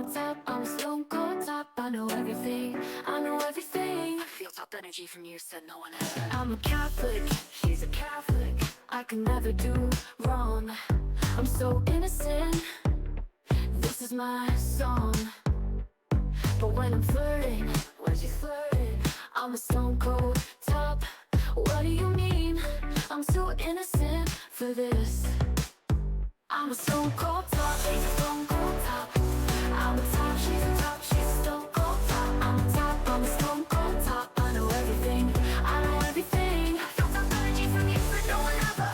on top, I'm a stone cold top. I know everything, I know everything. I feel top energy from you, said no one ever. I'm a Catholic, she's a Catholic. I can never do wrong. I'm so innocent, this is my song. But when I'm flirting, when she's flirting, I'm a stone cold top. What do you mean? I'm so innocent for this. I'm a stone cold top, she's a stone cold top. I'm a top, she's a top, she's a stone cold top. I'm a top, I'm a stone cold top. I know everything, I know everything. I feel top energy from you, but no one ever.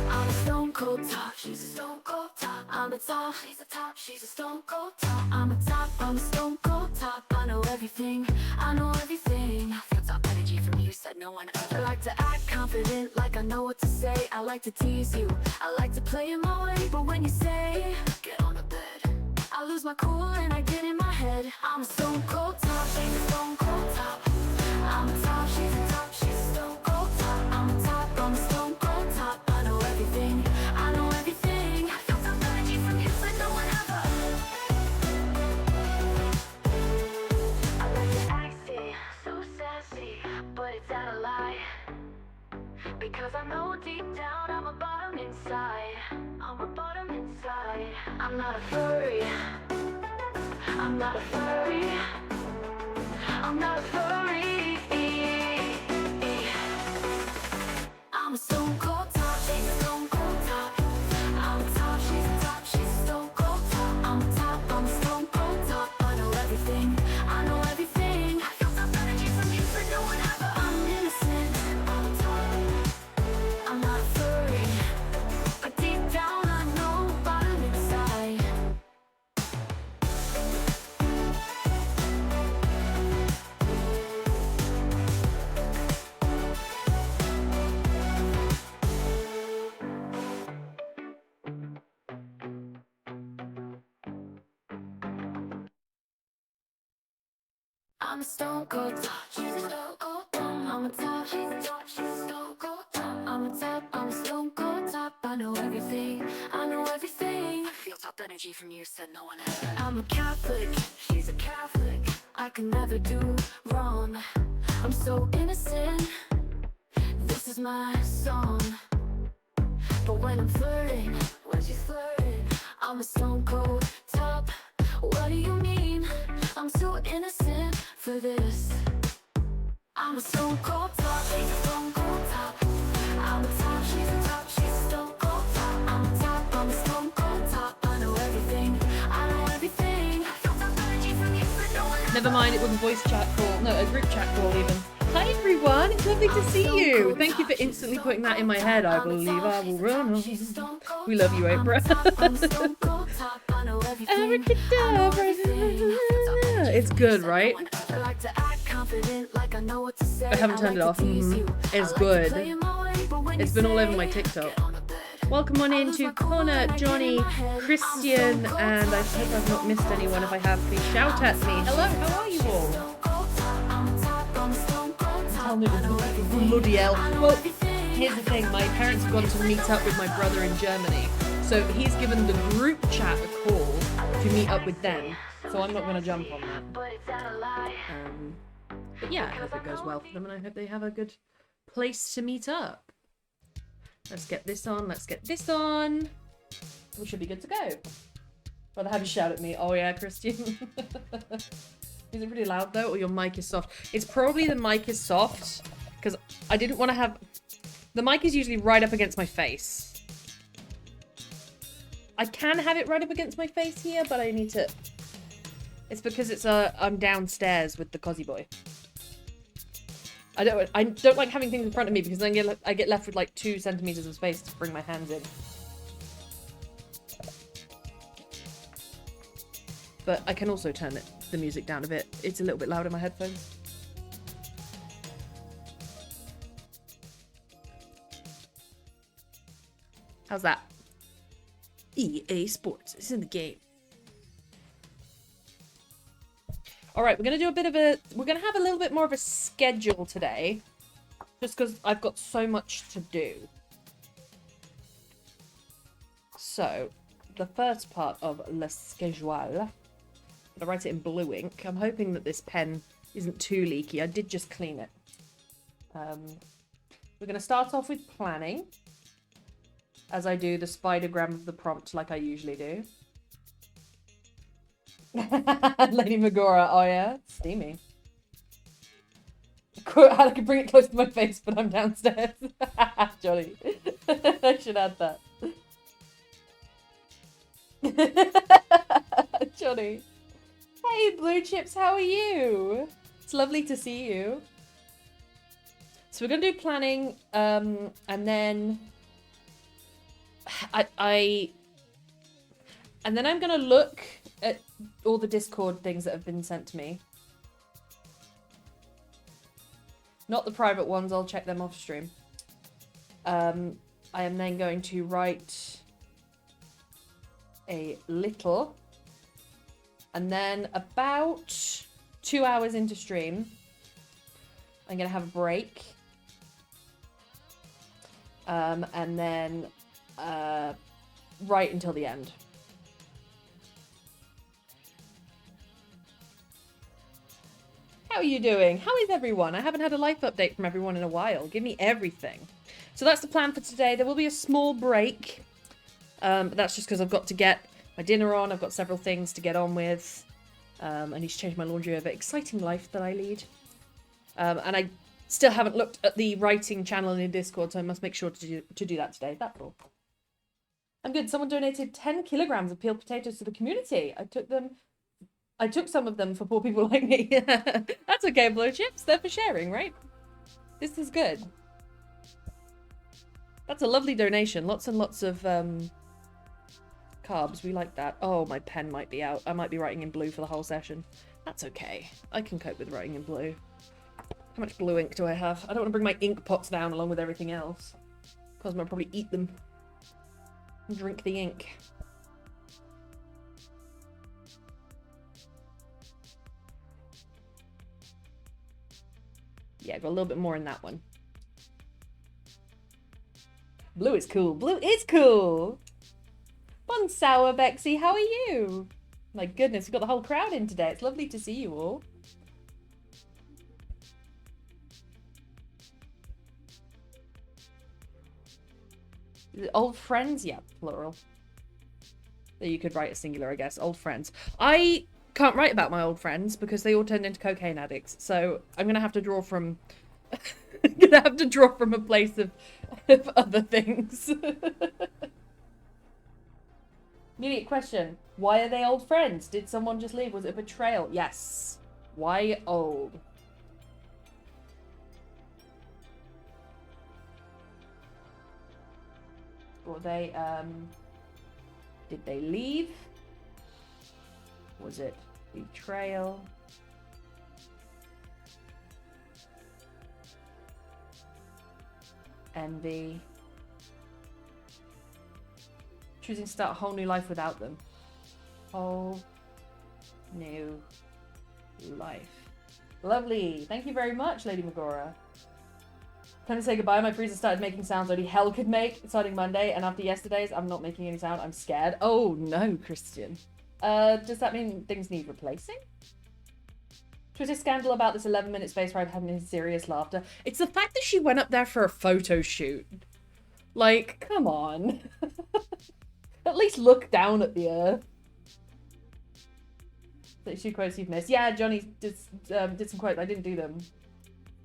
I'm a stone cold top, she's a stone cold top. I'm a top, she's a top, she's a stone cold top. I'm a top, I'm a stone cold top. I know everything, I know everything. I feel top energy from you, said no one ever. I like to act confident, like I know what to say. I like to tease you, I like to play in my way. But when you say, get on the bed, I lose my cool and I get in my head. I'm a stone cold top, she's a stone cold top. I'm a top, she's a top, she's a stone cold top. I'm a top, I'm a stone cold top. I know everything, I know everything. I feel top energy from you, but no one ever. I like to act so sassy, but it's out of lie. Because I know deep down I'm a bottom inside. I'm a bottom inside. I'm not a furry. I'm not a furry. I'm not a furry. I'm a stone cold top, she's a stone cold top. I'm a top, she's a top, she's a stone cold top. I'm a top, I'm a stone cold top. I know everything, I know everything. I feel top energy from you, but no one ever. I'm innocent, I'm a top. I'm not a furry, but deep down I know bottom inside. I'm a stone cold top, she's a stone cold top. I'm a top, she's a top, she's a stone cold top. I'm a top, I'm a stone cold top. I know everything, I know everything. I feel top energy from you, said no one ever. I'm a Catholic, she's a Catholic. I can never do wrong. I'm so innocent, this is my song. But when I'm flirting, when she's flirting, I'm a stone cold top. What do you mean? I'm so innocent for this. I'm a stone cold top, she's a stone cold top. I'm a top, she's a top, she's a stone cold top. I'm a top, I'm a stone cold top. I know everything, I know everything. I feel top energy from you, but no one ever. Never mind, it was a voice chat call. No, a group chat call even. Hi everyone, it's lovely to see you. Thank you for instantly putting that in my head. I believe I will run on. We love you, Oprah. It's good, right? I haven't turned it off. It's good. It's been all over my TikTok. Welcome on in to Connor, Johnny, Christian, and I hope I've not missed anyone. If I have, please shout at me. Hello, how are you all? Tell me the bloody hell. Well, here's the thing. My parents have gone to meet up with my brother in Germany. So he's given the group chat a call to meet up with them. So I'm not going to jump on that. But yeah, I hope it goes well for them and I hope they have a good place to meet up. Let's get this on. Let's get this on. We should be good to go. Rather have you shout at me. Oh yeah, Christian. Is it really loud though, or your mic is soft? It's probably the mic is soft, because I didn't want to have... The mic is usually right up against my face. I can have it right up against my face here, but I need to... It's because it's I'm downstairs with the Cosy Boy. I don't like having things in front of me, because then I get left with like 2 centimeters of space to bring my hands in. But I can also turn the music down a bit. It's a little bit loud in my headphones. How's that? EA Sports is in the game. All right, we're going to do we're going to have a little bit more of a schedule today. Just because I've got so much to do. So, the first part of Le Schedule. I'm going to write it in blue ink. I'm hoping that this pen isn't too leaky. I did just clean it. We're going to start off with planning, as I do the spidergram of the prompt like I usually do. Lady Megora, oh yeah, steamy. I could bring it close to my face, but I'm downstairs. Johnny. I should add that. Johnny. Hey, Blue Chips, how are you? It's lovely to see you. So we're going to do planning, and then and then I'm going to look at all the Discord things that have been sent to me. Not the private ones, I'll check them off stream. I am then going to write a little, and then about 2 hours into stream, I'm going to have a break. And then write until the end. How are you doing? How is everyone? I haven't had a life update from everyone in a while. Give me everything. So that's the plan for today. There will be a small break. But that's just because I've got to get my dinner on. I've got several things to get on with. I need to change my laundry over. Exciting life that I lead. And I still haven't looked at the writing channel in Discord, so I must make sure to do that today. That's all. I'm good. Someone donated 10 kilograms of peeled potatoes to the community. I took some of them for poor people like me. That's okay, Blue Chips. They're for sharing, right? This is good. That's a lovely donation. Lots and lots of carbs. We like that. Oh, my pen might be out. I might be writing in blue for the whole session. That's okay. I can cope with writing in blue. How much blue ink do I have? I don't want to bring my ink pots down along with everything else. Because I'll probably eat them. And drink the ink. Yeah, got a little bit more in that one. Blue is cool. Blue is cool! Bon sour, Bexy, how are you? My goodness, we've got the whole crowd in today. It's lovely to see you all. Old friends? Yeah, plural. You could write a singular, I guess. Old friends. I can't write about my old friends because they all turned into cocaine addicts. So I'm gonna have to draw from a place of other things. Immediate question. Why are they old friends? Did someone just leave? Was it a betrayal? Yes. Why old? Or they, did they leave? Was it betrayal? Envy? Choosing to start a whole new life without them. Whole new life. Lovely. Thank you very much, Lady Megora. Time to say goodbye. My freezer started making sounds only hell could make starting Monday, and after yesterday's, I'm not making any sound. I'm scared. Oh no, Christian. Does that mean things need replacing? Twitter scandal about this 11-minute space ride having serious laughter. It's the fact that she went up there for a photo shoot. Like, come on. At least look down at the earth. So she quotes you've missed. Yeah, Johnny did some quotes. I didn't do them.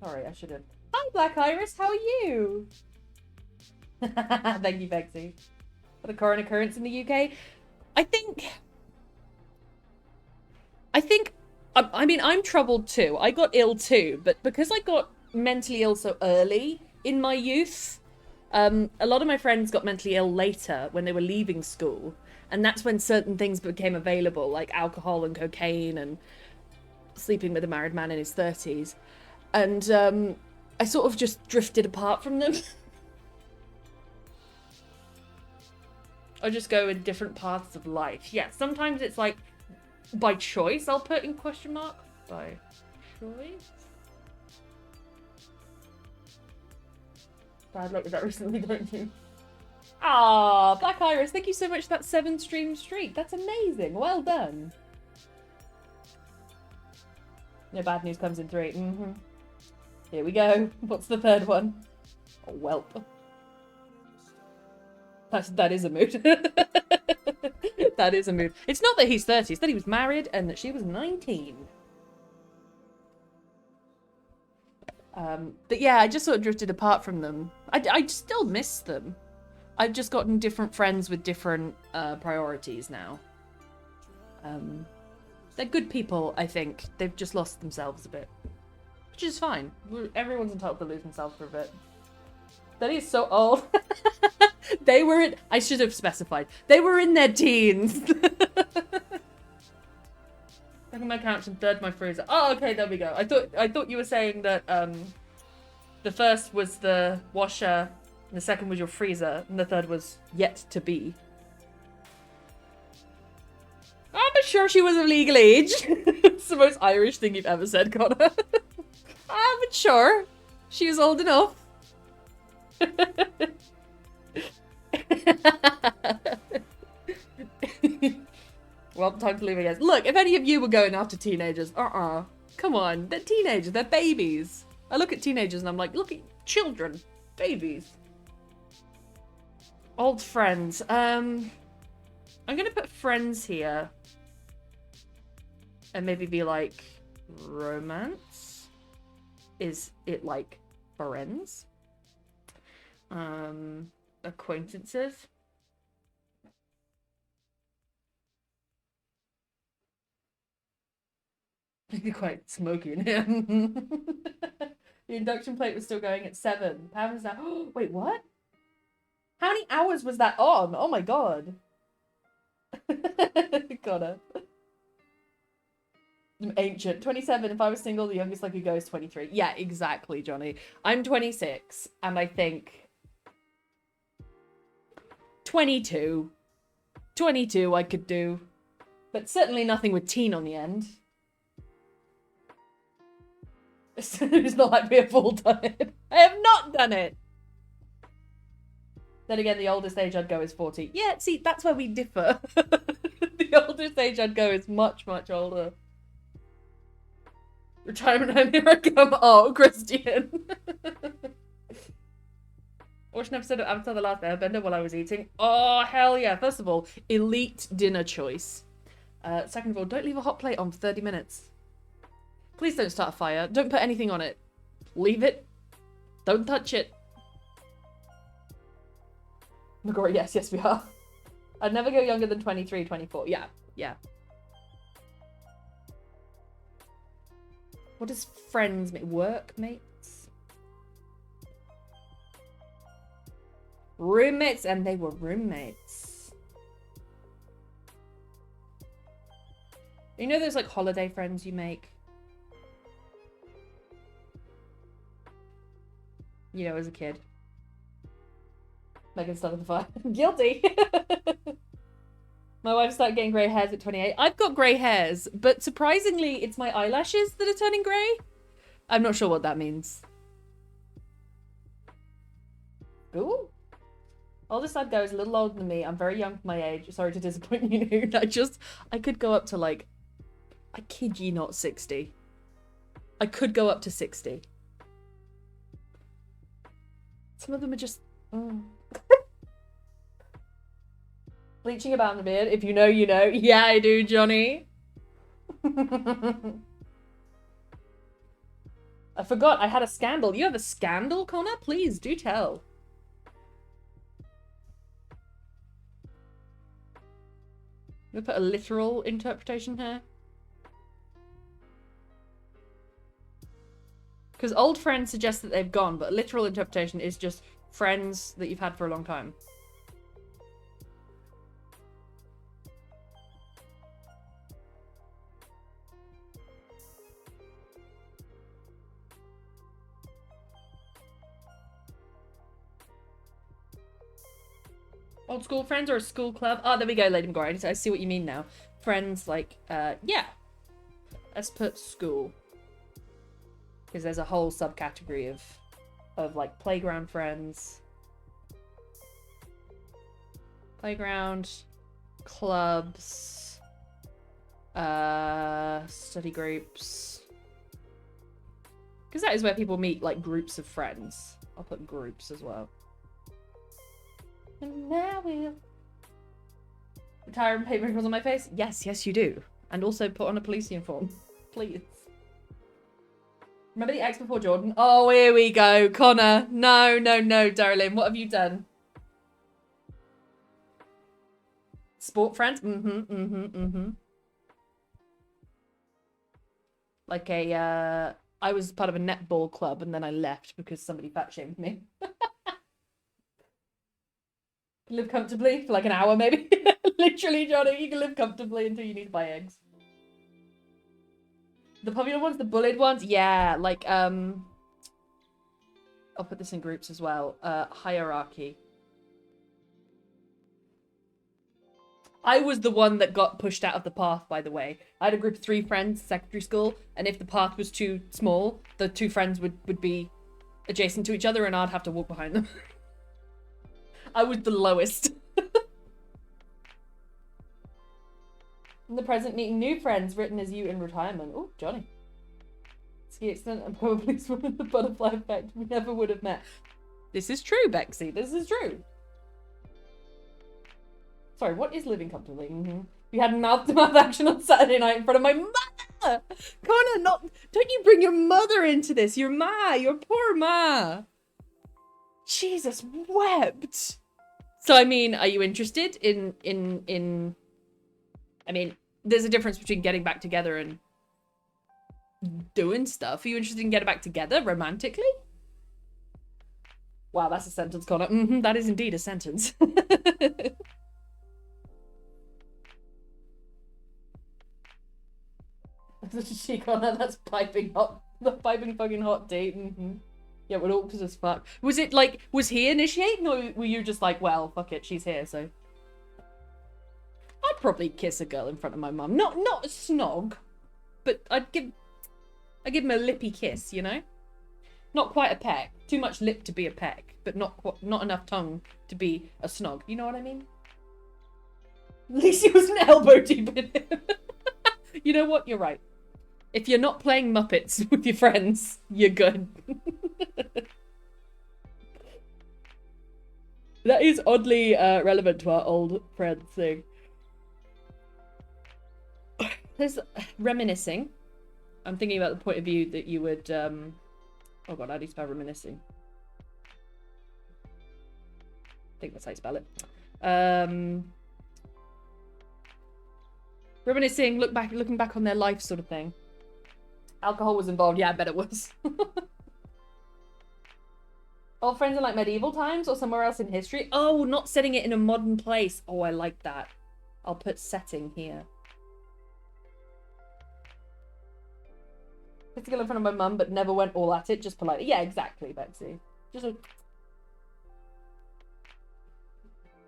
Sorry, I should have. Hi, Black Iris. How are you? Thank you, Bexy. What a current occurrence in the UK. I mean, I'm troubled too. I got ill too, but because I got mentally ill so early in my youth, a lot of my friends got mentally ill later when they were leaving school. And that's when certain things became available, like alcohol and cocaine and sleeping with a married man in his 30s. And I sort of just drifted apart from them. I just go in different paths of life. Yeah, sometimes it's like by choice, I'll put in question mark. By choice? Bad luck with that recently, don't you? Ah, Black Iris, thank you so much for that 7-stream streak. That's amazing. Well done. No bad news comes in 3. Here we go. What's the third one? Oh, whelp. That is a mood. That is a mood. It's not that he's 30, it's that he was married and that she was 19. But yeah, I just sort of drifted apart from them. I still miss them. I've just gotten different friends with different priorities now. They're good people, I think. They've just lost themselves a bit. Which is fine. Everyone's entitled to lose themselves for a bit. That is so old. They were in... I should have specified. They were in their teens. Second my couch and third my freezer. Oh, okay, there we go. I thought you were saying that the first was the washer, and the second was your freezer, and the third was yet to be. I'm not sure she was of legal age. It's the most Irish thing you've ever said, Connor. I'm not sure. She was old enough. Well, time to leave, I guess. Look, if any of you were going after teenagers, come on, they're teenagers, they're babies. I look at teenagers and I'm like, look at children, babies. Old friends. I'm gonna put friends here. And maybe be like, romance? Is it like friends? Acquaintances? Quite smoky in here. The induction plate was still going at 7. Pam is now. Wait, what? How many hours was that on? Oh my god. Connor. I'm ancient. 27. If I was single, the youngest I could go is 23. Yeah, exactly, Johnny. I'm 26, and I think 22. 22 I could do. But certainly nothing with teen on the end. It's not like we have all done it. I have not done it. Then again, the oldest age I'd go is 40. Yeah, see, that's where we differ. The oldest age I'd go is much, much older. Retirement home, here I come. Oh, Christian. Watched an episode of Avatar: The Last Airbender while I was eating. Oh, hell yeah. First of all, elite dinner choice. Second of all, don't leave a hot plate on for 30 minutes. Please don't start a fire. Don't put anything on it. Leave it. Don't touch it. McGrory, yes, we are. I'd never go younger than 23, 24. Yeah. What does friends mean? Workmates? Roommates, and they were roommates. You know those like holiday friends you make? You know, as a kid. Megan started the fire. Guilty! My wife started getting grey hairs at 28. I've got grey hairs, but surprisingly, it's my eyelashes that are turning grey. I'm not sure what that means. Ooh. Oldest I'd go is a little older than me. I'm very young for my age. Sorry to disappoint you, Noon. I could go up to like, I kid you not, 60. I could go up to 60. Some of them are just... Bleaching about the beard. If you know, you know. Yeah, I do, Johnny. I forgot I had a scandal. You have a scandal, Connor? Please, do tell. I'm gonna put a literal interpretation here. Because old friends suggest that they've gone, but a literal interpretation is just friends that you've had for a long time. Old school friends or a school club? Oh, there we go, Lady McGuire. I see what you mean now. Friends, like, yeah. Let's put school. Because there's a whole subcategory of like, playground friends. Playground, clubs, study groups. Because that is where people meet, like, groups of friends. I'll put groups as well. And now we'll retire and paint wrinkles on my face? Yes, yes you do. And also put on a police uniform. Please. Remember the X before Jordan? Oh, here we go. Connor. No, no, no, darling. What have you done? Sport friends? Like I was part of a netball club and then I left because somebody fat shamed me. Live comfortably for like an hour maybe. Literally, Johnny, you can live comfortably until you need to buy eggs. The popular ones, the bullied ones, yeah, like I'll put this in groups as well. Hierarchy. I was the one that got pushed out of the path, by the way. I had a group of 3 friends, secondary school, and if the path was too small, the 2 friends would be adjacent to each other and I'd have to walk behind them. I was the lowest. In the present, meeting new friends, written as you in retirement. Oh, Johnny. Ski accident and probably swim in the butterfly effect. We never would have met. This is true, Bexy. This is true. Sorry, what is living comfortably? We had mouth-to-mouth action on Saturday night in front of my mother! Connor, don't you bring your mother into this. Your ma, your poor ma. Jesus wept. So, I mean, are you interested in... I mean, there's a difference between getting back together and doing stuff. Are you interested in getting back together romantically? Wow, that's a sentence, Connor. That is indeed a sentence. She Connor, that's piping hot. The piping fucking hot date. Yeah, we're awkward as fuck. Was it like, was he initiating or were you just like, well, fuck it, she's here, so... I'd probably kiss a girl in front of my mum. Not a snog, but I'd give him a lippy kiss, you know? Not quite a peck. Too much lip to be a peck, but not enough tongue to be a snog. You know what I mean? At least he was an elbow deep in him. You know what? You're right. If you're not playing Muppets with your friends, you're good. That is oddly relevant to our old friends thing. There's reminiscing. I'm thinking about the point of view that you would... Oh god, how do you spell reminiscing? I think that's how you spell it. Reminiscing, looking back on their life sort of thing. Alcohol was involved. Yeah, I bet it was. All friends in like medieval times or somewhere else in history? Oh, not setting it in a modern place. Oh, I like that. I'll put setting here. Physical in front of my mum, but never went all at it, just politely. Yeah, exactly, Betsy. Just a...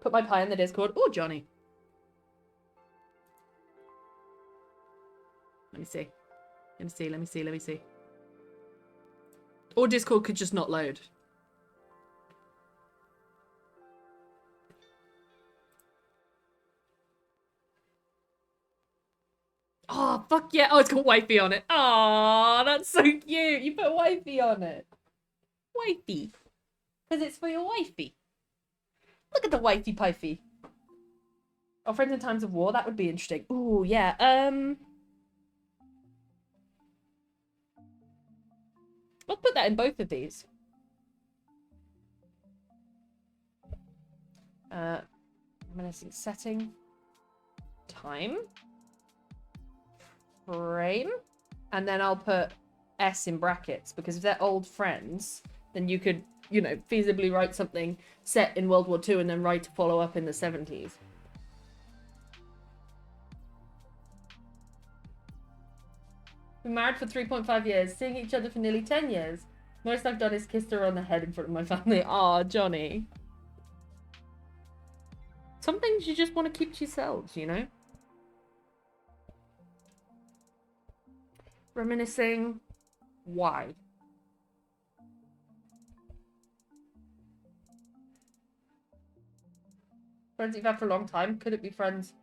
Put my pie in the Discord. Oh, Johnny. Let me see. Let me see. Or Discord could just not load. Oh, fuck yeah. Oh, it's got wifey on it. Oh, that's so cute. You put wifey on it. Wifey. Because it's for your wifey. Look at the wifey pifey. Oh, friends in times of war. That would be interesting. Ooh, yeah. I'll put that in both of these. Reminiscing setting. Time. Frame. And then I'll put S in brackets, because if they're old friends, then you could, you know, feasibly write something set in World War II and then write to follow up in the 70s. Been married for 3.5 years, seeing each other for nearly 10 years. Most I've done is kissed her on the head in front of my family. Aw, Johnny. Some things you just want to keep to yourselves, you know? Reminiscing. Why? Friends you've had for a long time? Could it be friends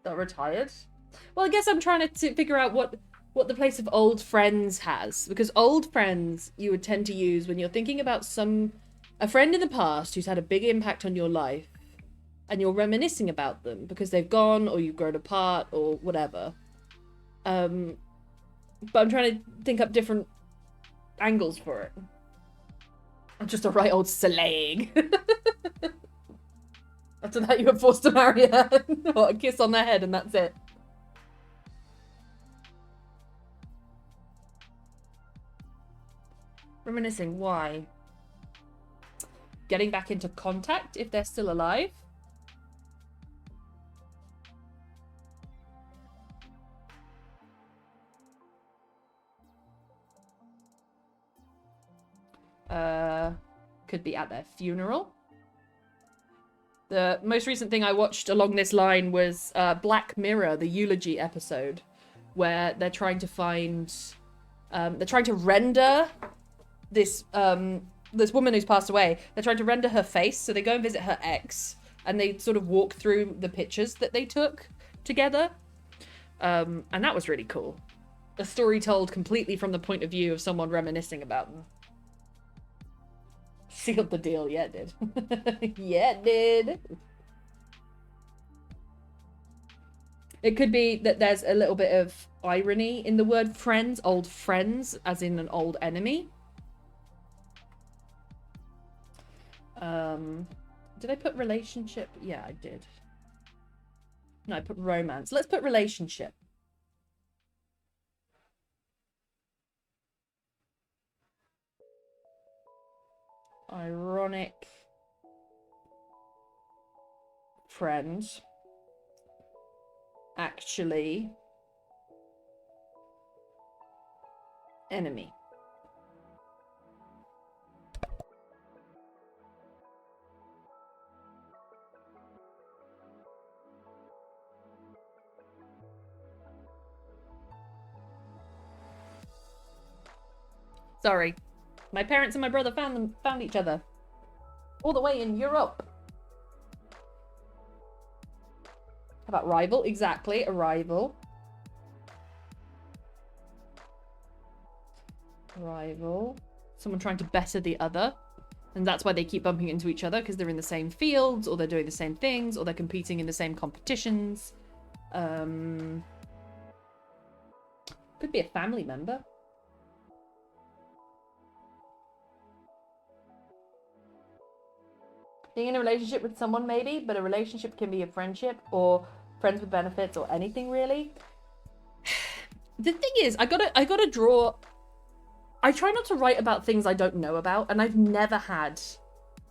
that are retired? Well, I guess I'm trying to figure out what the place of old friends has. Because old friends you would tend to use when you're thinking about a friend in the past who's had a big impact on your life, and you're reminiscing about them because they've gone or you've grown apart or whatever. But I'm trying to think up different angles for it. I'm just a right old slaying. After that, you were forced to marry her. What, a kiss on their head and that's it. Reminiscing, why? Getting back into contact if they're still alive? Could be at their funeral. The most recent thing I watched along this line was Black Mirror, the eulogy episode, where they're trying to find, they're trying to render this this woman who's passed away. They're trying to render her face, so they go and visit her ex, and they sort of walk through the pictures that they took together, and that was really cool. A story told completely from the point of view of someone reminiscing about them. Sealed the deal. Yeah, it did. Yeah, it did. It could be that there's a little bit of irony in the word friends, old friends, as in an old enemy. Did I put relationship? Yeah, I did. No, I put romance. Let's put relationship. Ironic friend. Actually enemy. Sorry. My parents and my brother found each other. All the way in Europe. How about rival? Exactly, a rival. Rival. Someone trying to better the other. And that's why they keep bumping into each other, because they're in the same fields, or they're doing the same things, or they're competing in the same competitions. Could be a family member. Being in a relationship with someone, maybe, but a relationship can be a friendship or friends with benefits or anything, really. The thing is, I gotta draw. I try not to write about things I don't know about, and I've never had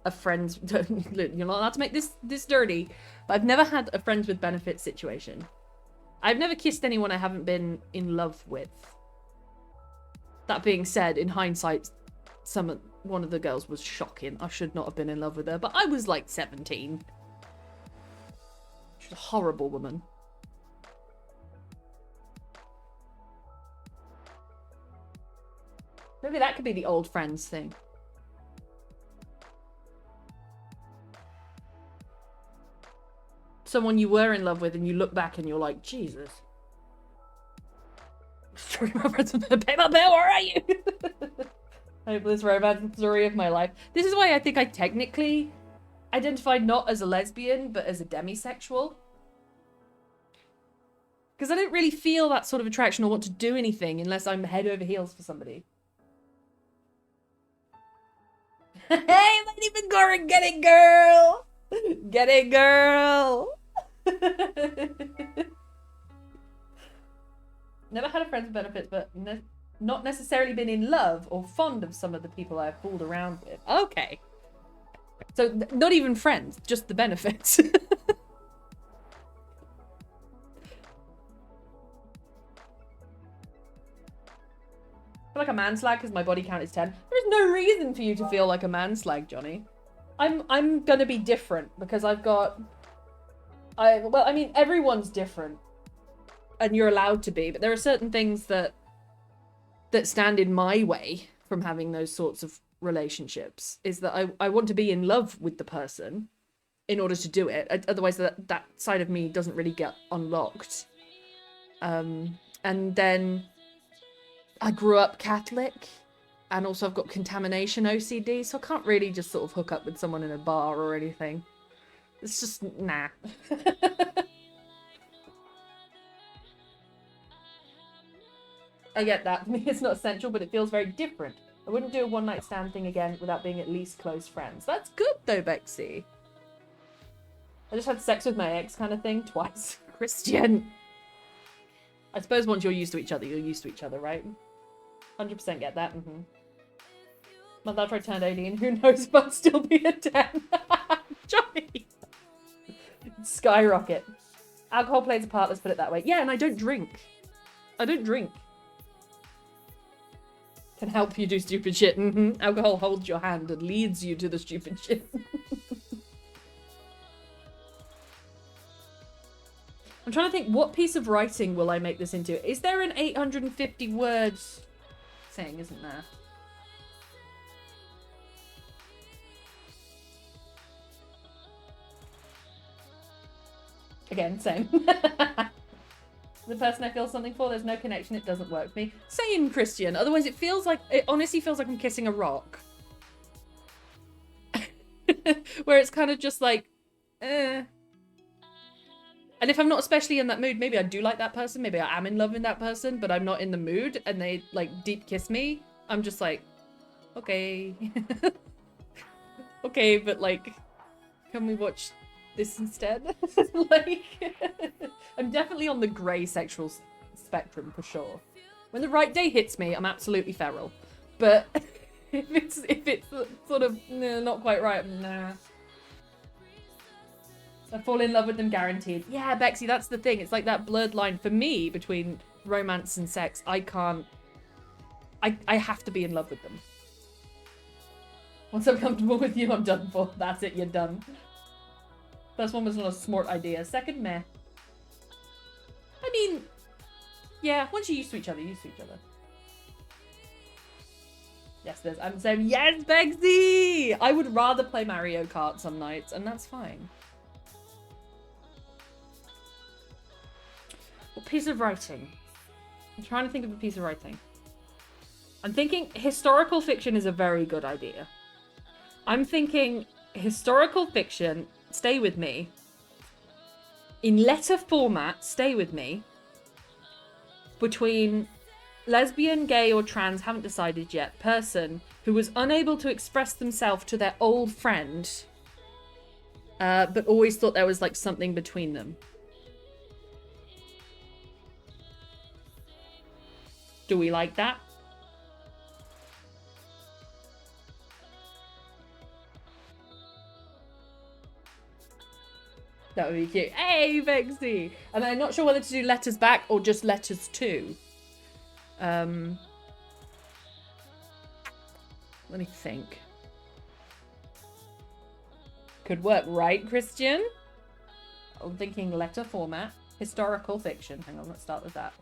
a friends. You're not allowed to make this dirty, but I've never had a friends with benefits situation. I've never kissed anyone I haven't been in love with. That being said, in hindsight, one of the girls was shocking. I should not have been in love with her, but I was like 17. She's a horrible woman. Maybe that could be the old friends thing. Someone you were in love with and you look back and you're like, Jesus. Sorry, my friends with the paper bill, where are you? Hopeless romance story of my life. This is why I think I technically identified not as a lesbian, but as a demisexual. Because I don't really feel that sort of attraction or want to do anything unless I'm head over heels for somebody. Hey, Lady Bangora, get it, girl! Get it, girl! Never had a friends with benefits, but not necessarily been in love or fond of some of the people I've fooled around with. Okay. So, not even friends, just the benefits. I feel like a manslag because my body count is 10. There's no reason for you to feel like a manslag, Johnny. I'm gonna be different because well, I mean, everyone's different. And you're allowed to be, but there are certain things that stand in my way from having those sorts of relationships. Is that I want to be in love with the person, in order to do it. Otherwise, that side of me doesn't really get unlocked. And then I grew up Catholic, and also I've got contamination OCD, so I can't really just sort of hook up with someone in a bar or anything. It's just, nah. I get that. For me, it's not essential, but it feels very different. I wouldn't do a one-night stand thing again without being at least close friends. That's good, though, Bexy. I just had sex with my ex kind of thing twice. Christian. I suppose once you're used to each other, you're used to each other, right? 100% get that. Mm-hmm. Month after I turned 18, who knows if I'll still be a 10. Johnny! Skyrocket. Alcohol plays a part, let's put it that way. Yeah, and I don't drink. I don't drink. Can help you do stupid shit. Mm-hmm. Alcohol holds your hand and leads you to the stupid shit. I'm trying to think, what piece of writing will I make this into? Is there an 850 words thing, isn't there? Again, same. The person I feel something for, there's no connection, it doesn't work for me. Same, Christian. Otherwise it honestly feels like I'm kissing a rock. Where it's kind of just like, eh. And if I'm not especially in that mood, maybe I do like that person, maybe I am in love with that person, but I'm not in the mood and they like deep kiss me, I'm just like, okay. Okay, but like, can we watch this instead? Like, I'm definitely on the grey sexual spectrum for sure. When the right day hits me, I'm absolutely feral. But if it's sort of not quite right, nah. I fall in love with them guaranteed. Yeah, Bexy, that's the thing. It's like that blurred line for me between romance and sex. I have to be in love with them. Once I'm comfortable with you, I'm done for. That's it, you're done. First one was not a smart idea. Second, meh. I mean, yeah, once you're used to each other, you're used to each other. Yes, I'm saying, yes, Bexy! I would rather play Mario Kart some nights, and that's fine. What piece of writing? I'm trying to think of a piece of writing. I'm thinking historical fiction is a very good idea. I'm thinking historical fiction, stay with me. In letter format, stay with me. Between lesbian, gay, or trans, haven't decided yet, person who was unable to express themselves to their old friend, but always thought there was like something between them. Do we like that? That would be cute. Hey, Vexy! And I'm not sure whether to do letters back or just letters to. Let me think. Could work, right, Christian? I'm thinking letter format, historical fiction. Hang on, let's start with that.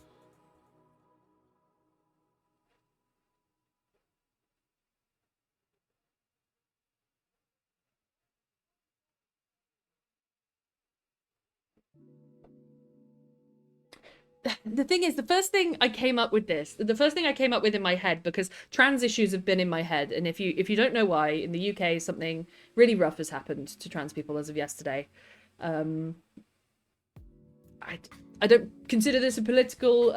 The thing is, the first thing I came up with in my head, because trans issues have been in my head, and if you don't know why, in the UK something really rough has happened to trans people as of yesterday. I don't consider this a political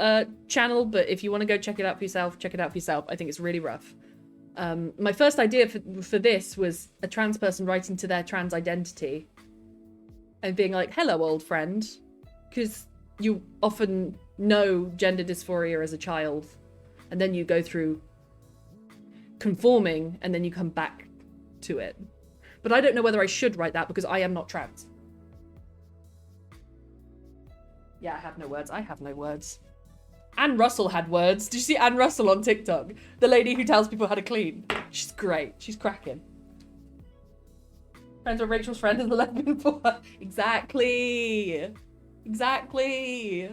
channel, but if you want to go check it out for yourself, check it out for yourself. I think it's really rough. My first idea for this was a trans person writing to their trans identity and being like, hello, old friend, because you often know gender dysphoria as a child, and then you go through conforming, and then you come back to it. But I don't know whether I should write that, because I am not trans. Yeah, I have no words. I have no words. Anne Russell had words. Did you see Anne Russell on TikTok? The lady who tells people how to clean. She's great. She's cracking. Friends with Rachel's friend is the lesbian for her. Exactly. Exactly.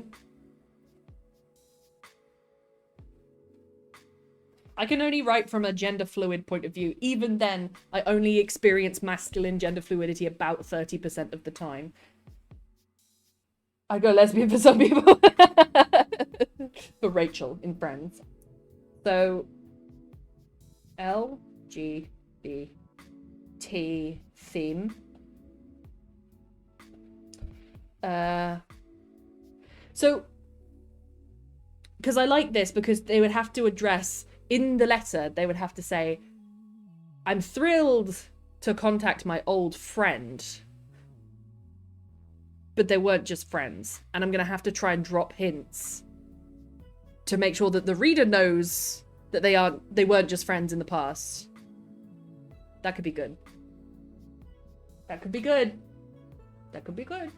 I can only write from a gender fluid point of view. Even then, I only experience masculine gender fluidity about 30% of the time. I go lesbian for some people. For Rachel in Friends. So, LGBT theme. So, because I like this, because they would have to address, in the letter, they would have to say, I'm thrilled to contact my old friend. But they weren't just friends. And I'm going to have to try and drop hints to make sure that the reader knows that they weren't just friends in the past. That could be good. That could be good. That could be good.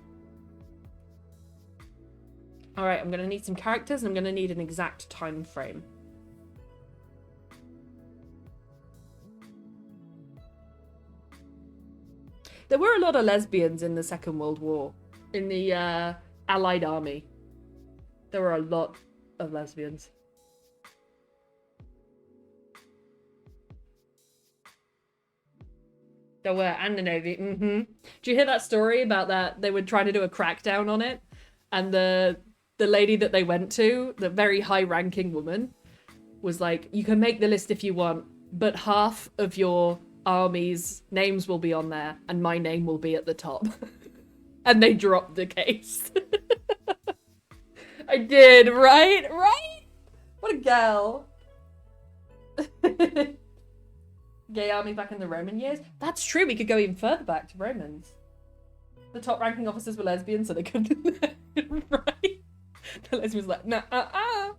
All right, I'm going to need some characters, and I'm going to need an exact time frame. There were a lot of lesbians in the Second World War, in the Allied Army. There were a lot of lesbians. There were, and the Navy. Mm-hmm. Do you hear that story about that? They were trying to do a crackdown on it, and the lady that they went to, the very high-ranking woman, was like, you can make the list if you want, but half of your army's names will be on there, and my name will be at the top. And they dropped the case. I did, right? Right? What a gal. Gay army back in the Roman years? That's true, we could go even further back to Romans. The top ranking officers were lesbians, so they couldn't. Right? The lesbians were like, nah, I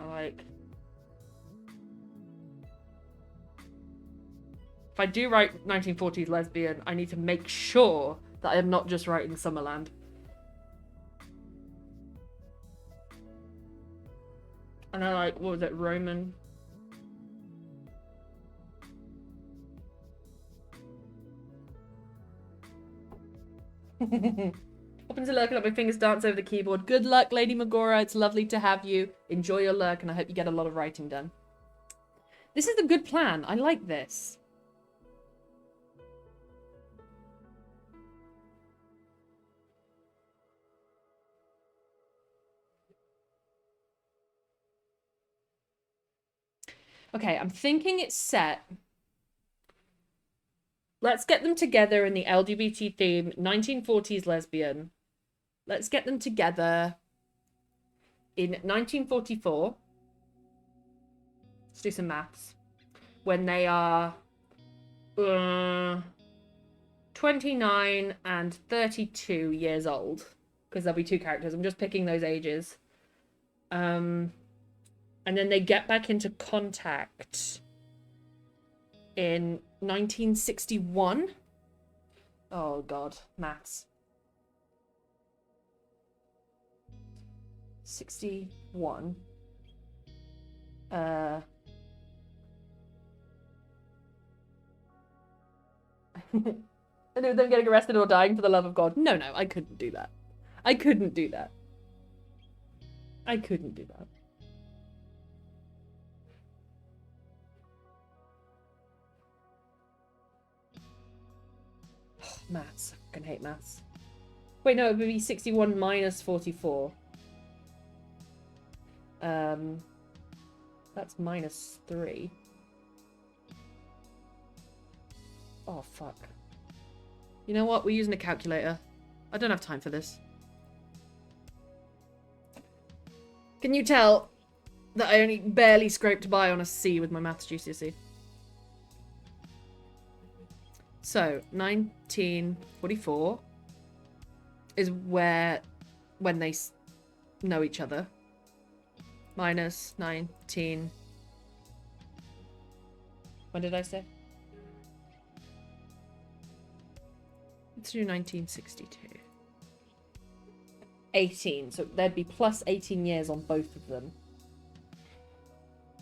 like... If I do write 1940s lesbian, I need to make sure that I am not just writing Summerland. And I like, what was it, Roman? Open to lurk and let my fingers dance over the keyboard. Good luck, Lady Magora. It's lovely to have you. Enjoy your lurk, and I hope you get a lot of writing done. This is a good plan. I like this. Okay, I'm thinking it's set. Let's get them together in the LGBT theme, 1940s lesbian. Let's get them together in 1944. Let's do some maths. When they are 29 and 32 years old. Because there'll be two characters. I'm just picking those ages. And then they get back into contact in 1961. Oh god, maths. 61. And them getting arrested or dying for the love of God. No, I couldn't do that. I couldn't do that. I couldn't do that. Maths. I fucking hate maths. Wait, no, it would be 61 minus 44. That's minus 3. Oh, fuck. You know what? We're using a calculator. I don't have time for this. Can you tell that I only barely scraped by on a C with my maths GCSE? So, 1944 is when they know each other. Minus 19... When did I say? Let's do 1962. 18. So there'd be plus 18 years on both of them.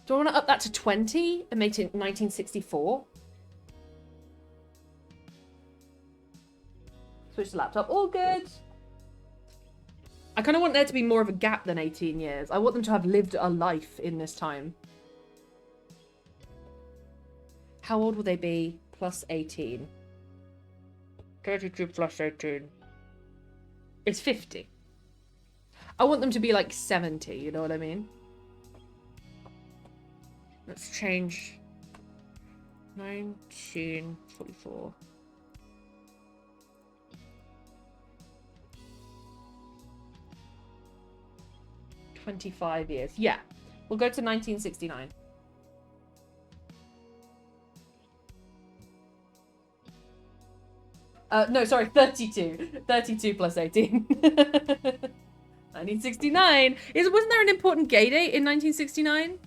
Do I want to up that to 20 and make it 1964? Switch the laptop. All good. I kind of want there to be more of a gap than 18 years. I want them to have lived a life in this time. How old will they be plus 18? 32 plus 18. It's 50. I want them to be like 70, you know what I mean? Let's change 1944. $25 years. Yeah. We'll go to 1969. No, sorry, 32. 32 plus 18. 1969. Wasn't there an important gay date in 1969?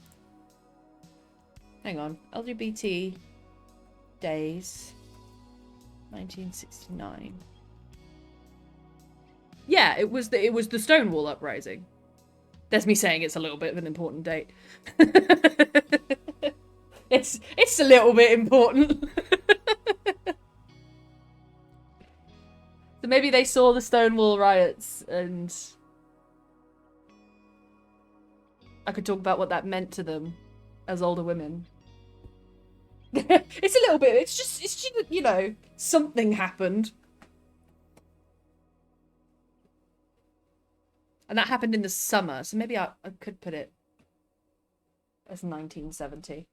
Hang on. LGBT days. 1969. Yeah, it was the Stonewall Uprising. There's me saying it's a little bit of an important date. It's a little bit important. So maybe they saw the Stonewall riots and I could talk about what that meant to them as older women. It's a little bit, it's just, you know, something happened. And that happened in the summer, so maybe I could put it as 1970.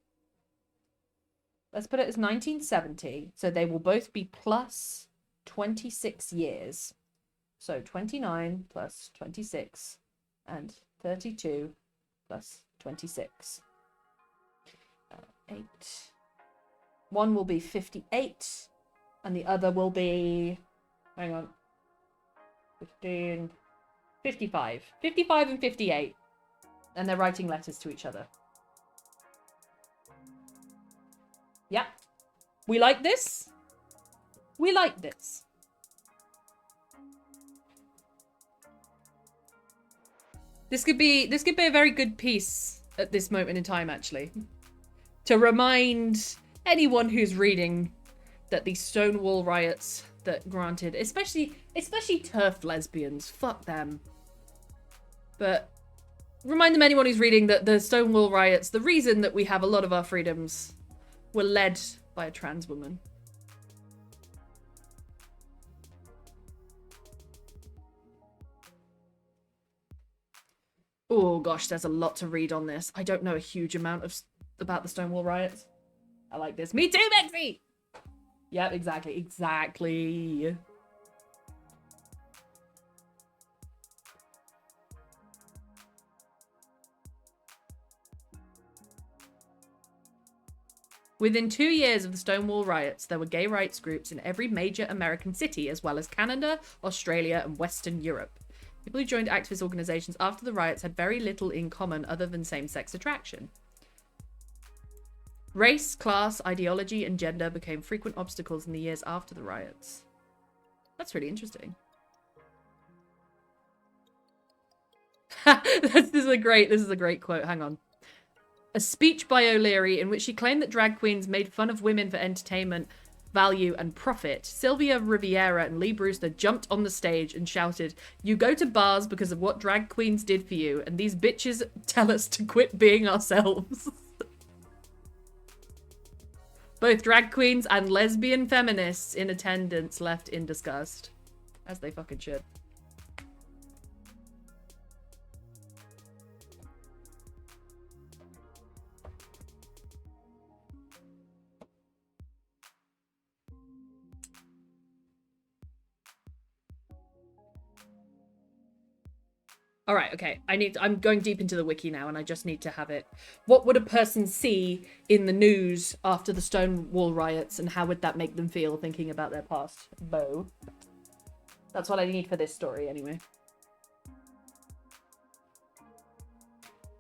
Let's put it as 1970, so they will both be plus 26 years. So 29 plus 26 and 32 plus 26. 8. One will be 58 and the other will be, hang on, 15, 55. 55 and 58. And they're writing letters to each other. Yeah. We like this. We like this. This could be a very good piece at this moment in time, actually. To remind anyone who's reading that the Stonewall riots that granted, especially TERF lesbians, fuck them. But remind them, anyone who's reading, that the Stonewall riots, the reason that we have a lot of our freedoms were led by a trans woman. Oh gosh, there's a lot to read on this. I don't know a huge amount about the Stonewall riots. I like this. Me too, Bexy! Yep, exactly. Exactly. Within 2 years of the Stonewall riots, there were gay rights groups in every major American city, as well as Canada, Australia, and Western Europe. People who joined activist organizations after the riots had very little in common other than same-sex attraction. Race, class, ideology, and gender became frequent obstacles in the years after the riots. That's really interesting. This is a great quote. Hang on. A speech by O'Leary in which she claimed that drag queens made fun of women for entertainment, value, and profit. Sylvia Riviera and Lee Brewster jumped on the stage and shouted, "You go to bars because of what drag queens did for you, and these bitches tell us to quit being ourselves." Both drag queens and lesbian feminists in attendance left in disgust. As they fucking should. All right, okay. I'm going deep into the wiki now, and I just need to have it. What would a person see in the news after the Stonewall riots, and how would that make them feel thinking about their past? Bo. That's what I need for this story, anyway.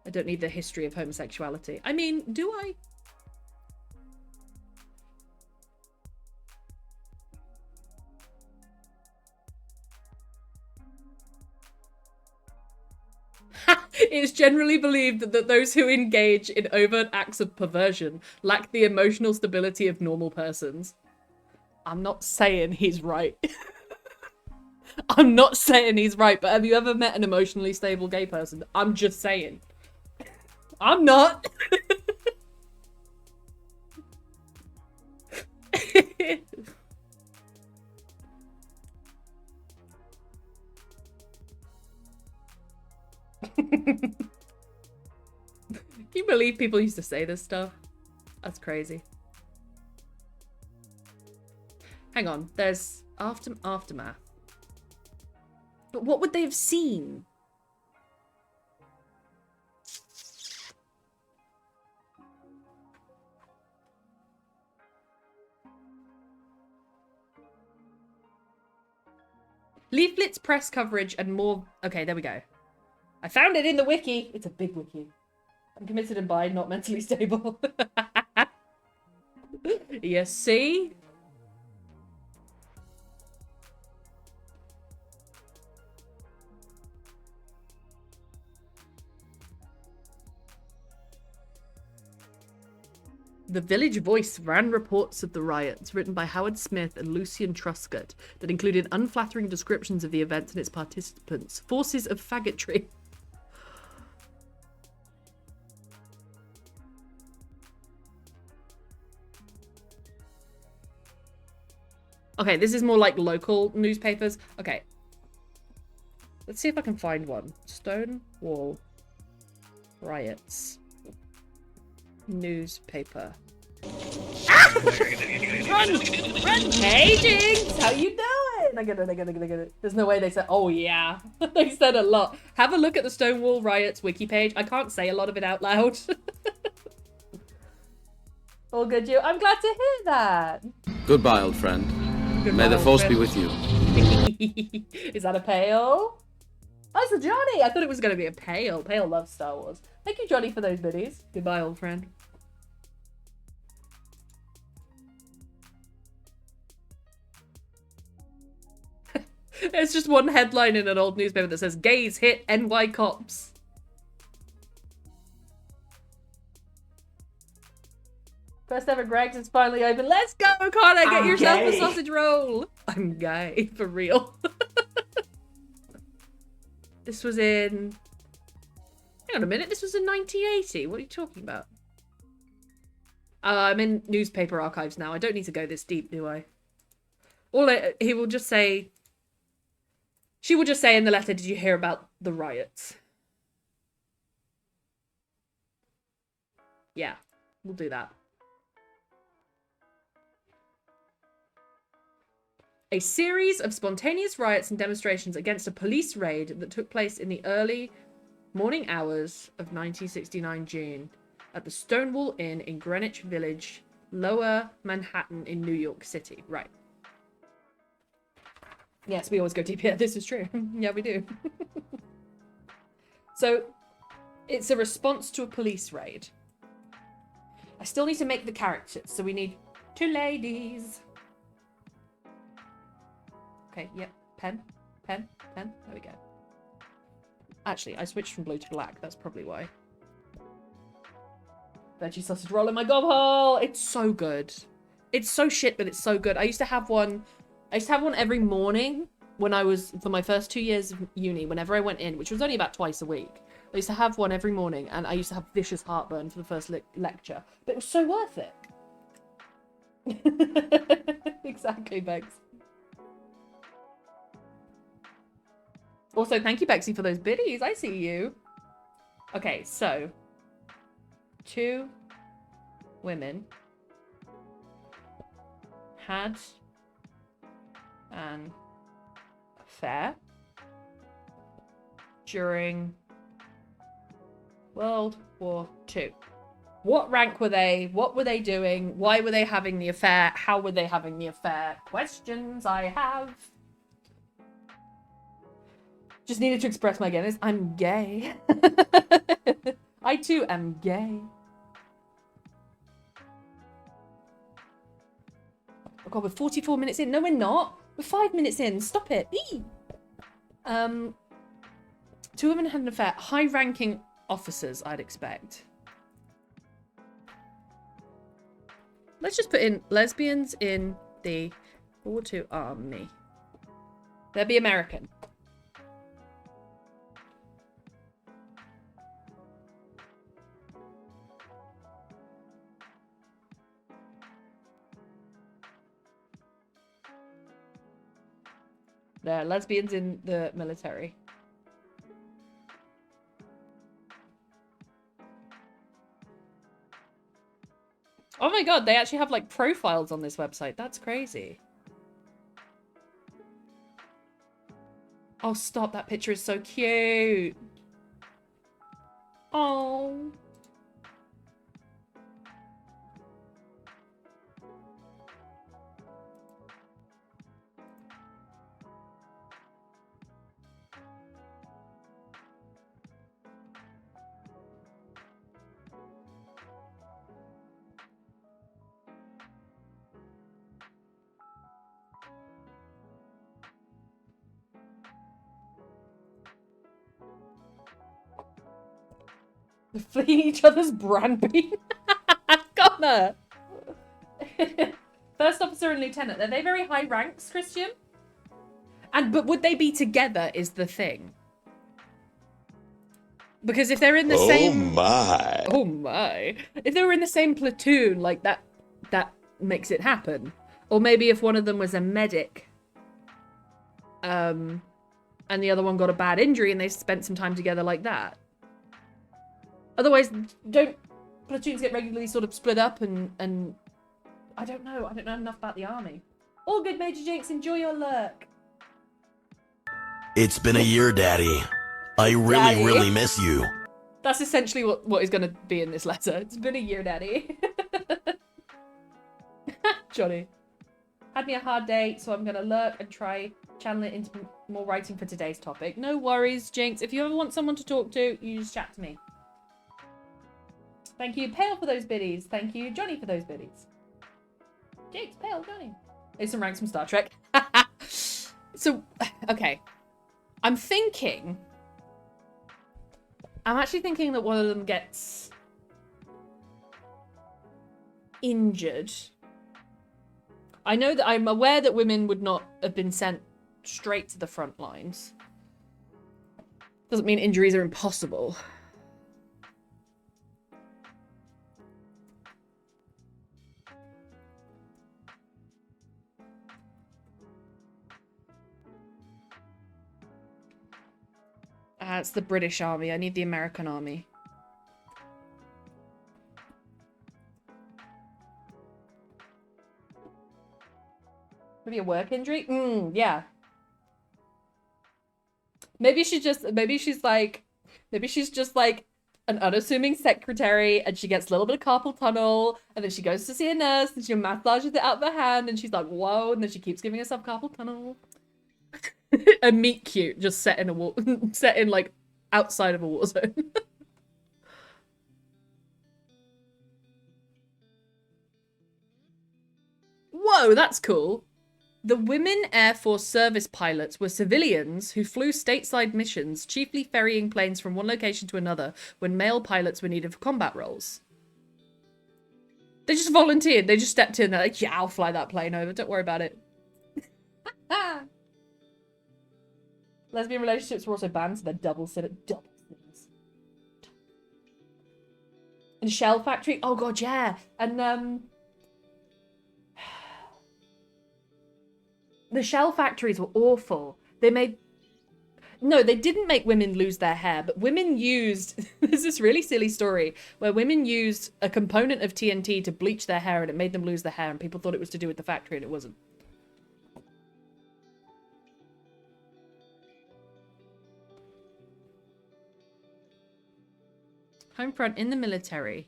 I don't need the history of homosexuality. I mean, do I? It is generally believed that those who engage in overt acts of perversion lack the emotional stability of normal persons. I'm not saying he's right. I'm not saying he's right, but have you ever met an emotionally stable gay person? I'm just saying. I'm not. Can you believe people used to say this stuff? That's crazy. Hang on, there's aftermath. But what would they have seen? Leaflets, press coverage, and more. Okay, there we go. I found it in the wiki. It's a big wiki. I'm committed and bi, not mentally stable. You see? The Village Voice ran reports of the riots written by Howard Smith and Lucian Truscott that included unflattering descriptions of the events and its participants. Forces of faggotry. Okay, this is more like local newspapers. Okay. Let's see if I can find one. Stonewall riots. Newspaper. Ah! Run! Hastings! How you doing? I get it. There's no way they said, oh yeah. They said a lot. Have a look at the Stonewall Riots wiki page. I can't say a lot of it out loud. All good, you. I'm glad to hear that. Goodbye, old friend. Goodbye, May the old force friend. be with you. Is that a pail? Oh, it's a Johnny. I thought it was going to be a pail. Pail loves Star Wars. Thank you, Johnny, for those biddies. Goodbye, old friend. It's just one headline in an old newspaper that says, gays hit NY cops. First ever Greg's is finally open. Let's go, Connor. Get I'm yourself gay. a sausage roll. I'm gay, for real. This was in... Hang on a minute. This was in 1980. What are you talking about? I'm in newspaper archives now. I don't need to go this deep, do I? He will just say... She will just say in the letter, did you hear about the riots? Yeah, we'll do that. A series of spontaneous riots and demonstrations against a police raid that took place in the early morning hours of 1969 June at the Stonewall Inn in Greenwich Village, Lower Manhattan in New York City. Right. Yes, we always go deep here. This is true. Yeah, we do. So, it's a response to a police raid. I still need to make the characters, so we need 2 ladies. Okay, yep. Pen. There we go. Actually, I switched from blue to black. That's probably why. Veggie sausage roll in my gob hole. It's so good. It's so shit, but it's so good. I used to have one every morning when I was, for my first 2 years of uni, whenever I went in, which was only about twice a week. I used to have one every morning, and I used to have vicious heartburn for the first lecture. But it was so worth it. Exactly, Bex. Also, thank you, Bexy, for those biddies. I see you. Okay, so 2 women had an affair during World War II. What rank were they? What were they doing? Why were they having the affair? How were they having the affair? Questions I have. Just needed to express my gayness. I'm gay. I too am gay. Oh god, we're 44 minutes in. No, we're not. We're 5 minutes in. Stop it. Eee! 2 women had an affair. High-ranking officers, I'd expect. Let's just put in lesbians in the World War II army. They'll be American. They're lesbians in the military. Oh my god, they actually have like profiles on this website. That's crazy. Oh, stop. That picture is so cute. Oh. Fleeing each other's brand bean. Connor. First officer and lieutenant. Are they very high ranks, Christian? But would they be together is the thing. Because if they're in the same... Oh my. If they were in the same platoon, like that makes it happen. Or maybe if one of them was a medic. And the other one got a bad injury and they spent some time together like that. Otherwise, don't platoons get regularly sort of split up and I don't know. I don't know enough about the army. All good, Major Jinx. Enjoy your lurk. It's been a year, Daddy. I really miss you. That's essentially what is going to be in this letter. It's been a year, Daddy. Johnny. Had me a hard day, so I'm going to lurk and try channel it into more writing for today's topic. No worries, Jinx. If you ever want someone to talk to, you just chat to me. Thank you, Pale, for those biddies. Thank you, Johnny, for those biddies. Jinx, Pale, Johnny. There's some ranks from Star Trek. So, okay. I'm actually thinking that one of them gets injured. I'm aware that women would not have been sent straight to the front lines. Doesn't mean injuries are impossible. It's the British Army. I need the American Army. Maybe a work injury? Yeah. Maybe she's just like an unassuming secretary and she gets a little bit of carpal tunnel and then she goes to see a nurse and she massages it out of her hand and she's like, whoa, and then she keeps giving herself carpal tunnel. A meet cute just set in like outside of a war zone. Whoa, that's cool. The women Air Force service pilots were civilians who flew stateside missions, chiefly ferrying planes from one location to another when male pilots were needed for combat roles. They just volunteered. They just stepped in. They're like, yeah, I'll fly that plane over. Don't worry about it. Lesbian relationships were also banned, so they're double sinners. And Shell Factory. Oh god, yeah. And the Shell factories were awful. They didn't make women lose their hair, but women used there's this really silly story where women used a component of TNT to bleach their hair and it made them lose their hair and people thought it was to do with the factory and it wasn't. Home front in the military.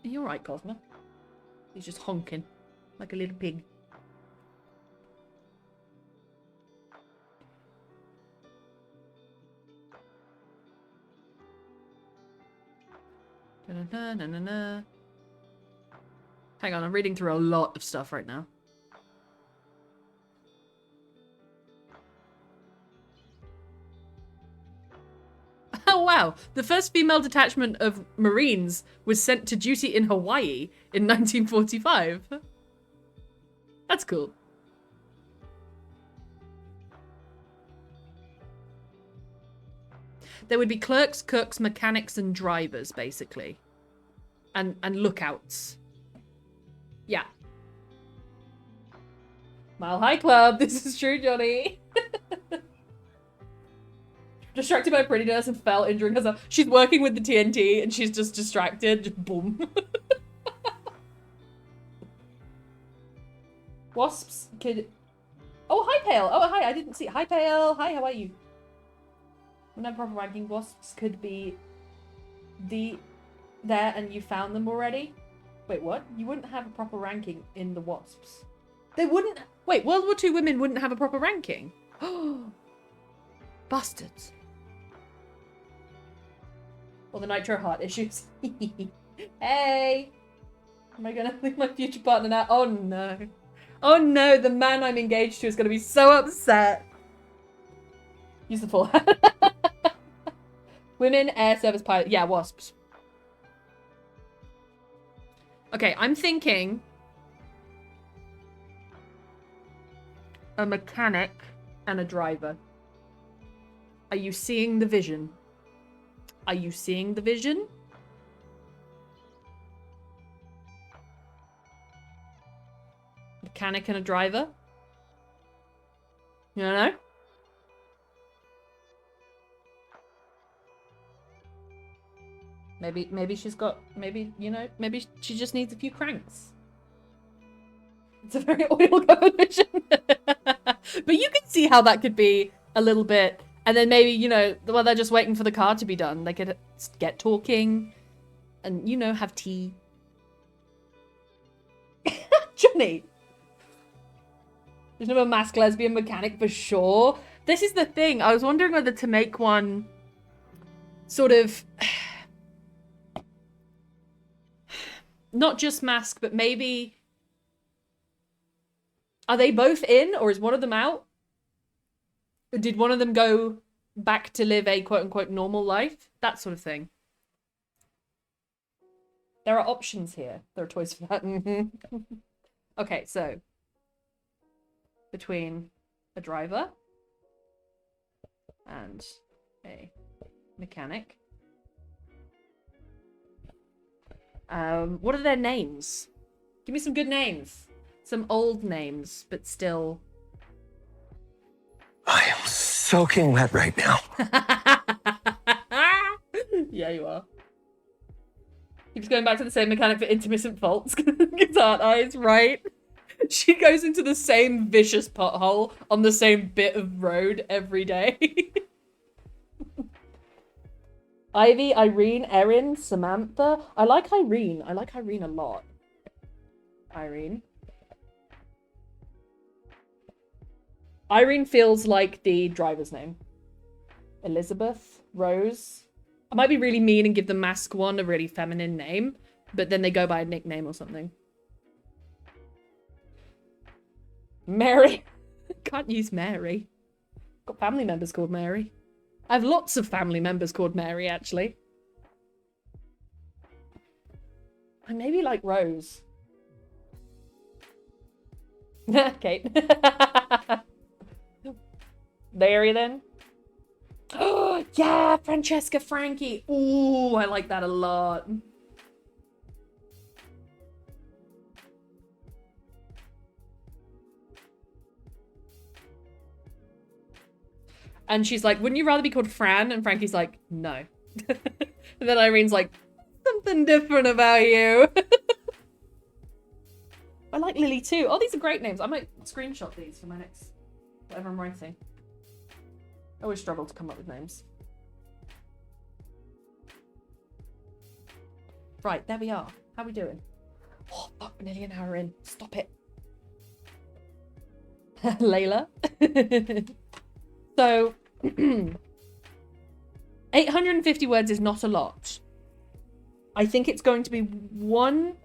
Are you alright, Cosmo? He's just honking like a little pig. Da-na-na-na-na-na. Hang on, I'm reading through a lot of stuff right now. Oh wow, the first female detachment of Marines was sent to duty in Hawaii in 1945. That's cool. There would be clerks, cooks, mechanics, and drivers, basically. And lookouts. Yeah. Mile High Club. This is true, Johnny. Distracted by prettiness and fell, injuring herself. She's working with the TNT and she's just distracted. Just boom. Wasps could... Oh, hi, Pale. Oh, hi. I didn't see... Hi, Pale. Hi, how are you? No proper ranking. Wasps could be there and you found them already. Wait, what? You wouldn't have a proper ranking in the wasps. They wouldn't... Wait, World War II women wouldn't have a proper ranking? Bastards. Or the Nitro Heart issues. Hey! Am I gonna leave my future partner now? Oh no. Oh no, the man I'm engaged to is gonna be so upset. Use the full. Women air service pilot. Yeah, wasps. Okay, I'm thinking a mechanic and a driver. Are you seeing the vision? Are you seeing the vision? Mechanic and a driver? You don't know? Maybe she's got, maybe, you know, maybe she just needs a few cranks. It's a very oil-covered vision. But you can see how that could be a little bit. And then maybe, you know, while they're just waiting for the car to be done, they could get talking and, you know, have tea. Johnny! There's no masked lesbian mechanic for sure. This is the thing. I was wondering whether to make one sort of... not just mask, but maybe... Are they both in, or is one of them out? Did one of them go back to live a quote-unquote normal life? That sort of thing. There are options here. There are toys for that. Okay, so... between a driver and a mechanic. What are their names? Give me some good names. Some old names, but still... I am soaking wet right now. Yeah, you are. Keeps going back to the same mechanic for intermittent faults. Guitar eyes, right? She goes into the same vicious pothole on the same bit of road every day. Ivy, Irene, Erin, Samantha. I like Irene. I like Irene a lot. Irene. Irene feels like the driver's name. Elizabeth, Rose. I might be really mean and give the mask one a really feminine name, but then they go by a nickname or something. Mary. Can't use Mary. Got family members called Mary. I have lots of family members called Mary, actually. I maybe like Rose. Kate. Mary, then. Oh, yeah, Francesca Frankie. Ooh, I like that a lot. And she's like, wouldn't you rather be called Fran? And Frankie's like, no. And then Irene's like, something different about you. I like Lily too. Oh, these are great names. I might screenshot these for my next, whatever I'm writing. I always struggle to come up with names. Right, there we are. How are we doing? Oh, fuck, nearly an hour in. Stop it. Layla. So, 850 words is not a lot. I think it's going to be 1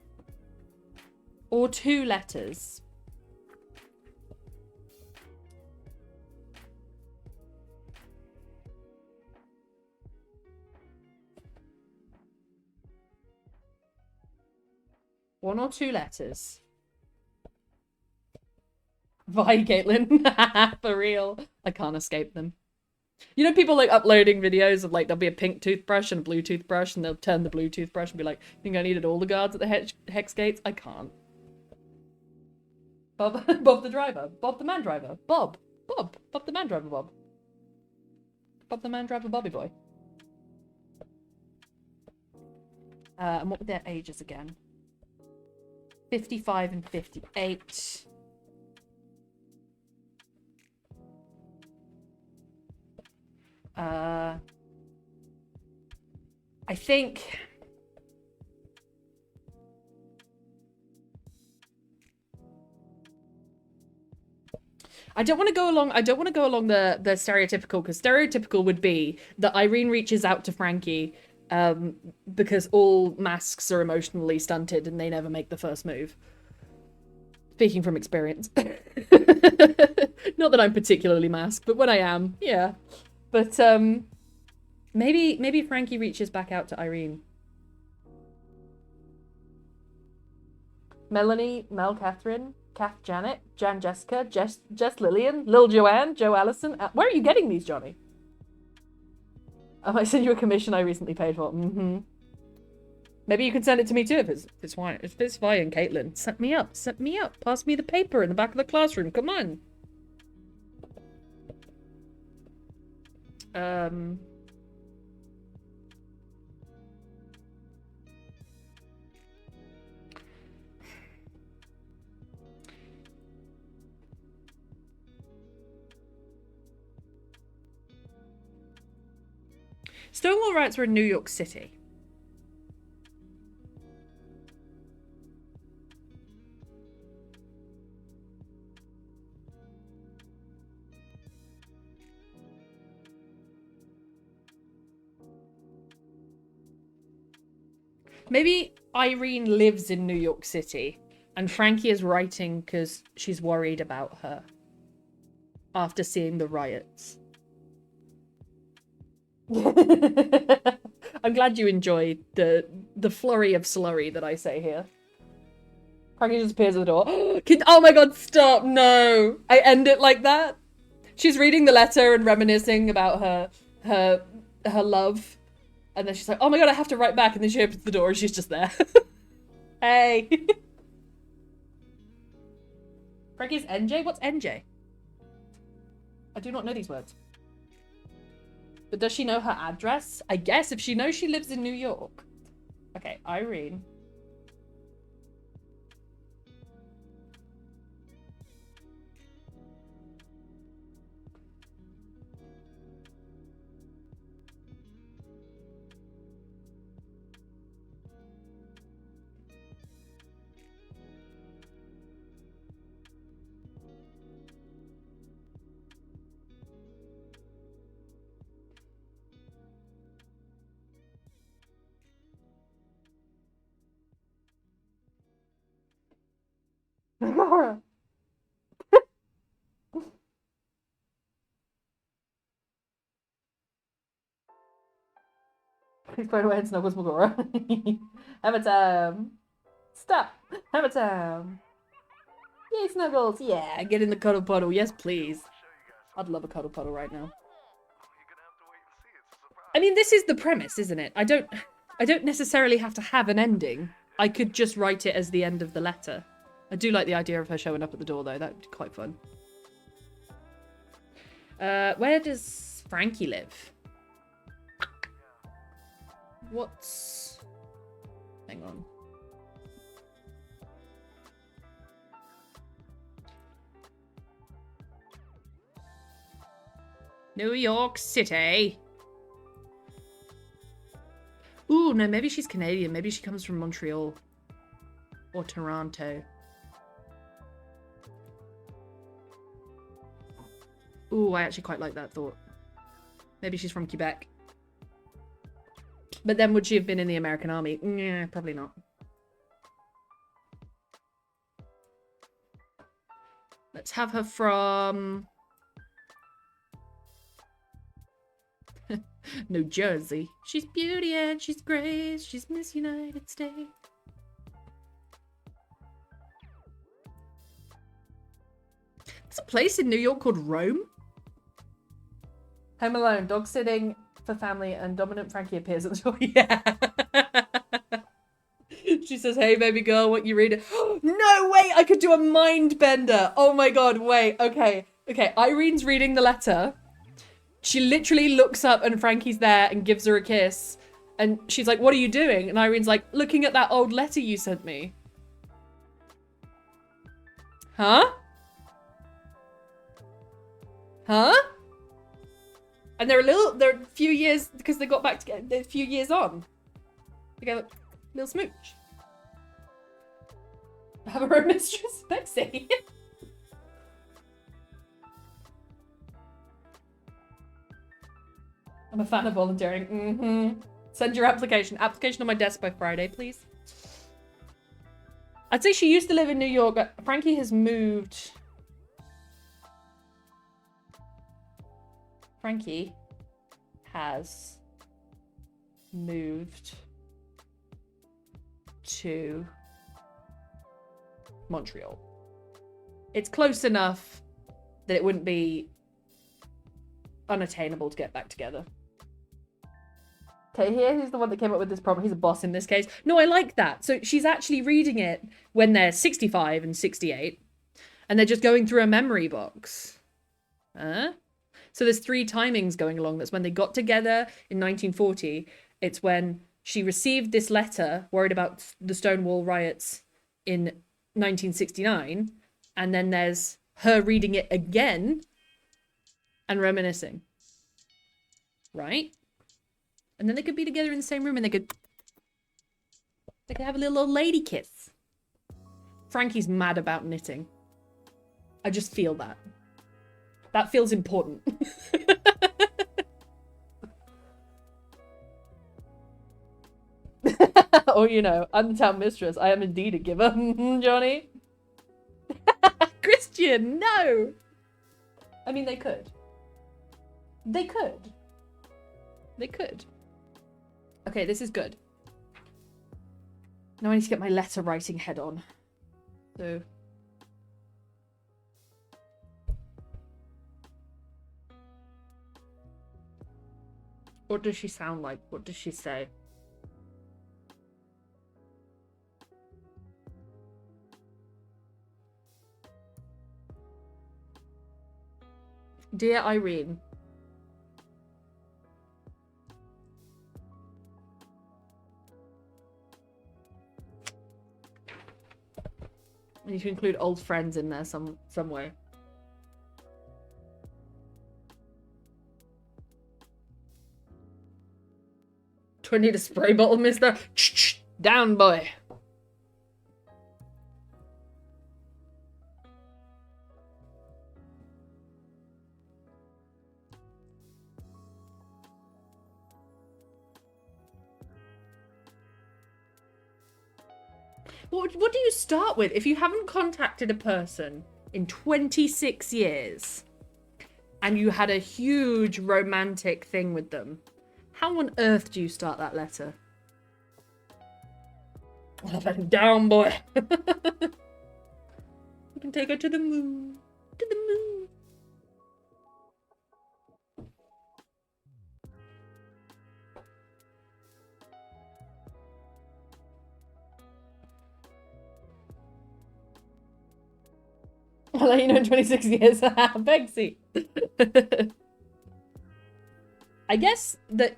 or 2 letters. One or 2 letters. Bye, Caitlin. For real. I can't escape them. You know, people like uploading videos of like there'll be a pink toothbrush and a blue toothbrush, and they'll turn the blue toothbrush and be like, "Think I needed all the guards at the hex gates? I can't." Bob, Bob the driver, Bob the man driver, Bob the man driver, Bob the man driver, Bobby boy. And what were their ages again? 55 and 58. I think I don't want to go along the stereotypical, because stereotypical would be that Irene reaches out to Frankie because all masks are emotionally stunted and they never make the first move. Speaking from experience. Not that I'm particularly masked, but when I am, yeah. But maybe Frankie reaches back out to Irene. Melanie, Mel Catherine, Kath Janet, Jan Jessica, Jess Lillian, Lil Joanne, Joe Allison. Where are you getting these, Johnny? I sent you a commission I recently paid for. Mm-hmm. Maybe you can send it to me too if it's fine. If it's fine, Caitlin. Set me up. Pass me the paper in the back of the classroom. Come on. Stonewall riots were in New York City. Maybe Irene lives in New York City and Frankie is writing because she's worried about her after seeing the riots. I'm glad you enjoyed the flurry of slurry that I say here. Frankie just appears at the door. Oh my god, stop, no! I end it like that? She's reading the letter and reminiscing about her love. And then she's like, oh my god, I have to write back. And then she opens the door and she's just there. Hey. Frankie's NJ? What's NJ? I do not know these words. But does she know her address? I guess if she knows she lives in New York. Okay, Irene. Laura. Please find away and snuggles Megora. Have a time. Stop. Have a time. Yay, Snuggles. Yeah, get in the cuddle puddle. Yes, please. I'd love a cuddle puddle right now. I mean, this is the premise, isn't it? I don't necessarily have to have an ending. I could just write it as the end of the letter. I do like the idea of her showing up at the door, though. That would be quite fun. Where does Frankie live? What's... Hang on. New York City. Ooh, no, maybe she's Canadian. Maybe she comes from Montreal. Or Toronto. Ooh, I actually quite like that thought. Maybe she's from Quebec. But then would she have been in the American Army? Yeah, probably not. Let's have her from... New Jersey. She's beauty and she's grace. She's Miss United States. There's a place in New York called Rome. Home Alone, dog sitting for family, and dominant Frankie appears at the door. Yeah. She says, hey, baby girl, what you reading? No, wait, I could do a mind bender. Oh my God, wait, okay. Okay, Irene's reading the letter. She literally looks up and Frankie's there and gives her a kiss. And she's like, what are you doing? And Irene's like, looking at that old letter you sent me. Huh? Huh? And they're a few years, because they got back together, they're a few years on. They go, little smooch. Have her own mistress, Bexy. I'm a fan of volunteering. Mm-hmm. Send your application. Application on my desk by Friday, please. I'd say she used to live in New York. Frankie has moved. Frankie has moved to Montreal. It's close enough that it wouldn't be unattainable to get back together. Okay, here's the one that came up with this problem. He's a boss in this case. No, I like that. So she's actually reading it when they're 65 and 68. And they're just going through a memory box. Huh? So there's 3 timings going along. That's when they got together in 1940. It's when she received this letter, worried about the Stonewall riots in 1969. And then there's her reading it again and reminiscing. Right? And then they could be together in the same room and they could have a little old lady kiss. Frankie's mad about knitting. I just feel that. That feels important. Or, you know, I'm the town mistress. I am indeed a giver, Johnny. Christian, no! I mean, they could. They could. They could. Okay, this is good. Now I need to get my letter writing head on. So... what does she sound like? What does she say? Dear Irene. I need to include old friends in there some way. Do I need a spray bottle, mister? Down, boy. What do you start with? If you haven't contacted a person in 26 years and you had a huge romantic thing with them, how on earth do you start that letter? Down, boy. You can take her to the moon. To the moon. I'll let you know in 26 years. Begsy. I guess that...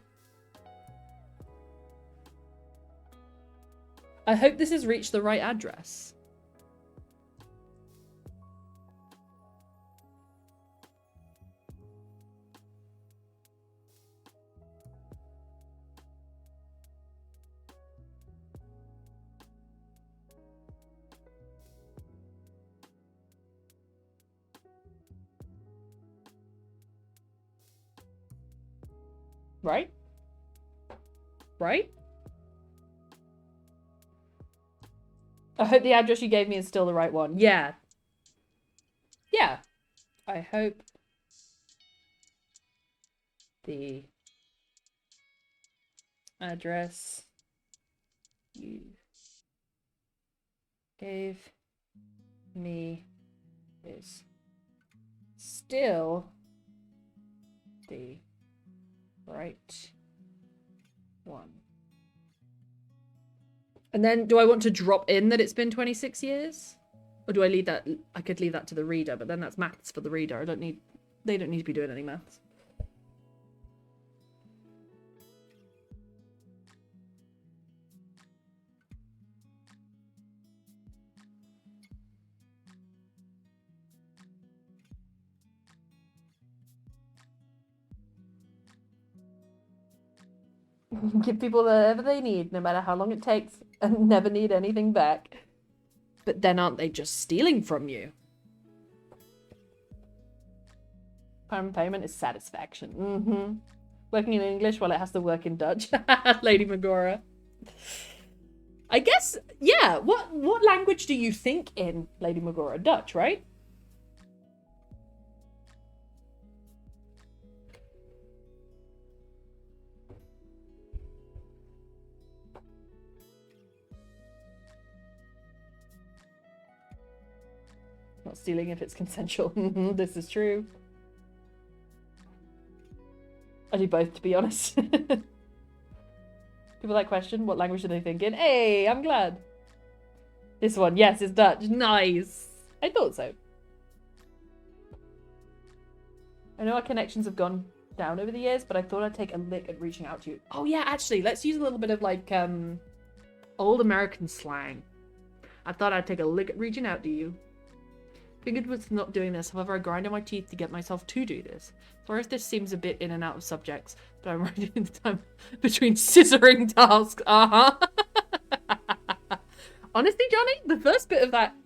I hope this has reached the right address. Right? Right? I hope the address you gave me is still the right one. Yeah. Yeah. I hope the address you gave me is still the Right. 1. And then do I want to drop in that it's been 26 years? Or do I leave that? I could leave that to the reader, but then that's maths for the reader. They don't need to be doing any maths. Give people whatever they need, no matter how long it takes, and never need anything back. But then aren't they just stealing from you? Payment is satisfaction. Mm-hmm. Working in English while it has to work in Dutch. Lady Megora. I guess, yeah. What language do you think in, Lady Megora? Dutch, right? Not stealing if it's consensual. This is true. I do both, to be honest. People that question, what language are they thinking? Hey, I'm glad. This one, yes, it's Dutch. Nice. I thought so. I know our connections have gone down over the years, but I thought I'd take a lick at reaching out to you. Oh yeah, actually, let's use a little bit of like old American slang. I thought I'd take a lick at reaching out to you. Figured with not doing this, however, I grinded my teeth to get myself to do this. Sorry if this seems a bit in and out of subjects, but I'm running the time between scissoring tasks. Honestly, Johnny, the first bit of that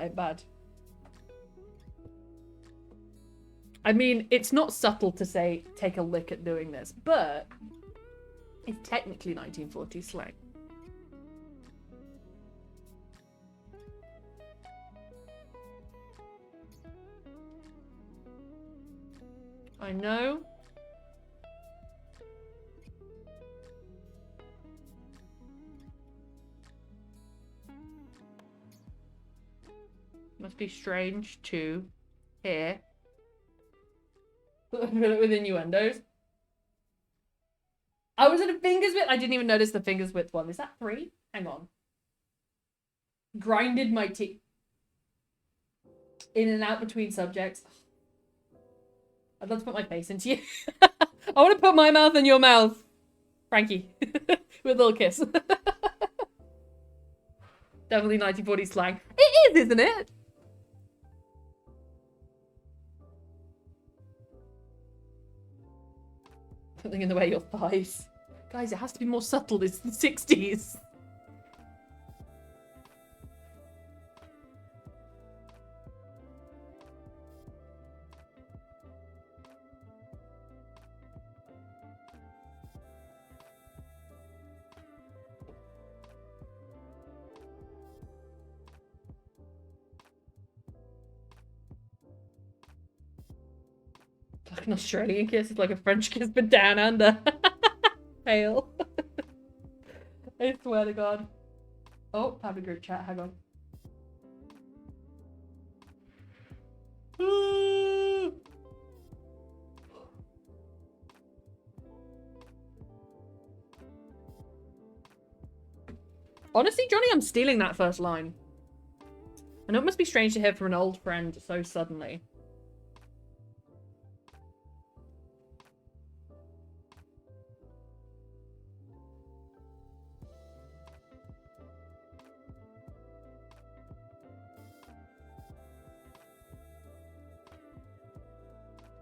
ain't bad. I mean, it's not subtle to say take a lick at doing this, but it's technically 1940s slang. I know. Must be strange to hear. With innuendos. I was at a fingers width. I didn't even notice the fingers width one. Is that 3? Hang on. Grinded my teeth. In and out between subjects. I'd love to put my face into you. I want to put my mouth in your mouth. Frankie. With a little kiss. Definitely 1940s slang. It is, isn't it? Something in the way of your thighs. Guys, it has to be more subtle. It's the 60s. Like an Australian kiss is like a French kiss, but down under. Pale. I swear to God. Oh, have a group chat. Hang on. Honestly, Johnny, I'm stealing that first line. I know it must be strange to hear from an old friend so suddenly.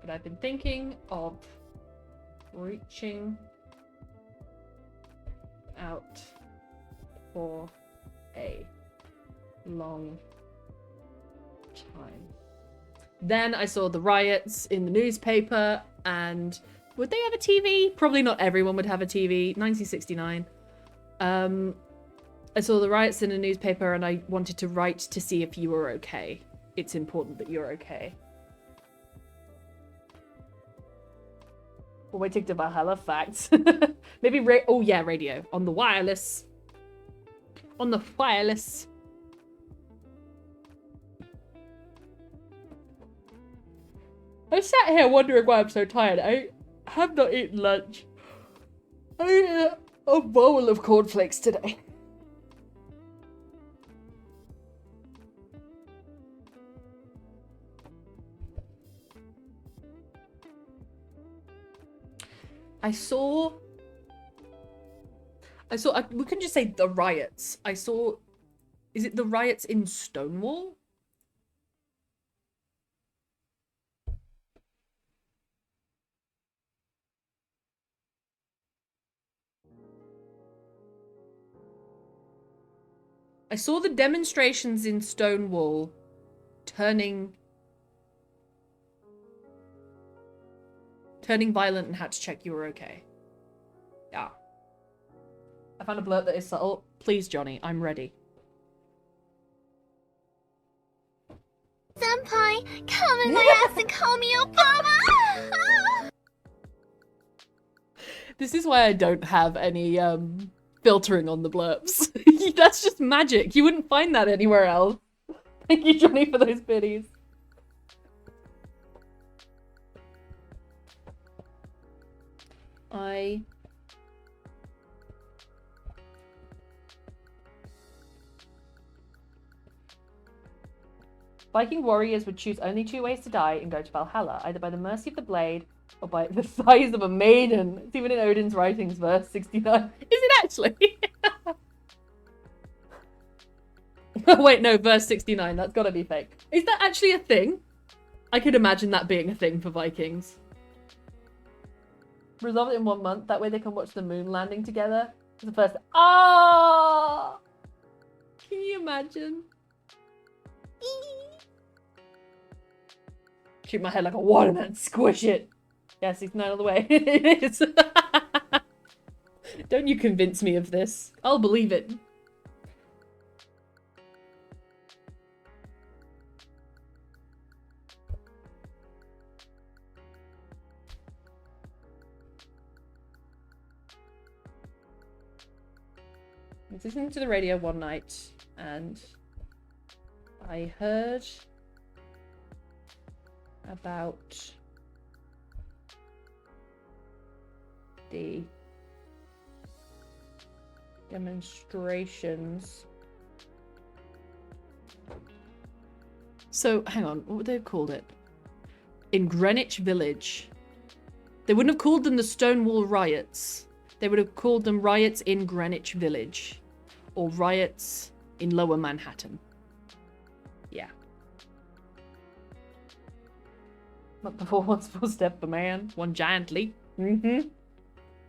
But I've been thinking of reaching out for a long time. Then I saw the riots in the newspaper, and would they have a TV? Probably not everyone would have a TV. 1969. I saw the riots in the newspaper and I wanted to write to see if you were okay. It's important that you're okay. We're waiting to Valhalla facts. Maybe oh yeah, radio. On the wireless. On the wireless. I sat here wondering why I'm so tired. I have not eaten lunch. I ate a bowl of cornflakes today. I saw, we can just say the riots. I saw, is it the riots in Stonewall? I saw the demonstrations in Stonewall turning violent and had to check you were okay. Yeah. I found a blurb that is subtle. Please, Johnny, I'm ready. Senpai, come in my ass and call me Obama! This is why I don't have any filtering on the blurbs. That's just magic. You wouldn't find that anywhere else. Thank you, Johnny, for those biddies. Viking warriors would choose only two ways to die and go to Valhalla, either by the mercy of the blade or by the thighs of a maiden. It's even in Odin's writings, verse 69. Is it actually? Oh, wait, no, verse 69. That's gotta be fake. Is that actually a thing? I could imagine that being a thing for Vikings. Resolve it in 1 month. That way they can watch the moon landing together. It's the first. Ah! Can you imagine? Shoot my head like a watermelon, squish it. Yeah, 69 all the way. It is. Don't you convince me of this. I'll believe it. I was listening to the radio one night and I heard about the demonstrations. So, hang on, what would they have called it? In Greenwich Village. They wouldn't have called them the Stonewall Riots. They would have called them riots in Greenwich Village. Or riots in Lower Manhattan. Yeah. But before one small step for man, one giant leap. Mm-hmm.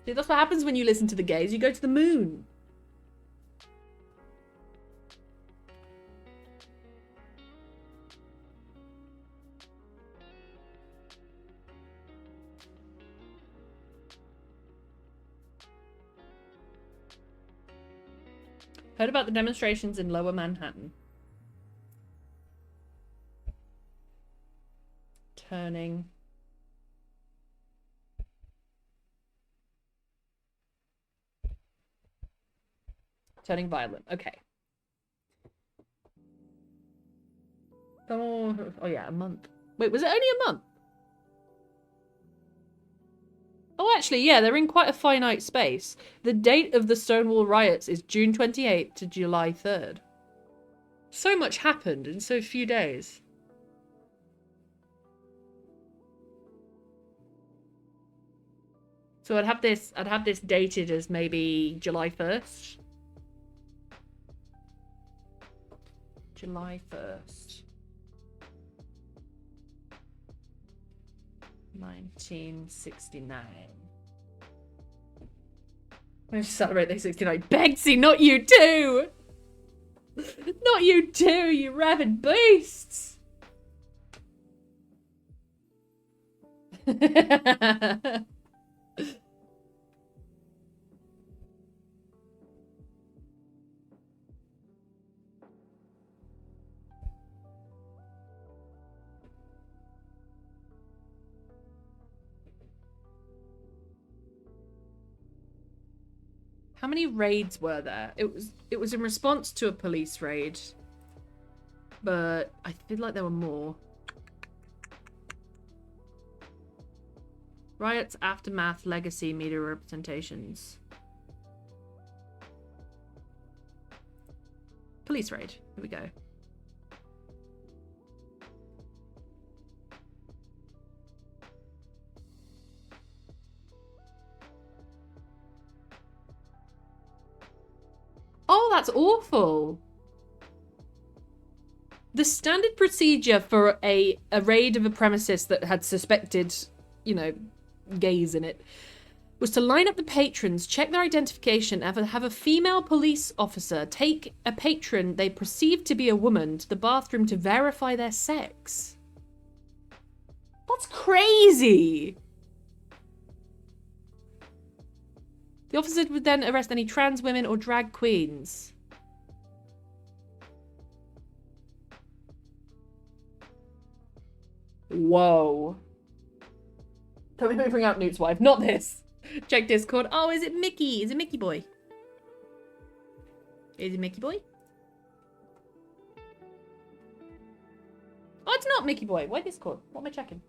See, that's what happens when you listen to the gays. You go to the moon. Heard about the demonstrations in Lower Manhattan. Turning violent. Okay. Oh yeah, a month. Wait, was it only a month? Oh, actually, yeah, they're in quite a finite space. The date of the Stonewall riots is June 28th to July 3rd. So much happened in so few days. So I'd have this dated as maybe July 1st. July 1st. 1969. Let's celebrate the 69. Begsy, not you too! Not you too, you rabid beasts! How many raids were there? It was in response to a police raid. But I feel like there were more. Riots, aftermath, legacy, media representations. Police raid. Here we go. Oh, that's awful. The standard procedure for a raid of a premises that had suspected, you know, gays in it was to line up the patrons, check their identification, and have a female police officer take a patron they perceived to be a woman to the bathroom to verify their sex. That's crazy! The officer would then arrest any trans women or drag queens. Whoa. Don't make me bring out Newt's wife. Not this. Check Discord. Oh, is it Mickey? Is it Mickey boy? Is it Mickey boy? Oh, it's not Mickey boy. Why Discord? What am I checking?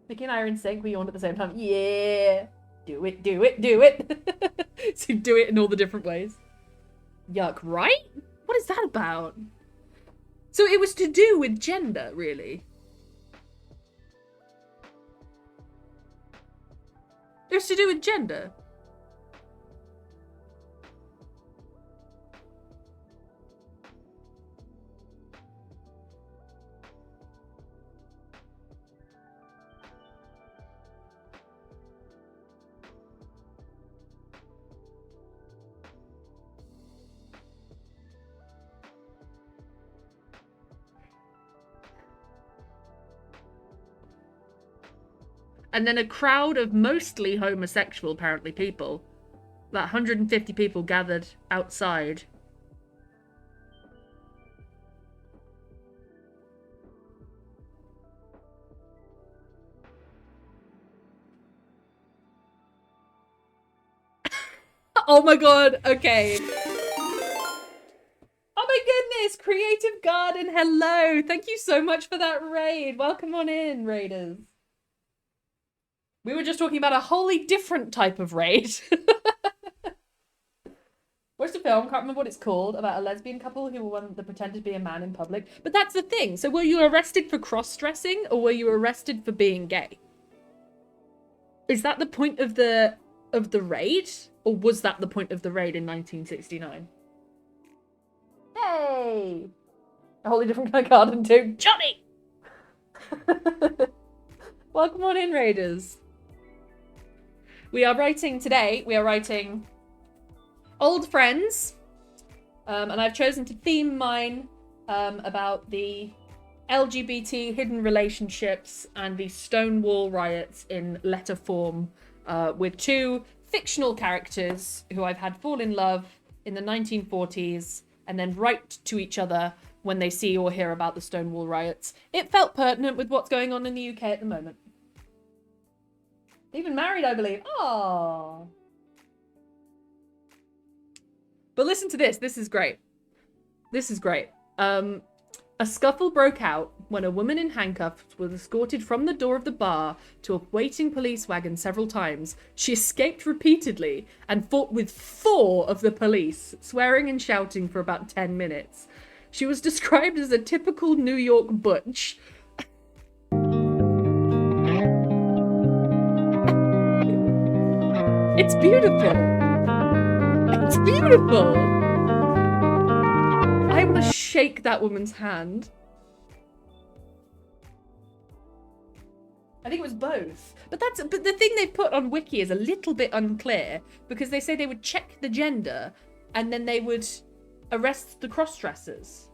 Mickey and I are in sync. We yawned at the same time. Yeah. Do it, do it, do it. So do it in all the different ways. Yuck, right? What is that about? So it was to do with gender, really? It was to do with gender. And then a crowd of mostly homosexual, apparently, people. About 150 people gathered outside. Oh my god, okay. Oh my goodness, Creative Garden, hello. Thank you so much for that raid. Welcome on in, raiders. We were just talking about a wholly different type of raid. What's the film? Can't remember what it's called. About a lesbian couple who wanted to pretend to be a man in public. But that's the thing. So were you arrested for cross-dressing or were you arrested for being gay? Is that the point of the raid? Or was that the point of the raid in 1969? Hey! A wholly different kind of garden too. Johnny! Welcome on in, raiders. We are writing old friends, and I've chosen to theme mine about the LGBT hidden relationships and the Stonewall riots in letter form with two fictional characters who I've had fall in love in the 1940s and then write to each other when they see or hear about the Stonewall riots. It felt pertinent with what's going on in the UK at the moment. Even married, I believe. Oh. But listen to this. This is great. This is great. A scuffle broke out when a woman in handcuffs was escorted from the door of the bar to a waiting police wagon several times. She escaped repeatedly and fought with 4 of the police, swearing and shouting for about 10 minutes. She was described as a typical New York butch. It's beautiful. It's beautiful. I want to shake that woman's hand. I think it was both. But the thing they put on Wiki is a little bit unclear because they say they would check the gender and then they would arrest the cross-dressers.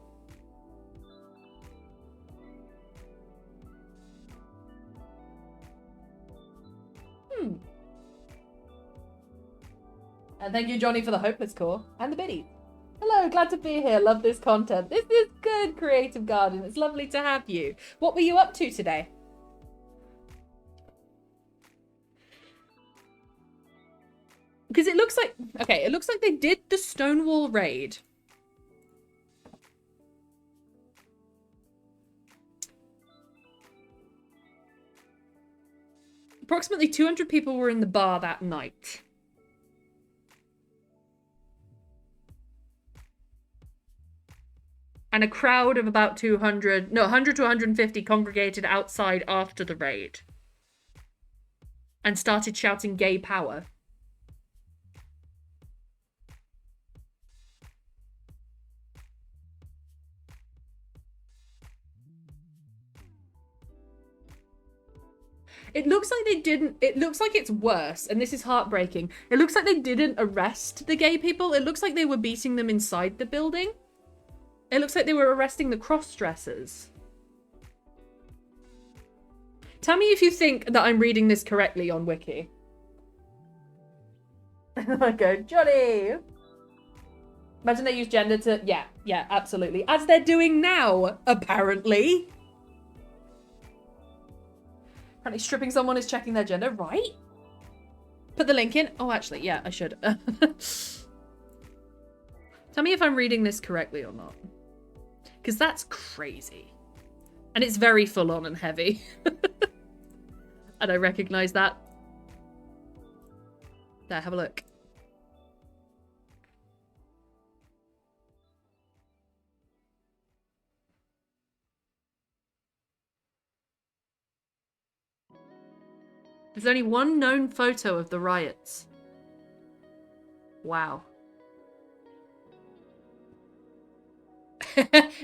And thank you, Johnny, for the Hopeless Core and the biddy. Hello, glad to be here. Love this content. This is good, Creative Garden. It's lovely to have you. What were you up to today? Because it looks like... Okay, it looks like they did the Stonewall raid. Approximately 200 people were in the bar that night. And a crowd of about 100 to 150 congregated outside after the raid. And started shouting gay power. It looks like they didn't, it looks like it's worse, and this is heartbreaking. It looks like they didn't arrest the gay people. It looks like they were beating them inside the building. It looks like they were arresting the cross-dressers. Tell me if you think that I'm reading this correctly on Wiki. I go, Johnny! Imagine they use gender to... Yeah, absolutely. As they're doing now, apparently. Apparently stripping someone is checking their gender, right? Put the link in. Oh, actually, yeah, I should. Tell me if I'm reading this correctly or not. Because that's crazy. And it's very full on and heavy. And I recognize that. There, have a look. There's only one known photo of the riots. Wow.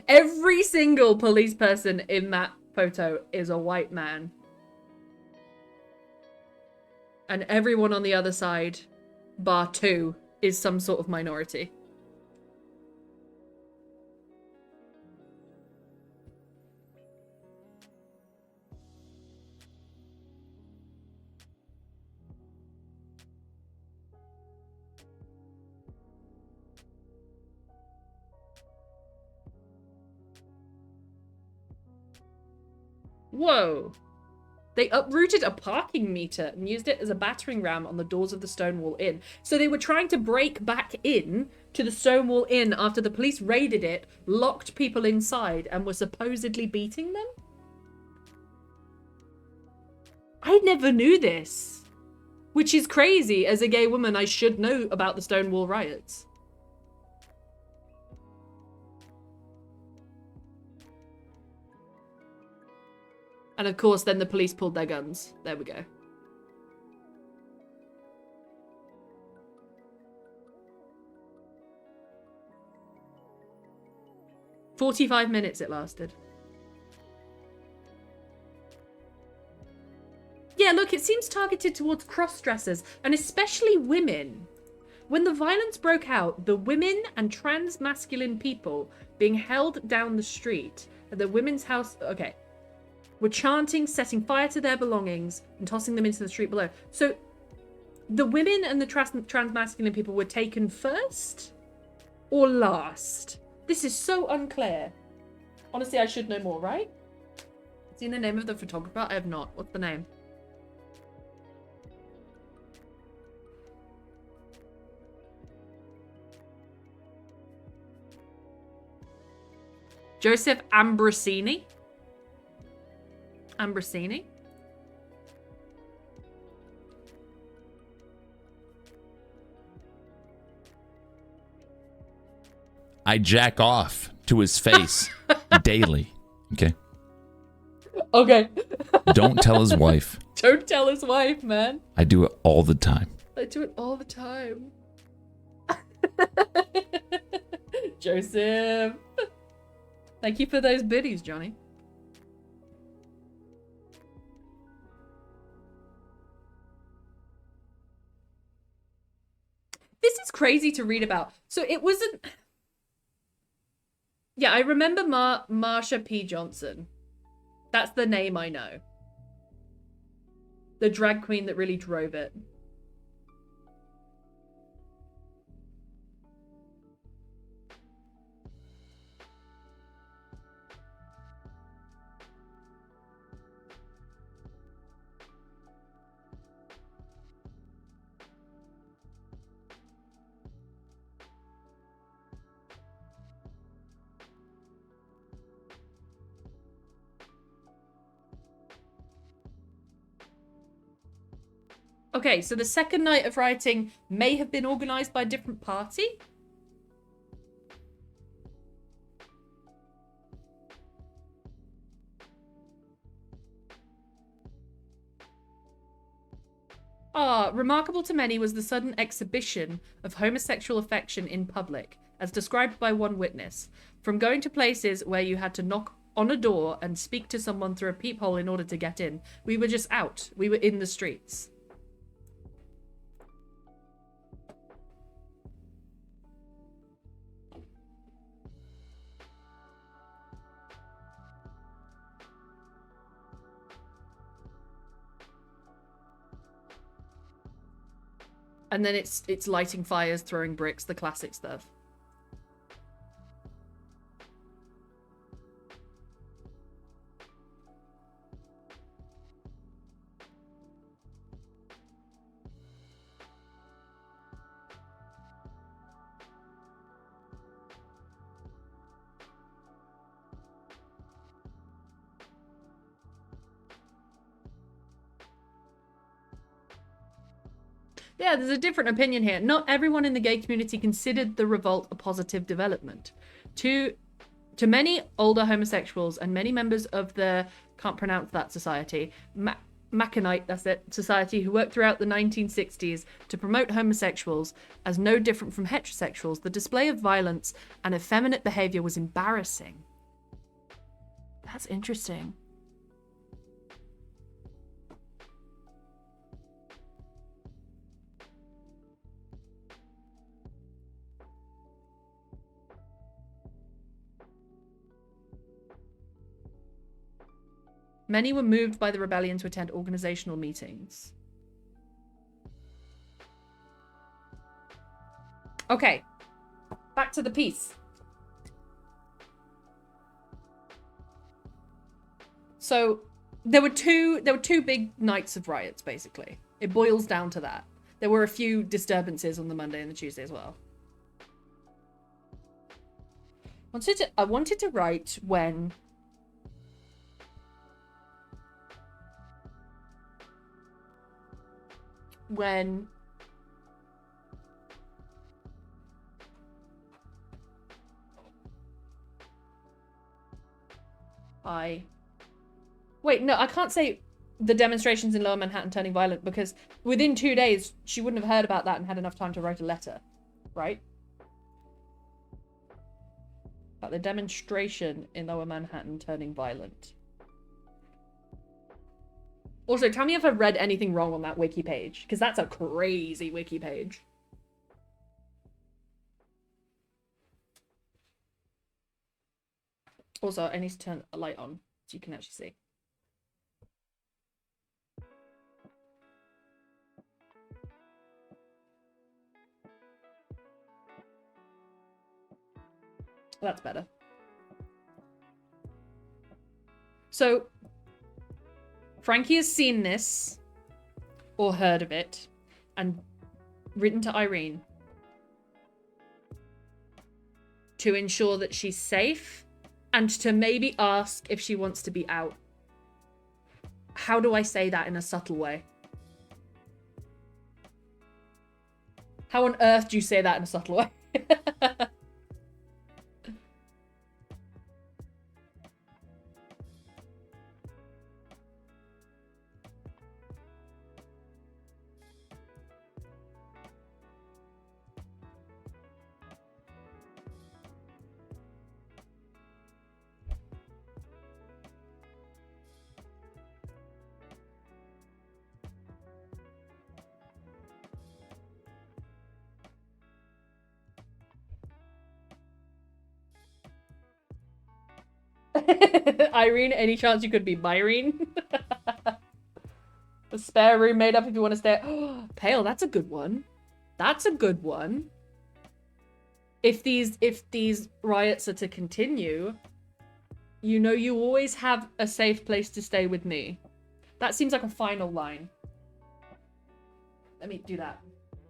Every single police person in that photo is a white man. And everyone on the other side, bar 2, is some sort of minority. Whoa. They uprooted a parking meter and used it as a battering ram on the doors of the Stonewall Inn. So they were trying to break back in to the Stonewall Inn after the police raided it, locked people inside, and were supposedly beating them? I never knew this. Which is crazy. As a gay woman, I should know about the Stonewall riots. And of course, then the police pulled their guns. There we go. "45 minutes it lasted." Yeah, look, it seems targeted towards cross-dressers, and especially women. When the violence broke out, the women and trans masculine people being held down the street at the women's house... Okay. Were chanting, setting fire to their belongings, and tossing them into the street below. So, the women and the trans-masculine people were taken first? Or last? This is so unclear. Honestly, I should know more, right? Seen the name of the photographer? I have not. What's the name? Joseph Ambrosini? Ambrosini? I jack off to his face daily. Okay? Okay. Don't tell his wife. Don't tell his wife, man. I do it all the time. I do it all the time. Joseph. Thank you for those biddies, Johnny. This is crazy to read about. So it wasn't... Yeah, I remember Marsha P. Johnson. That's the name I know. The drag queen that really drove it. Okay, so the second night of rioting may have been organised by a different party? Remarkable to many was the sudden exhibition of homosexual affection in public, as described by one witness. From going to places where you had to knock on a door and speak to someone through a peephole in order to get in, we were just out. We were in the streets. And then it's lighting fires, throwing bricks, the classic stuff. Yeah, there's a different opinion here. Not everyone in the gay community considered the revolt a positive development. To many older homosexuals and many members of the, can't pronounce that society, Maconite, that's it, society, who worked throughout the 1960s to promote homosexuals as no different from heterosexuals, the display of violence and effeminate behavior was embarrassing. That's interesting. Many were moved by the rebellion to attend organizational meetings. Okay, back to the piece. So there were two big nights of riots, basically. It boils down to that. There were a few disturbances on the Monday and the Tuesday as well. I wanted to write when wait, no, I can't say the demonstrations in Lower Manhattan turning violent, because within 2 days she wouldn't have heard about that and had enough time to write a letter, right? About the demonstration in Lower Manhattan turning violent. Also, tell me if I've read anything wrong on that wiki page, because that's a crazy wiki page. Also, I need to turn a light on so you can actually see. That's better. So, Frankie has seen this, or heard of it, and written to Irene to ensure that she's safe, and to maybe ask if she wants to be out. How do I say that in a subtle way? How on earth do you say that in a subtle way? Irene, any chance you could be Myrene? The spare room made up if you want to stay. Oh, Pale, that's a good one. That's a good one. If these riots are to continue, you know you always have a safe place to stay with me. That seems like a final line. Let me do that.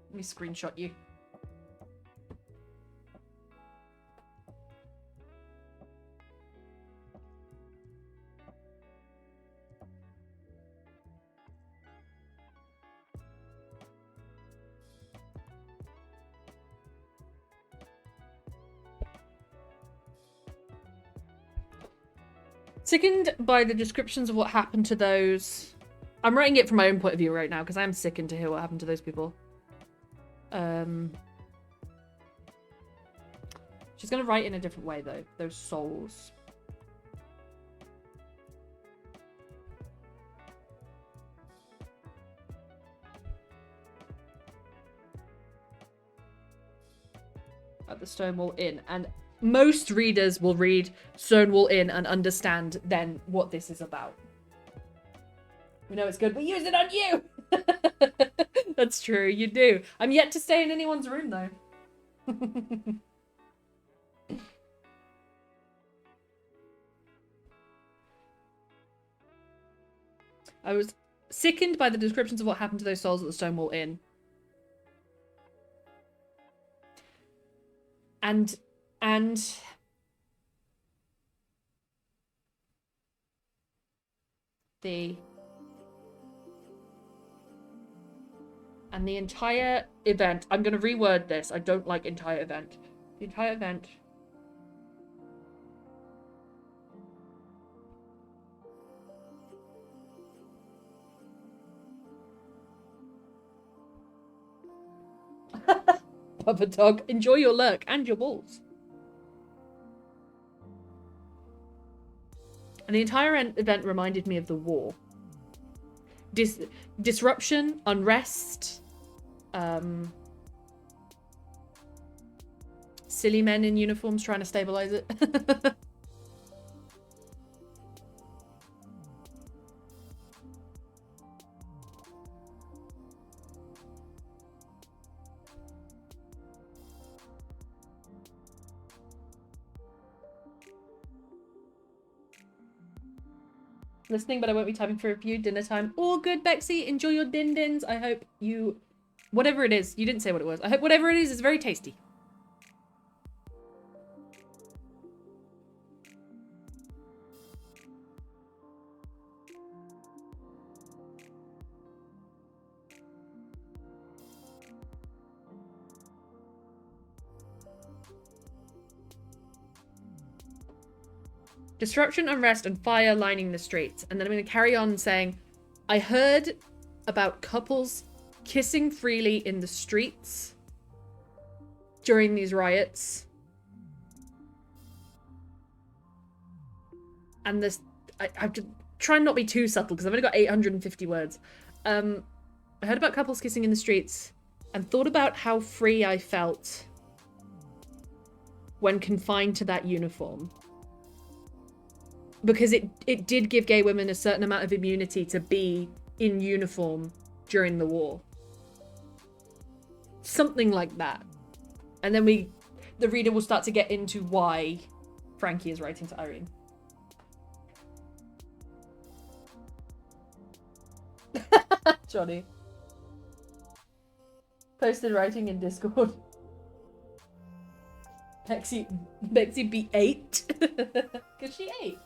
Let me screenshot you. Sickened by the descriptions of what happened to those. I'm writing it from my own point of view right now because I am sickened to hear what happened to those people. She's gonna write in a different way though. Those souls. At the Stonewall Inn, and most readers will read Stonewall Inn and understand then what this is about. We know it's good, but use it on you! That's true, you do. I'm yet to stay in anyone's room though. I was sickened by the descriptions of what happened to those souls at the Stonewall Inn. And the entire event, I'm going to reword this. I don't like entire event. The entire event Papa Dog, enjoy your lurk and your balls. And the entire event reminded me of the war. Disruption, unrest, silly men in uniforms trying to stabilize it. Listening, but I won't be typing for review. Dinner time. All good, Bexy. Enjoy your din-dins. I hope you... Whatever it is. You didn't say what it was. I hope whatever it is very tasty. Disruption, unrest, and fire lining the streets. And then I'm going to carry on saying, I heard about couples kissing freely in the streets during these riots. And this, I have to try and not be too subtle because I've only got 850 words. I heard about couples kissing in the streets and thought about how free I felt when confined to that uniform. Because it did give gay women a certain amount of immunity to be in uniform during the war. Something like that. And then the reader will start to get into why Frankie is writing to Irene. Johnny. Posted writing in Discord. Bexy be 8. Because she 8.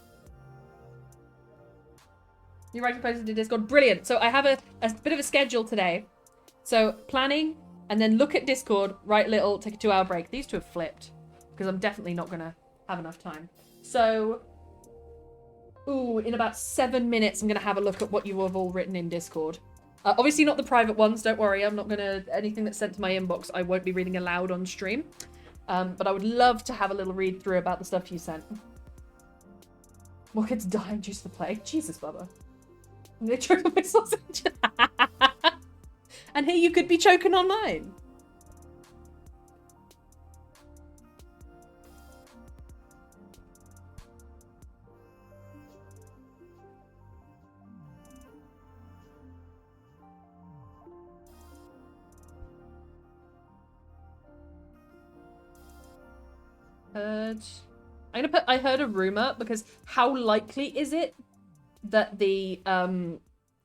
You writing posted to Discord. Brilliant. So I have a bit of a schedule today. So planning and then look at Discord, write little, take a 2-hour break. These two have flipped because I'm definitely not going to have enough time. So, in about 7 minutes, I'm going to have a look at what you have all written in Discord. Obviously not the private ones. Don't worry. I'm not going to, anything that's sent to my inbox, I won't be reading aloud on stream. But I would love to have a little read through about the stuff you sent. More kids dying due to the plague. Jesus, Bubba. They choke on my sausage. And here you could be choking on mine. I heard a rumor because how likely is it that the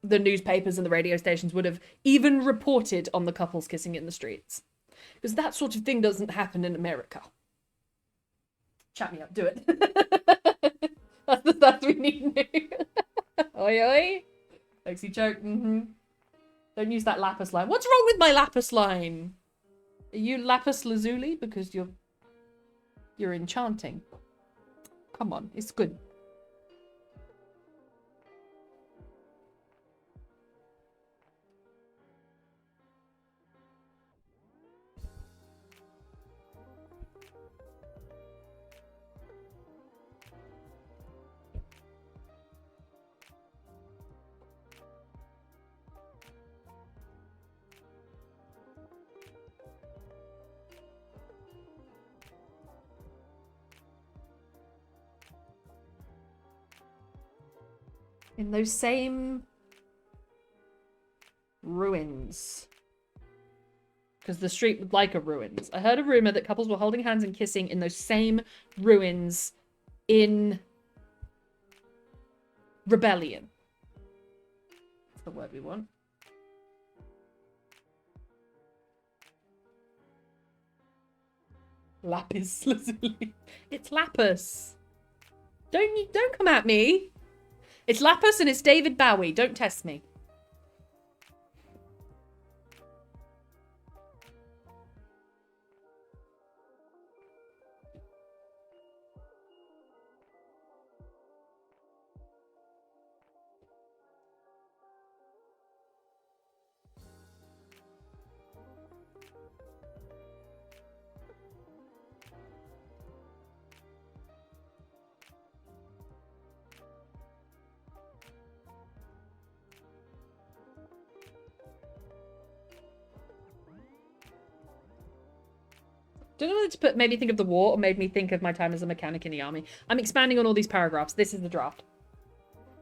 newspapers and the radio stations would have even reported on the couples kissing in the streets? Because that sort of thing doesn't happen in America. Chat me up, do it. That's the stuff we need new. Oi oi. Lexi choke. Don't use that lapis line. What's wrong with my lapis line? Are you lapis lazuli? Because you're enchanting. Come on, it's good. In those same ruins. Because the street would like a ruins. I heard a rumor that couples were holding hands and kissing in those same ruins in Rebellion. That's the word we want. Lapis lazuli. It's Lapis. Don't come at me. It's Lapis and it's David Bowie. Don't test me. Don't know whether to put made me think of the war or made me think of my time as a mechanic in the army. I'm expanding on all these paragraphs. This is the draft.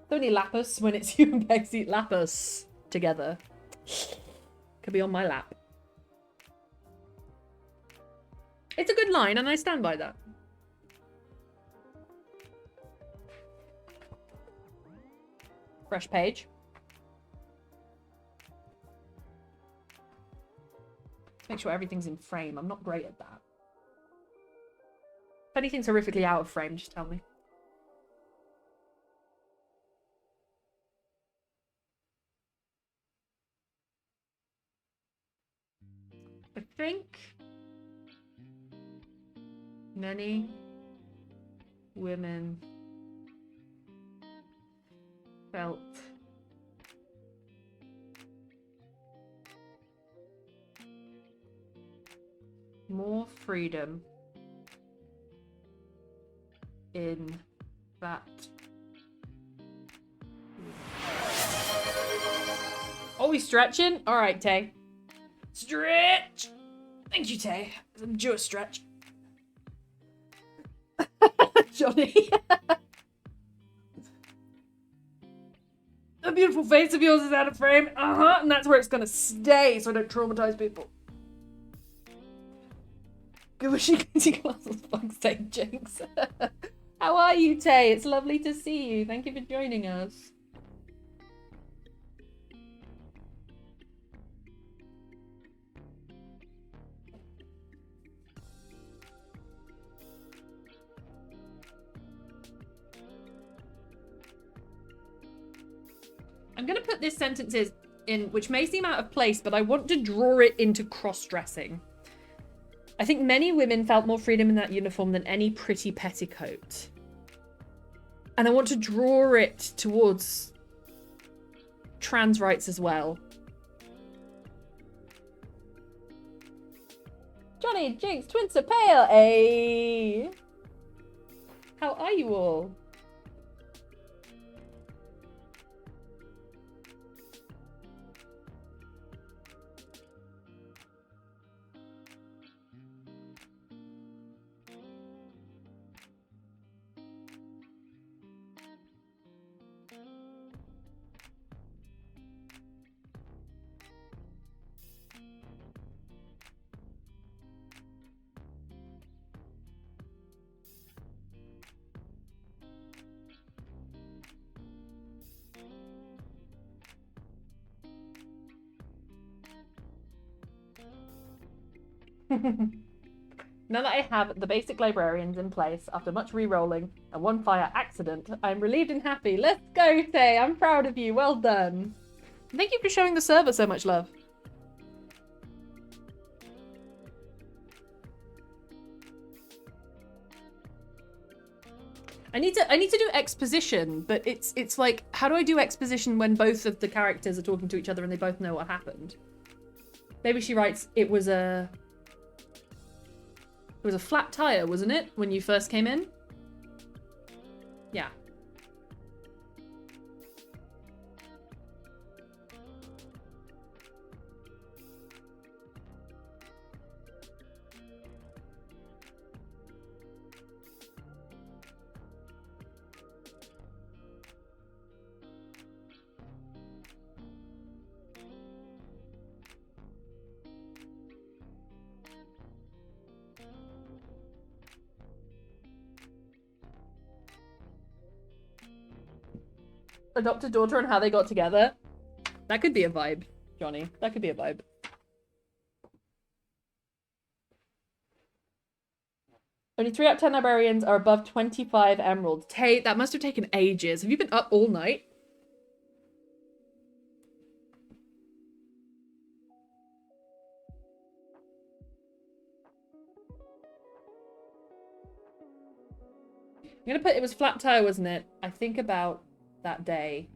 It's only Lapis when it's you and Bex eat Lapis together. Could be on my lap. It's a good line and I stand by that. Fresh page. Make sure everything's in frame. I'm not great at that. If anything's horrifically out of frame, just tell me. I think many women felt more freedom in that. Oh, we stretching? All right, Tay. Stretch. Thank you, Tay. Do a stretch. Johnny. The beautiful face of yours is out of frame. And that's where it's gonna stay, so I don't traumatize people. Good wishing glasses, fuck's sake, Jinx. How are you, Tay? It's lovely to see you. Thank you for joining us. I'm going to put this sentences in, which may seem out of place, but I want to draw it into cross-dressing. I think many women felt more freedom in that uniform than any pretty petticoat. And I want to draw it towards trans rights as well. Johnny, Jinx, Twins are pale, eh? How are you all? Now that I have the basic librarians in place after much re-rolling and one fire accident, I'm relieved and happy. Let's go, Tay. I'm proud of you. Well done. Thank you for showing the server so much love. I need to do exposition, but it's like, how do I do exposition when both of the characters are talking to each other and they both know what happened? Maybe she writes, it was a flat tire, wasn't it, when you first came in? Yeah. adopted daughter and how they got together. That could be a vibe, Johnny. That could be a vibe. Only 3 out of 10 librarians are above 25 emeralds. Tate, that must have taken ages. Have you been up all night? I'm gonna put, it was flat tire, wasn't it? I think about that day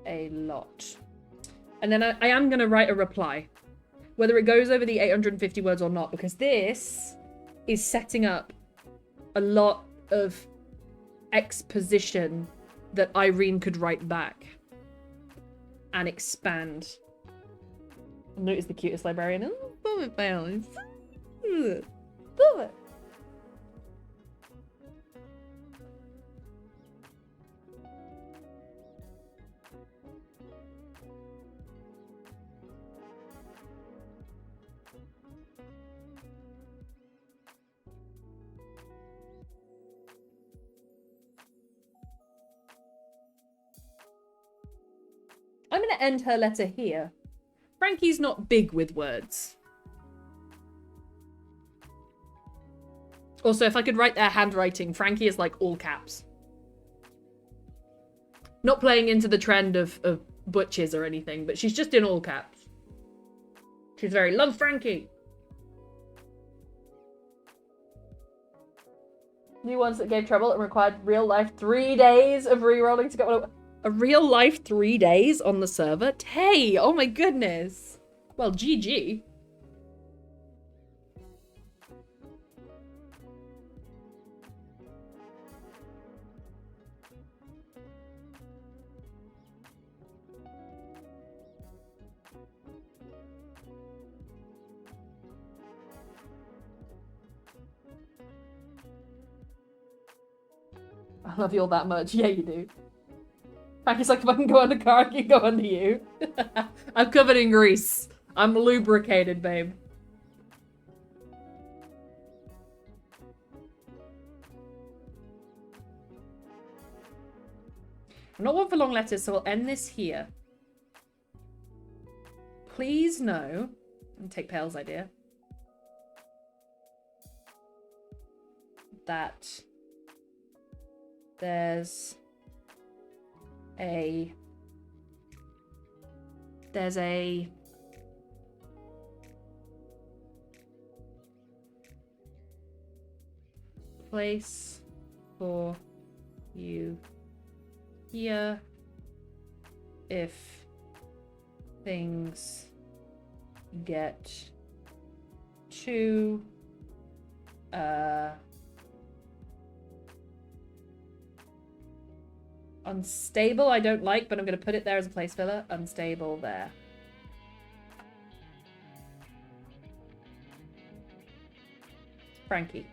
a lot. And then I am gonna write a reply. Whether it goes over the 850 words or not, because this is setting up a lot of exposition that Irene could write back and expand. Note is the cutest librarian. Oh, love it, Balance. Love it. I'm going to end her letter here. Frankie's not big with words. Also, if I could write their handwriting, Frankie is like all caps. Not playing into the trend of butches or anything, but she's just in all caps. She's very, love Frankie. New ones that gave trouble and required real life 3 days of re-rolling to get a real life 3 days on the server? Tay! Oh my goodness! Well, GG. I love you all that much. Yeah, you do. Frankie's like, if I can go under car, I can go under you. I'm covered in grease. I'm lubricated, babe. I'm not one for long letters, so I'll end this here. Please know, and take Pale's idea, that there's a place for you here if things get too unstable. I don't like, but I'm going to put it there as a place filler. Unstable there. Frankie.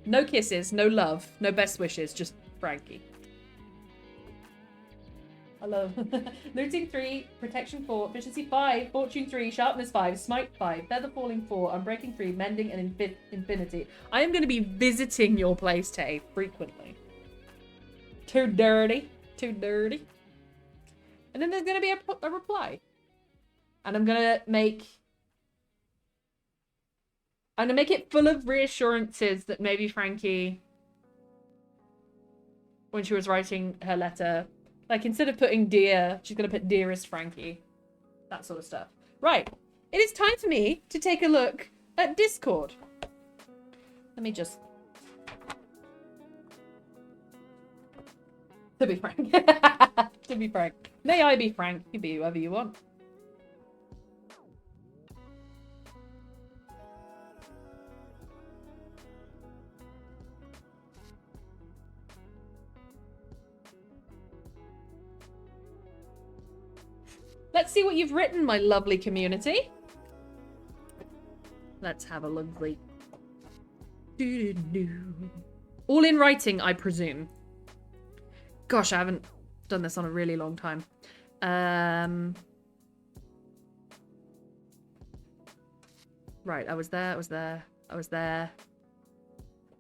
No kisses, no love, no best wishes, just Frankie. I love looting 3, protection 4, efficiency 5, fortune 3, sharpness 5, smite 5, feather falling 4, unbreaking 3, mending and infinity. I am going to be visiting your place, Tay, frequently. Too dirty. Too dirty. And then there's going to be a reply. And I'm going to make it full of reassurances that maybe Frankie, when she was writing her letter, like, instead of putting dear, she's going to put dearest Frankie. That sort of stuff. Right. It is time for me to take a look at Discord. Let me just... To be frank. To be frank. May I be frank? You be whoever you want. Let's see what you've written, my lovely community. Let's have a lovely... All in writing, I presume. Gosh, I haven't done this on a really long time. Right, I was there.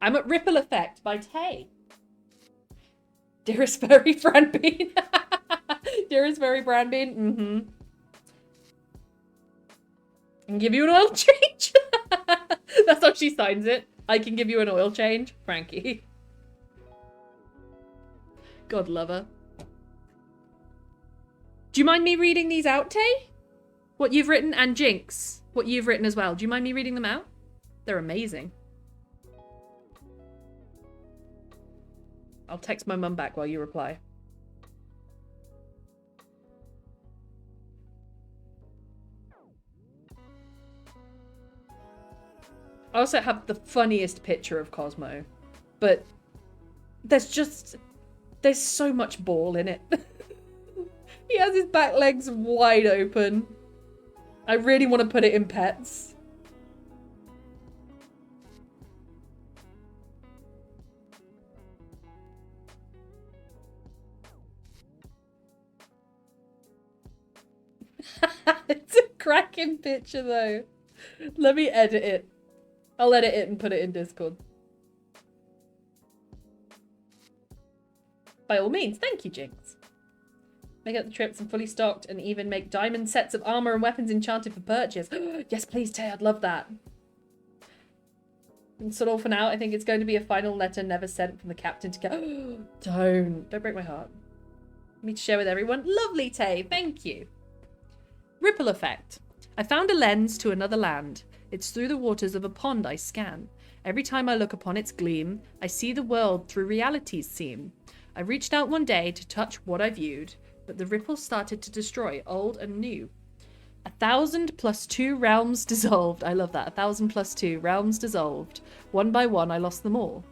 I'm at Ripple Effect by Tay. Dearest Furry Brandbean. Dearest Furry Brandbean. Mm-hmm. I can give you an oil change. That's how she signs it. I can give you an oil change. Frankie. God love her. Do you mind me reading these out, Tay? What you've written, and Jinx, what you've written as well. Do you mind me reading them out? They're amazing. I'll text my mum back while you reply. I also have the funniest picture of Cosmo, but there's so much ball in it. He has his back legs wide open. I really want to put it in pets. It's a cracking picture though. Let me edit it. I'll edit it and put it in Discord. By all means, thank you, Jinx. Make up the trips and fully stocked and even make diamond sets of armor and weapons enchanted for purchase. Yes, please, Tay, I'd love that. And sort of for now, I think it's going to be a final letter never sent from the captain to go. Don't break my heart. Me to share with everyone. Lovely, Tay, thank you. Ripple Effect. I found a lens to another land. It's through the waters of a pond I scan. Every time I look upon its gleam, I see the world through reality's seam. I reached out one day to touch what I viewed, but the ripples started to destroy old and new. 1,000 + 2 realms dissolved. I love that. 1,000 + 2 realms dissolved. One by one, I lost them all.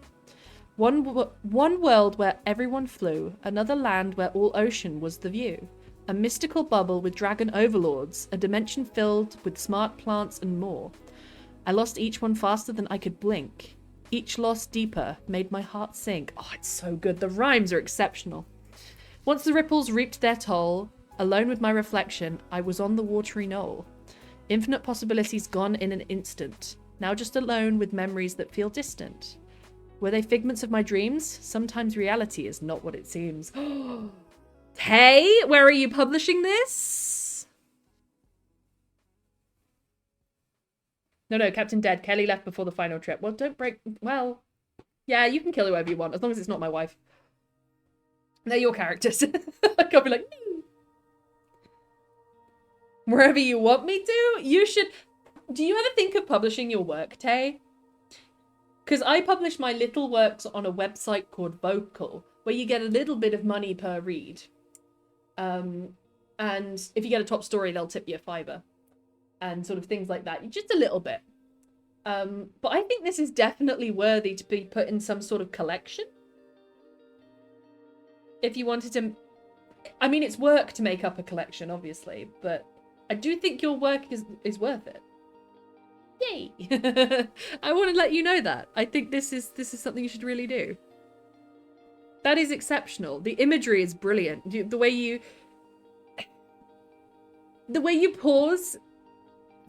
One world where everyone flew, another land where all ocean was the view. A mystical bubble with dragon overlords, a dimension filled with smart plants and more. I lost each one faster than I could blink. Each loss deeper made my heart sink. Oh, it's so good. The rhymes are exceptional. Once the ripples reaped their toll, alone with my reflection, I was on the watery knoll. Infinite possibilities gone in an instant. Now just alone with memories that feel distant. Were they figments of my dreams? Sometimes reality is not what it seems. Hey, where are you publishing this? No, Captain Dead. Kelly left before the final trip. Well, don't break... Well, yeah, you can kill whoever you want, as long as it's not my wife. They're your characters. I can't be like... Wherever you want me to? You should... Do you ever think of publishing your work, Tay? Because I publish my little works on a website called Vocal, where you get a little bit of money per read. And if you get a top story, they'll tip you a $5. And sort of things like that. Just a little bit. But I think this is definitely worthy to be put in some sort of collection. If you wanted to... I mean, it's work to make up a collection, obviously. But I do think your work is worth it. Yay! I want to let you know that. I think this is something you should really do. That is exceptional. The imagery is brilliant. The way you pause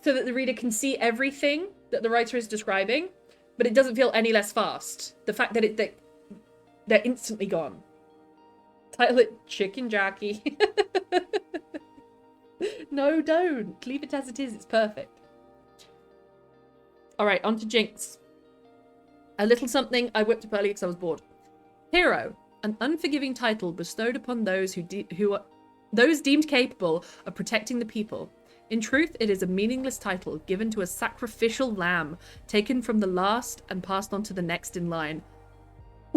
so that the reader can see everything that the writer is describing, but it doesn't feel any less fast. The fact that they're instantly gone. Title it Chicken Jockey. No, don't. Leave it as it is. It's perfect. All right, on to Jinx. A little something I whipped up earlier because I was bored. Hero, an unforgiving title bestowed upon those those deemed capable of protecting the people. In truth, it is a meaningless title given to a sacrificial lamb, taken from the last and passed on to the next in line.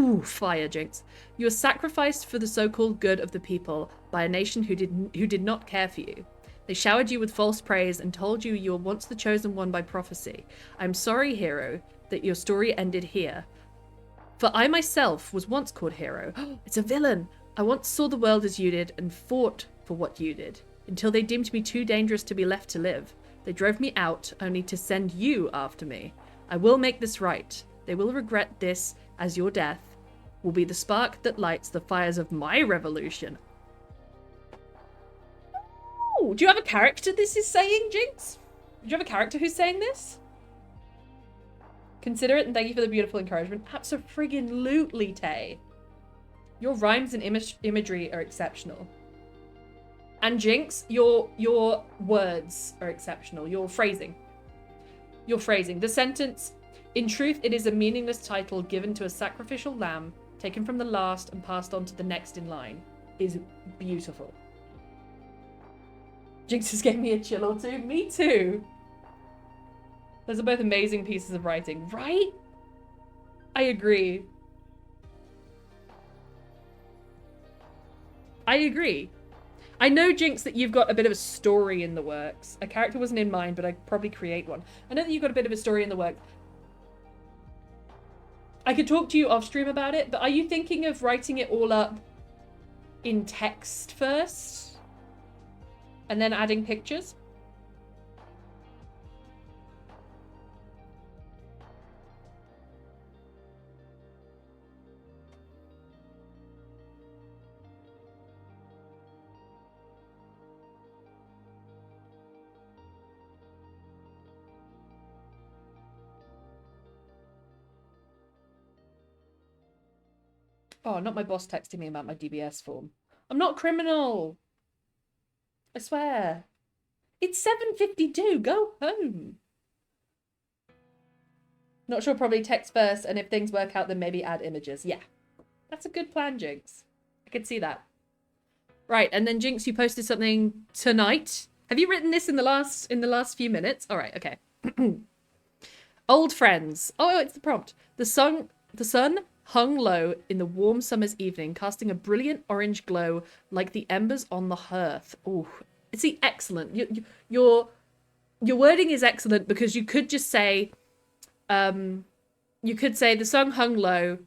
Ooh, fire, Jinx. You were sacrificed for the so-called good of the people by a nation who did not care for you. They showered you with false praise and told you were once the chosen one by prophecy. I'm sorry, Hero, that your story ended here. For I myself was once called Hero. It's a villain. I once saw the world as you did and fought for what you did, until they deemed me too dangerous to be left to live. They drove me out, only to send you after me. I will make this right. They will regret this, as your death will be the spark that lights the fires of my revolution. Ooh, do you have a character this is saying, Jinx? Do you have a character who's saying this? Consider it and thank you for the beautiful encouragement. Abso-friggin-lutely, Tay. Your rhymes and imagery are exceptional. And Jinx, your words are exceptional. Your phrasing. The sentence, in truth, it is a meaningless title given to a sacrificial lamb, taken from the last and passed on to the next in line, is beautiful. Jinx just gave me a chill or two. Me too. Those are both amazing pieces of writing, right? I agree. I know, Jinx, that you've got a bit of a story in the works. A character wasn't in mind, but I'd probably create one. I know that you've got a bit of a story in the works. I could talk to you off stream about it, but are you thinking of writing it all up in text first? And then adding pictures? Oh, not my boss texting me about my DBS form. I'm not a criminal. I swear. It's 7:52. Go home. Not sure, probably text first, and if things work out, then maybe add images. Yeah. That's a good plan, Jinx. I could see that. Right, and then Jinx, you posted something tonight. Have you written this in the last few minutes? All right, okay. Old friends. Oh, it's the prompt. The sun hung low in the warm summer's evening, casting a brilliant orange glow like the embers on the hearth. Oh, see, excellent. Your wording is excellent because you could just say, the sun hung low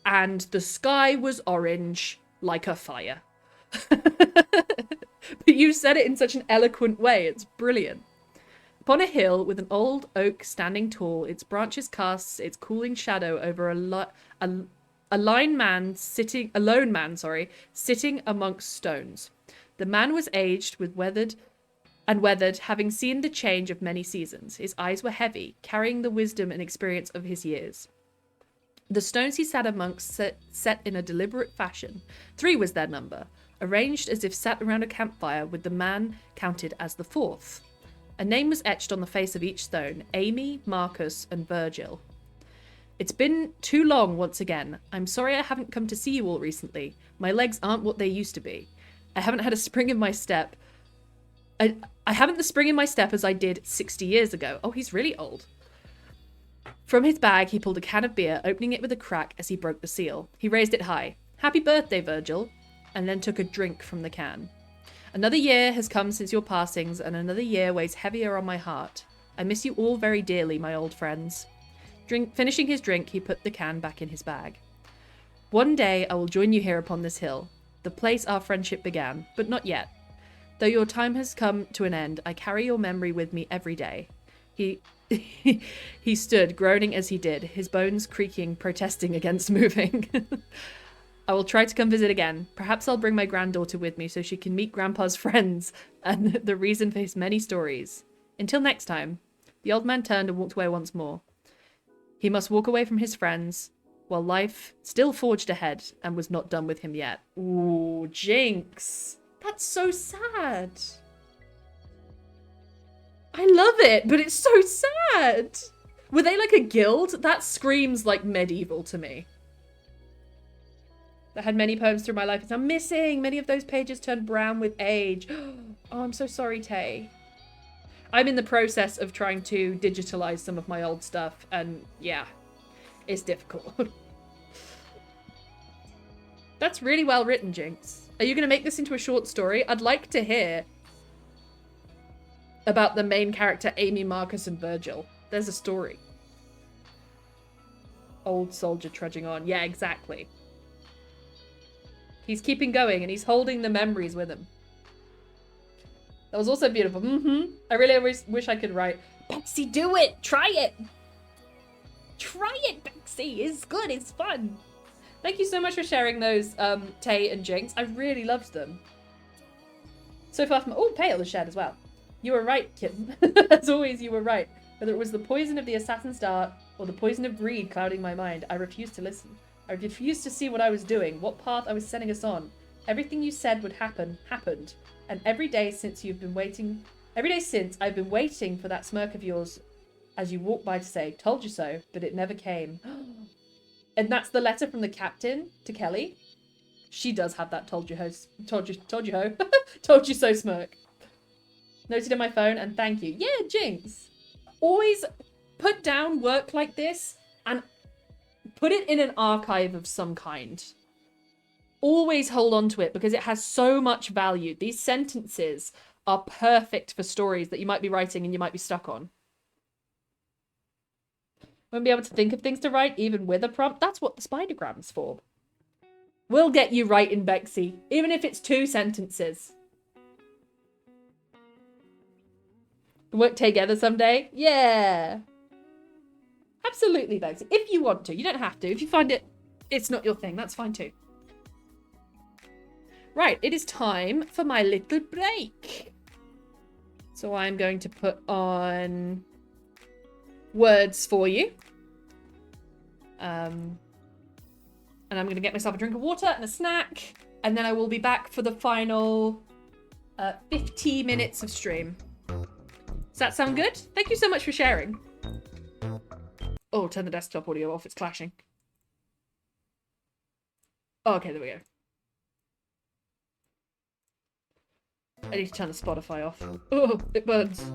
and the sky was orange like a fire. But you said it in such an eloquent way. It's brilliant. Upon a hill with an old oak standing tall, its branches casts its cooling shadow over a lone man sitting amongst stones. The man was aged with weathered, having seen the change of many seasons. His eyes were heavy, carrying the wisdom and experience of his years. The stones he sat amongst set in a deliberate fashion. 3 was their number, arranged as if sat around a campfire, with the man counted as the 4th. A name was etched on the face of each stone: Amy, Marcus, and Virgil. It's been too long once again. I'm sorry I haven't come to see you all recently. My legs aren't what they used to be. I haven't had a spring in my step. I haven't the spring in my step as I did 60 years ago. Oh, he's really old. From his bag, he pulled a can of beer, opening it with a crack as he broke the seal. He raised it high. Happy birthday, Virgil. And then took a drink from the can. Another year has come since your passings, and another year weighs heavier on my heart. I miss you all very dearly, my old friends. Finishing his drink, he put the can back in his bag. One day I will join you here upon this hill, the place our friendship began, but not yet. Though your time has come to an end, I carry your memory with me every day. He stood, groaning as he did, his bones creaking, protesting against moving. I will try to come visit again. Perhaps I'll bring my granddaughter with me so she can meet Grandpa's friends and the reason for his many stories. Until next time. The old man turned and walked away once more. He must walk away from his friends, while life still forged ahead and was not done with him yet. Ooh, Jinx. That's so sad. I love it, but it's so sad. Were they like a guild? That screams like medieval to me. That had many poems through my life. It's now missing. Many of those pages turned brown with age. Oh, I'm so sorry, Tay. I'm in the process of trying to digitalize some of my old stuff, and yeah, it's difficult. That's really well written, Jinx. Are you going to make this into a short story? I'd like to hear about the main character, Amy, Marcus, and Virgil. There's a story. Old soldier trudging on. Yeah, exactly. He's keeping going, and he's holding the memories with him. That was also beautiful. I really wish I could write, Bexy, do it! Try it! Try it, Bexy! It's good, it's fun! Thank you so much for sharing those, Tay and Jinx. I really loved them. So far from... Oh, Pale has shared as well. You were right, kitten. As always, you were right. Whether it was the poison of the assassin's dart, or the poison of greed clouding my mind. I refused to listen. I refused to see what I was doing, what path I was setting us on. Everything you said would happen, happened. And every day since I've been waiting for that smirk of yours as you walked by to say, told you so, but it never came. And that's the letter from the captain to Kelly. She does have that told you ho, told you so smirk. Noted in my phone, and thank you. Yeah, Jinx. Always put down work like this and put it in an archive of some kind. Always hold on to it because it has so much value. These sentences are perfect for stories that you might be writing and you might be stuck on. Won't be able to think of things to write even with a prompt. That's what the spidergram's for. We'll get you writing, Bexy, even if it's 2 sentences. Work together someday? Yeah. Absolutely, Bexy. If you want to. You don't have to. If you find it's not your thing, that's fine too. Right, it is time for my little break. So I'm going to put on words for you. And I'm going to get myself a drink of water and a snack. And then I will be back for the final 50 minutes of stream. Does that sound good? Thank you so much for sharing. Oh, turn the desktop audio off. It's clashing. Oh, okay, there we go. I need to turn the Spotify off. Oh, it burns.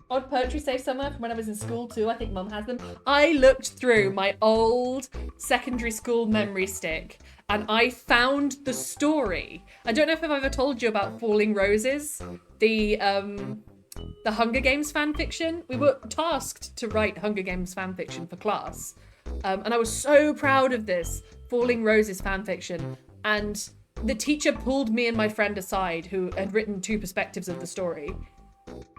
Odd poetry safe somewhere from when I was in school too. I think Mum has them. I looked through my old secondary school memory stick and I found the story. I don't know if I've ever told you about Falling Roses, the Hunger Games fanfiction. We were tasked to write Hunger Games fanfiction for class. And I was so proud of this Falling Roses fanfiction. And the teacher pulled me and my friend aside who had written 2 perspectives of the story.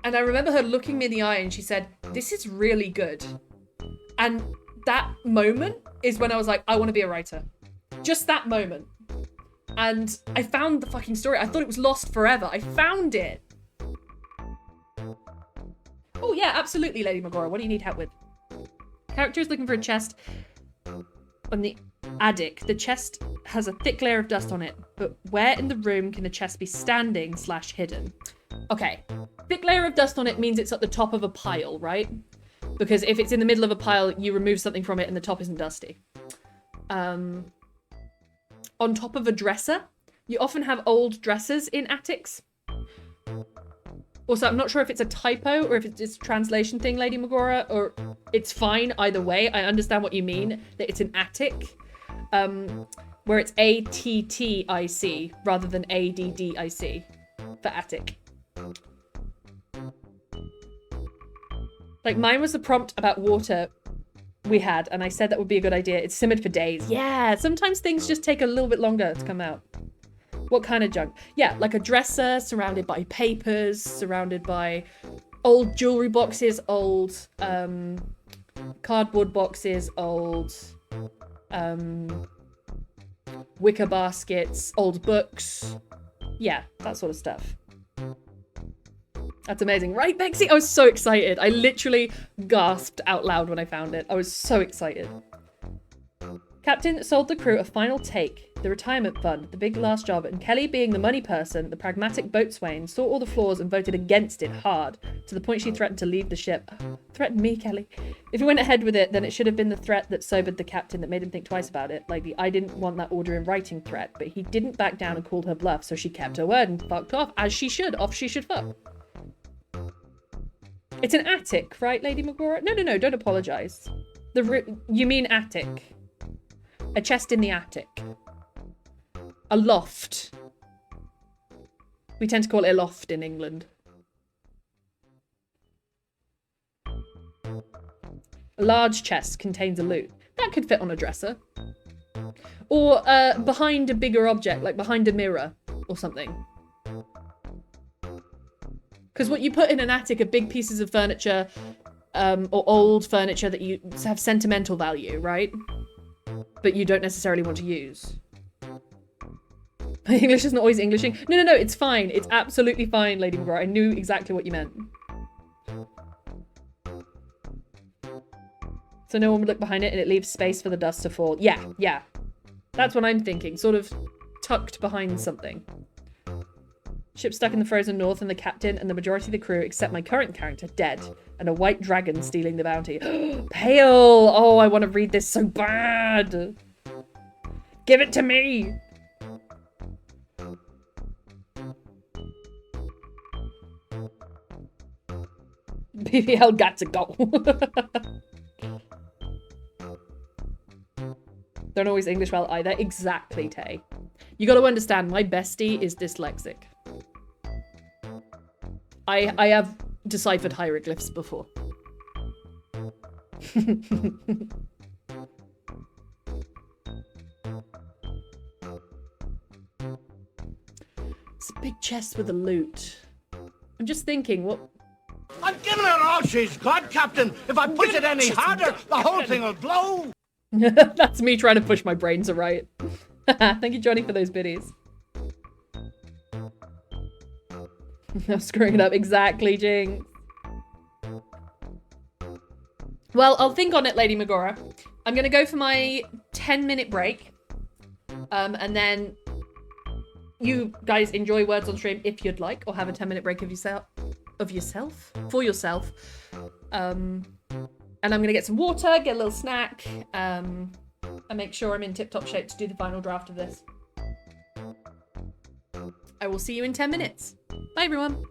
And I remember her looking me in the eye and she said, "This is really good." And that moment is when I was like, I want to be a writer. Just that moment. And I found the fucking story. I thought it was lost forever. I found it. Oh yeah, absolutely, Lady Magora. What do you need help with? Character is looking for a chest on the attic. The chest has a thick layer of dust on it, but where in the room can the chest be standing / hidden? Okay, thick layer of dust on it means it's at the top of a pile, right? Because if it's in the middle of a pile, you remove something from it and the top isn't dusty. On top of a dresser. You often have old dressers in attics. Also, I'm not sure if it's a typo or if it's just a translation thing, Lady Magora, or it's fine either way. I understand what you mean, that it's an attic, where it's A-T-T-I-C rather than A-D-D-I-C for attic. Like, mine was the prompt about water we had, and I said that would be a good idea. It simmered for days. Yeah, sometimes things just take a little bit longer to come out. What kind of junk? Yeah, like a dresser surrounded by papers, surrounded by old jewelry boxes, old cardboard boxes, old wicker baskets, old books. Yeah, that sort of stuff. That's amazing. Right, Bexy? I was so excited. I literally gasped out loud when I found it. I was so excited. Captain sold the crew a final take, the retirement fund, the big last job, and Kelly, being the money person, the pragmatic boatswain, saw all the flaws and voted against it hard, to the point she threatened to leave the ship. Threatened me, Kelly. If he went ahead with it, then it should have been the threat that sobered the captain that made him think twice about it, like the "I didn't want that order in writing" threat, but he didn't back down and called her bluff, so she kept her word and fucked off, as she should. Off she should fuck. It's an attic, right, Lady Magora? No, don't apologise. You mean attic. A chest in the attic. A loft. We tend to call it a loft in England. A large chest contains a loot. That could fit on a dresser. Or behind a bigger object, like behind a mirror or something. Because what you put in an attic are big pieces of furniture or old furniture that you have sentimental value, right? But you don't necessarily want to use. My English isn't always Englishing. No, it's fine. It's absolutely fine, Lady McGraw. I knew exactly what you meant. So no one would look behind it and it leaves space for the dust to fall. Yeah. That's what I'm thinking. Sort of tucked behind something. Ship stuck in the frozen north and the captain and the majority of the crew, except my current character, dead. And a white dragon stealing the bounty. Pale! Oh, I want to read this so bad. Give it to me! BBL got to go. Don't always English well either. Exactly, Tay. You got to understand, my bestie is dyslexic. I have deciphered hieroglyphs before. It's a big chest with a loot. I'm just thinking, what... I'm giving her all she's got, Captain. If I push it any harder, the whole thing will blow. That's me trying to push my brains aright. Thank you, Johnny, for those biddies. I'm screwing it up. Exactly, Jinx. Well, I'll think on it, Lady Megora. I'm going to go for my 10-minute break. And then you guys enjoy words on stream if you'd like, or have a 10-minute break of yourself. For yourself. And I'm going to get some water, get a little snack, and make sure I'm in tip-top shape to do the final draft of this. I will see you in 10 minutes. Bye, everyone.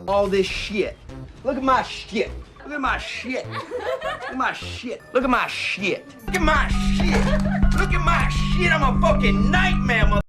All this shit. Look at my shit. Look at my shit. Look at my shit. Look at my shit. Look at my shit. Look at my shit. I'm a fucking nightmare, mother.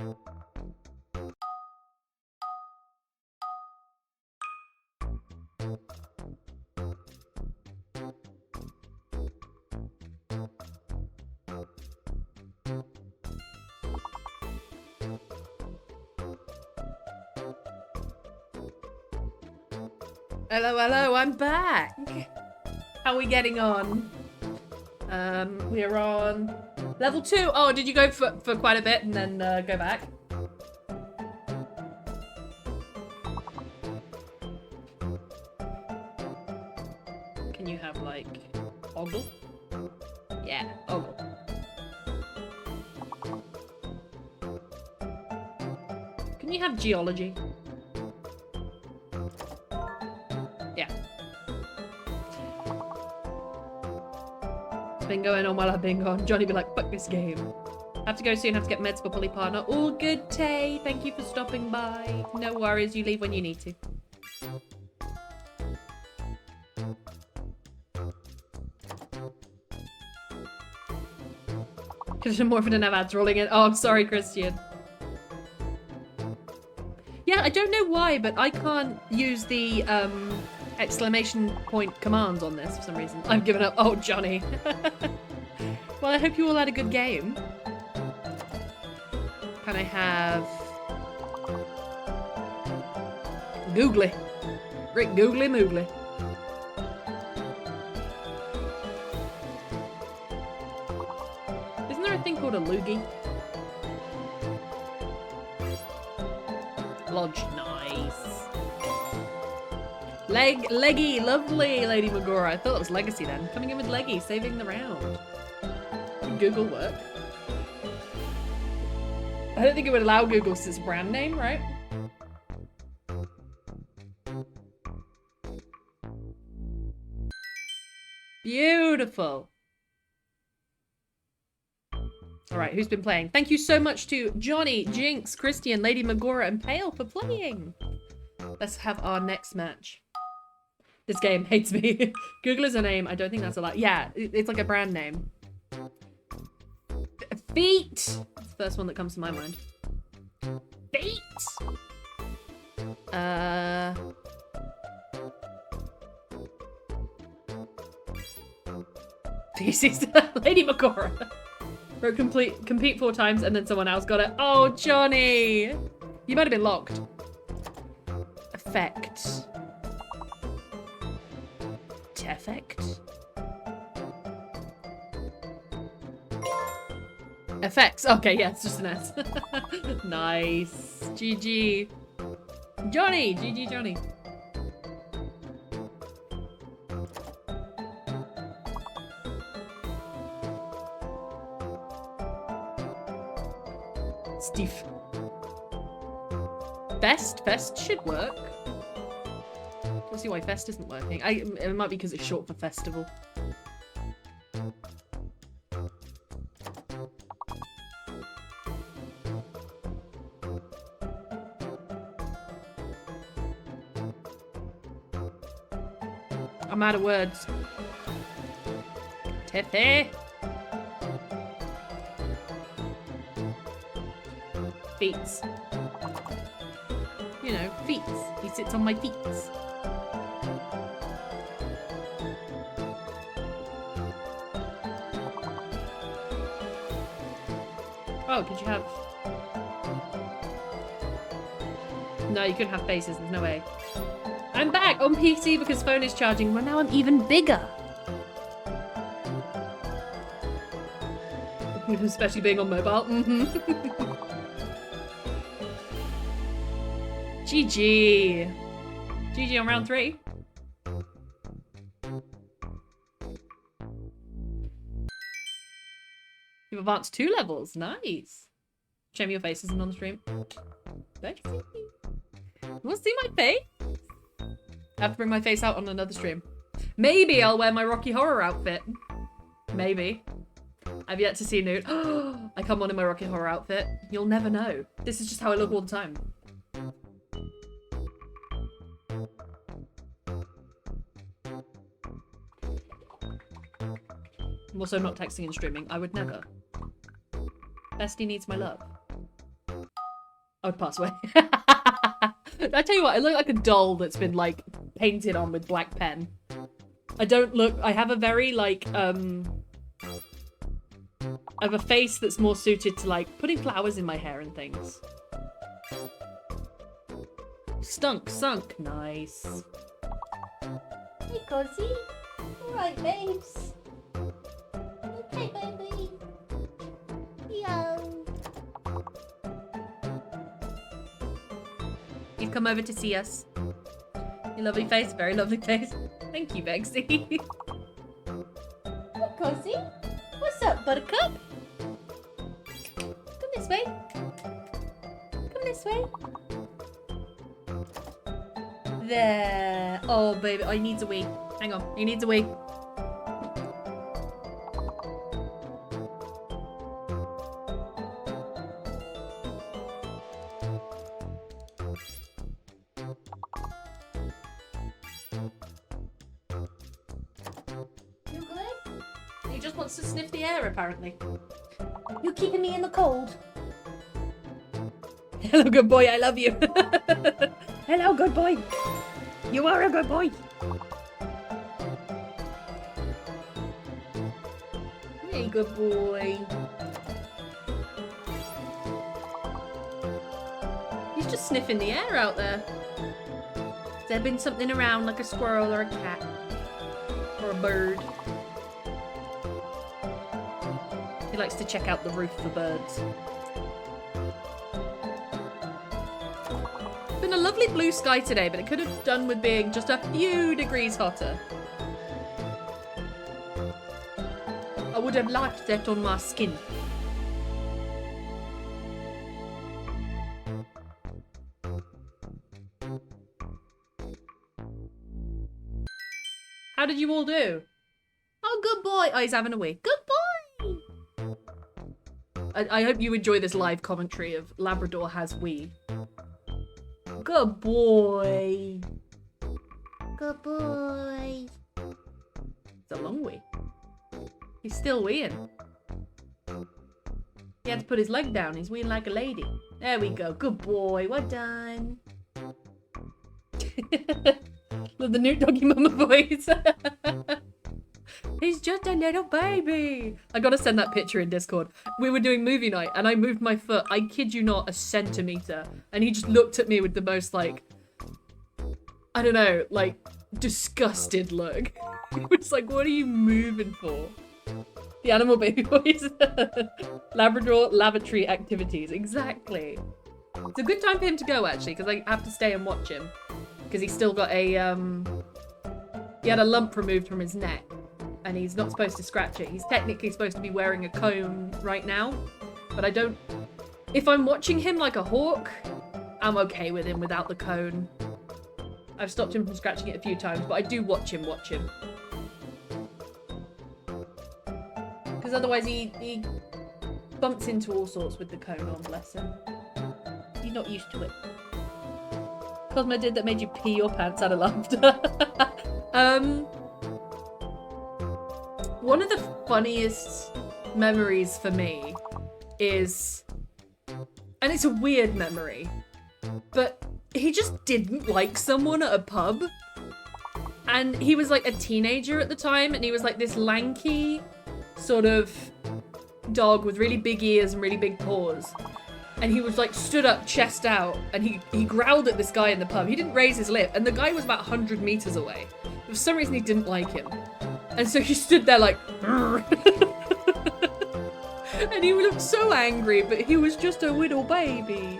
Hello, hello, I'm back. How are we getting on? We're on level 2. Oh, did you go for quite a bit and then go back? Can you have like ogle? Yeah, ogle. Can you have geology? Yeah. It's been going on while I've been gone. Johnny be like, fuck this game. Have to go soon, have to get meds for Polly Partner. All good, Tay. Thank you for stopping by. No worries, you leave when you need to. Christian Morphin didn't have ads rolling in. Oh, I'm sorry, Christian. Yeah, I don't know why, but I can't use the exclamation point commands on this for some reason. I've given up. Oh, Johnny. Well, I hope you all had a good game. Can I have... Googly. Rick Googly Moogly. Isn't there a thing called a loogie? Lodge, nice. Leggy, lovely, Lady Magora. I thought that was Legacy then. Coming in with Leggy, saving the round. Google work. I don't think it would allow Google because it's a brand name, right? Beautiful. Alright, who's been playing? Thank you so much to Johnny, Jinx, Christian, Lady Magora, and Pale for playing. Let's have our next match. This game hates me. Google is a name. I don't think that's allowed. Yeah, it's like a brand name. Feet! That's the first one that comes to my mind. Feet! Feces. Lady Magora. Wrote compete 4 times and then someone else got it. Oh, Johnny! You might have been locked. Effect. Teffect. Effects. Okay, yeah, it's just an S. Nice. GG. Johnny! GG, Johnny. Steve. Fest should work. Don't see why Fest isn't working. It might be because it's short for festival. I'm out of words. Tefe. Feet. You know, feet. He sits on my feet. Oh, could you have... No, you couldn't have faces. There's no way. I'm back on PC because phone is charging, but now I'm even bigger. Especially being on mobile. GG. GG on round 3. You've advanced 2 levels. Nice. Show me your face isn't on the stream. Let's see. You want to see my face? I have to bring my face out on another stream. Maybe I'll wear my Rocky Horror outfit. Maybe. I've yet to see nude. I come on in my Rocky Horror outfit. You'll never know. This is just how I look all the time. I'm also not texting and streaming. I would never. Bestie needs my love. I would pass away. I tell you what, I look like a doll that's been like painted on with black pen. I don't look, I have a very like, I have a face that's more suited to like putting flowers in my hair and things. Sunk, nice. Hey, Cozy. Alright, babes. Okay, baby. Yo. You've come over to see us. Your lovely face, very lovely face. Thank you, Vexy. Hey, Cozy. What's up, Buttercup? Come this way. Come this way. There. Oh, baby. Oh, he needs a wee. Hang on. He needs a wee. You good? He just wants to sniff the air, apparently. You keeping me in the cold? Hello, good boy. I love you. Hello, good boy. You are a good boy. Hey, good boy. He's just sniffing the air out there. Has there been something around like a squirrel or a cat? Or a bird? He likes to check out the roof for birds. Been a lovely blue sky today, but it could have done with being just a few degrees hotter. I would have liked that on my skin. How did you all do? Oh, good boy. Oh, he's having a wee. Good boy. I hope you enjoy this live commentary of Labrador has wee. Good boy. Good boy. It's a long wee. He's still weeing. He had to put his leg down. He's weeing like a lady. There we go. Good boy. Well done. Love the new doggy mama voice. He's just a little baby. I gotta send that picture in Discord. We were doing movie night and I moved my foot, I kid you not, a centimeter. And he just looked at me with the most like, I don't know, like disgusted look. He was like, what are you moving for? The animal baby voice. Labrador lavatory activities. Exactly. It's a good time for him to go actually, because I have to stay and watch him. Because he's still got a, he had a lump removed from his neck. And he's not supposed to scratch it. He's technically supposed to be wearing a cone right now. But I don't... If I'm watching him like a hawk, I'm okay with him without the cone. I've stopped him from scratching it a few times, but I do watch him. Because otherwise he bumps into all sorts with the cone on, bless him. He's not used to it. Cosmo did that made you pee your pants out of laughter. One of the funniest memories for me is, and it's a weird memory, but he just didn't like someone at a pub. And he was like a teenager at the time, and he was like this lanky sort of dog with really big ears and really big paws. And he was like stood up, chest out, and he growled at this guy in the pub. He didn't raise his lip, and the guy was about 100 meters away. For some reason, he didn't like him. And so he stood there like, and he looked so angry, but he was just a little baby.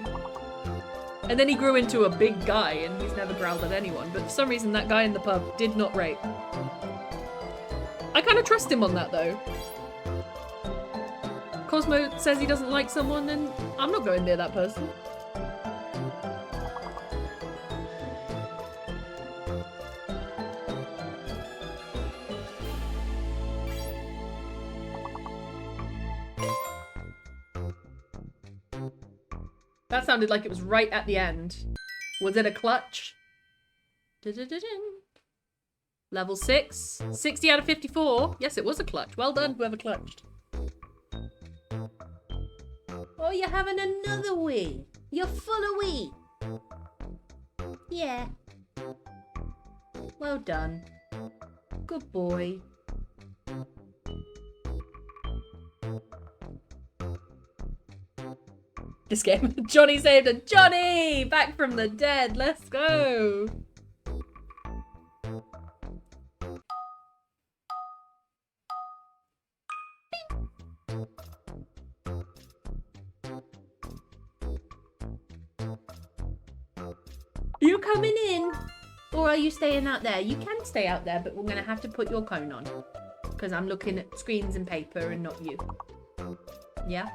And then he grew into a big guy, and he's never growled at anyone. But for some reason, that guy in the pub did not rate. I kind of trust him on that, though. Cosmo says he doesn't like someone, and I'm not going near that person. That sounded like it was right at the end. Was it a clutch? Level 6. 60 out of 54. Yes, it was a clutch. Well done, whoever clutched. Oh, you're having another wee. You're full of wheat. Yeah. Well done. Good boy. This game. Johnny saved it. Johnny! Back from the dead. Let's go. You coming in? Or are you staying out there? You can stay out there, but we're going to have to put your cone on. Because I'm looking at screens and paper and not you. Yeah?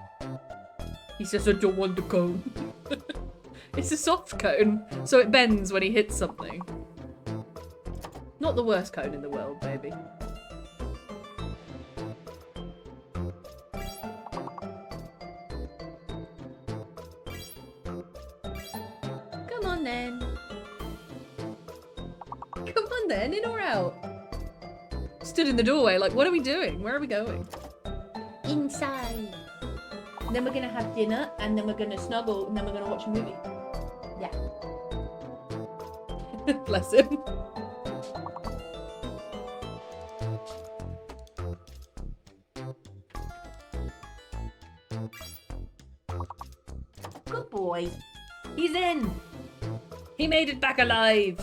He says, I don't want the cone. It's a soft cone, so it bends when he hits something. Not the worst cone in the world, baby. Come on then. Come on then, in or out? Stood in the doorway like, what are we doing? Where are we going? Inside. And then we're gonna have dinner, and then we're gonna snuggle, and then we're gonna watch a movie. Yeah. Bless him. Good boy. He's in. He made it back alive.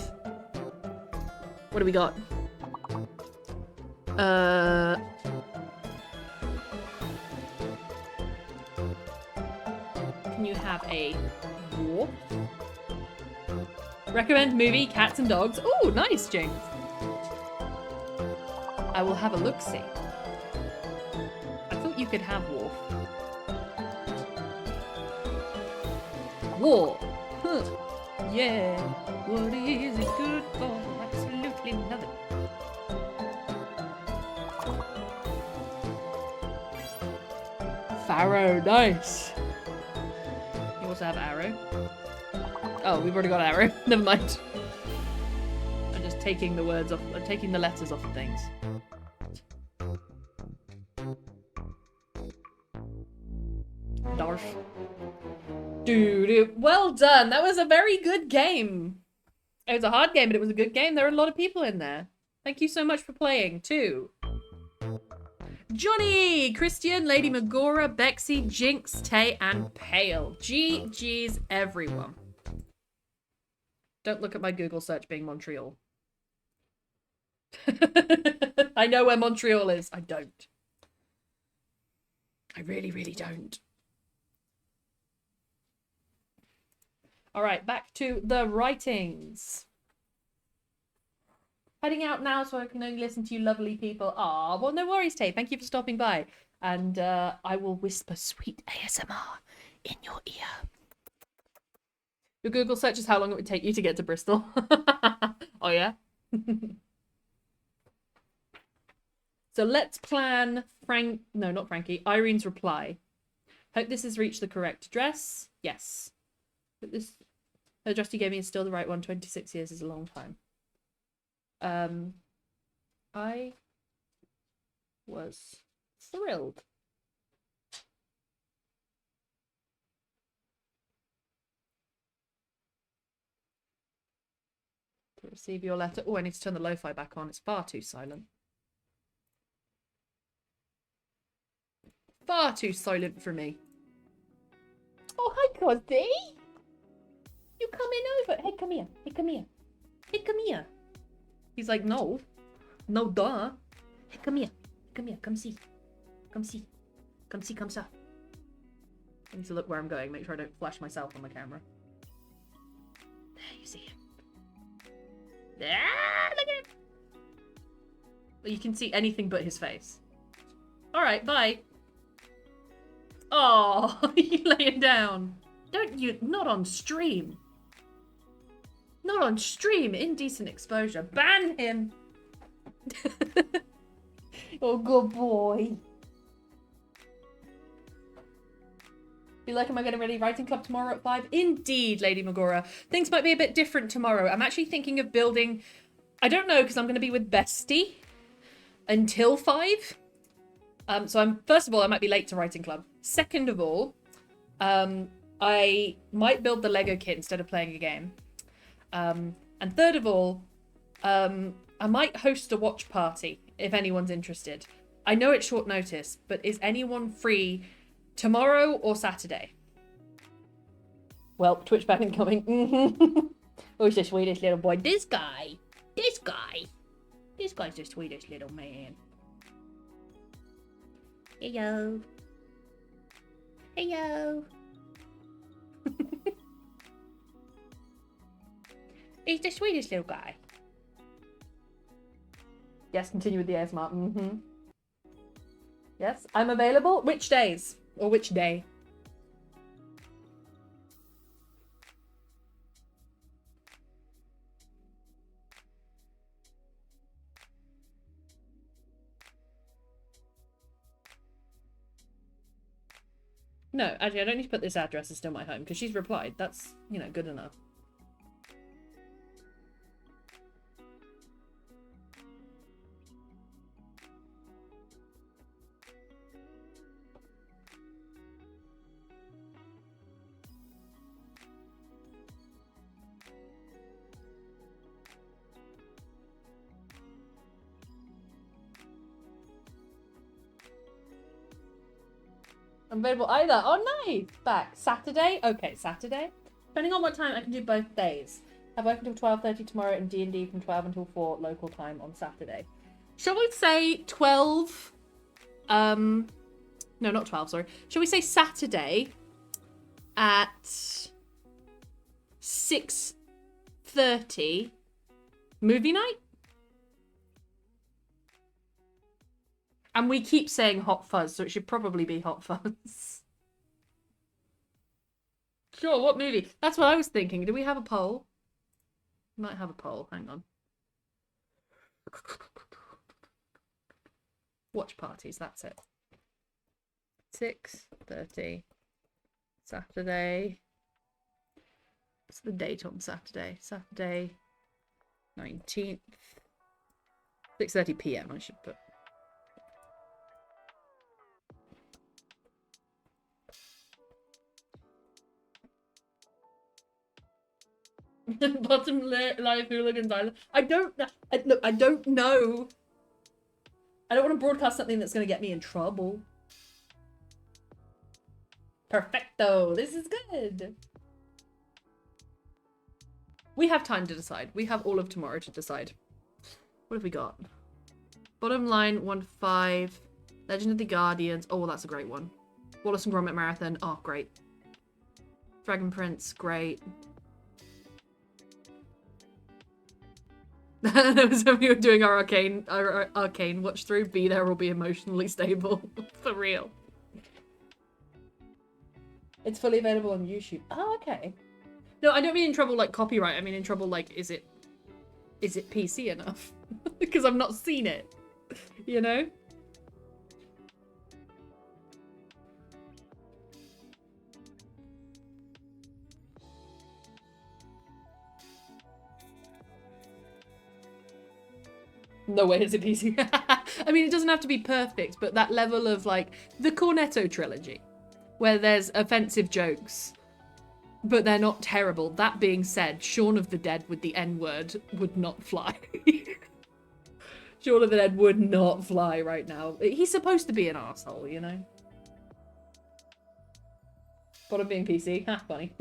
What do we got? Can you have a walk? Recommend movie, Cats and Dogs. Oh, nice, James. I will have a look-see. I thought you could have war. War. Huh. Yeah. What is it good for? Absolutely love it. Pharaoh, nice. You also have arrow. Oh, we've already got arrow. Never mind. I'm just taking the words off. I'm taking the letters off of things. Darsh. Dude, well done. That was a very good game. It was a hard game, but it was a good game. There were a lot of people in there. Thank you so much for playing, too. Johnny, Christian, Lady Magora, Bexy, Jinx, Tay, and Pale. GG's, everyone. Don't look at my Google search being Montreal. I know where Montreal is. I don't. I really, really don't. All right, back to the writings. Heading out now so I can only listen to you lovely people. Ah, well, no worries, Tay. Thank you for stopping by. And I will whisper sweet ASMR in your ear. Your Google search is how long it would take you to get to Bristol. Oh, yeah? So let's plan not Frankie, Irene's reply. Hope this has reached the correct address. Yes. But the address you gave me is still the right one. 26 years is a long time. I was thrilled. To receive your letter. Oh, I need to turn the lo-fi back on. It's far too silent. Far too silent for me. Oh, hi, Cosby. You coming over? Hey, come here. Hey, come here. Hey, come here. He's like, no. No, duh. Hey, come here. Come here. Come see. Come see. Come see. Come see. I need to look where I'm going. Make sure I don't flash myself on the camera. There, you see him. There, look at him. Well, you can see anything but his face. All right, bye. Oh, you laying down. Don't you? Not on stream. Not on stream. Indecent exposure. Ban him. Oh, good boy. Be like, am I going to ready writing club tomorrow at 5? Indeed, Lady Magora. Things might be a bit different tomorrow. I'm actually thinking of building... I don't know, because I'm going to be with Bestie until 5. So first of all, I might be late to writing club. Second of all, I I might build the Lego kit instead of playing a game. And third of all, I might host a watch party if anyone's interested. I know it's short notice, but is anyone free tomorrow or Saturday? Well, Twitch ban incoming. Who's the sweetest little boy? This guy. This guy's the sweetest little man. Heyo. Heyo. He's the sweetest little guy. Yes, continue with the ASMR. Yes, I'm available. Which days? Or which day? No, actually, I don't need to put this address is still my home because she's replied. That's, you know, good enough. I'm available either. Oh, nice. Back. Saturday? Okay, Saturday. Depending on what time, I can do both days. I work until 12:30 tomorrow and D&D from 12 until 4 local time on Saturday. Shall we say 12? No, not 12, sorry. Shall we say Saturday at 6:30 movie night? And we keep saying Hot Fuzz, so it should probably be Hot Fuzz. Sure, what movie? That's what I was thinking. Do we have a poll? We might have a poll. Hang on. Watch parties, that's it. 6:30. Saturday. What's the date on Saturday? Saturday 19th. 6:30 PM, I should put. Bottom live hooligans island. I don't know. Look, I don't know. I don't want to broadcast something that's going to get me in trouble. Perfecto. This is good. We have time to decide. We have all of tomorrow to decide. What have we got? Bottom line 1-5. Legend of the Guardians. Oh, that's a great one. Wallace and Gromit Marathon. Oh, great. Dragon Prince. Great. There was when we were doing our arcane watch through. Be there or be emotionally stable. For real. It's fully available on YouTube. Oh, okay. No, I don't mean in trouble like copyright. I mean in trouble like is it PC enough? Because I've not seen it. You know? No way is it PC. I mean, it doesn't have to be perfect, but that level of like the Cornetto trilogy, where there's offensive jokes, but they're not terrible. That being said, Shaun of the Dead with the N-word would not fly. Shaun of the Dead would not fly right now. He's supposed to be an arsehole, you know? Bottom being PC. Ha, funny.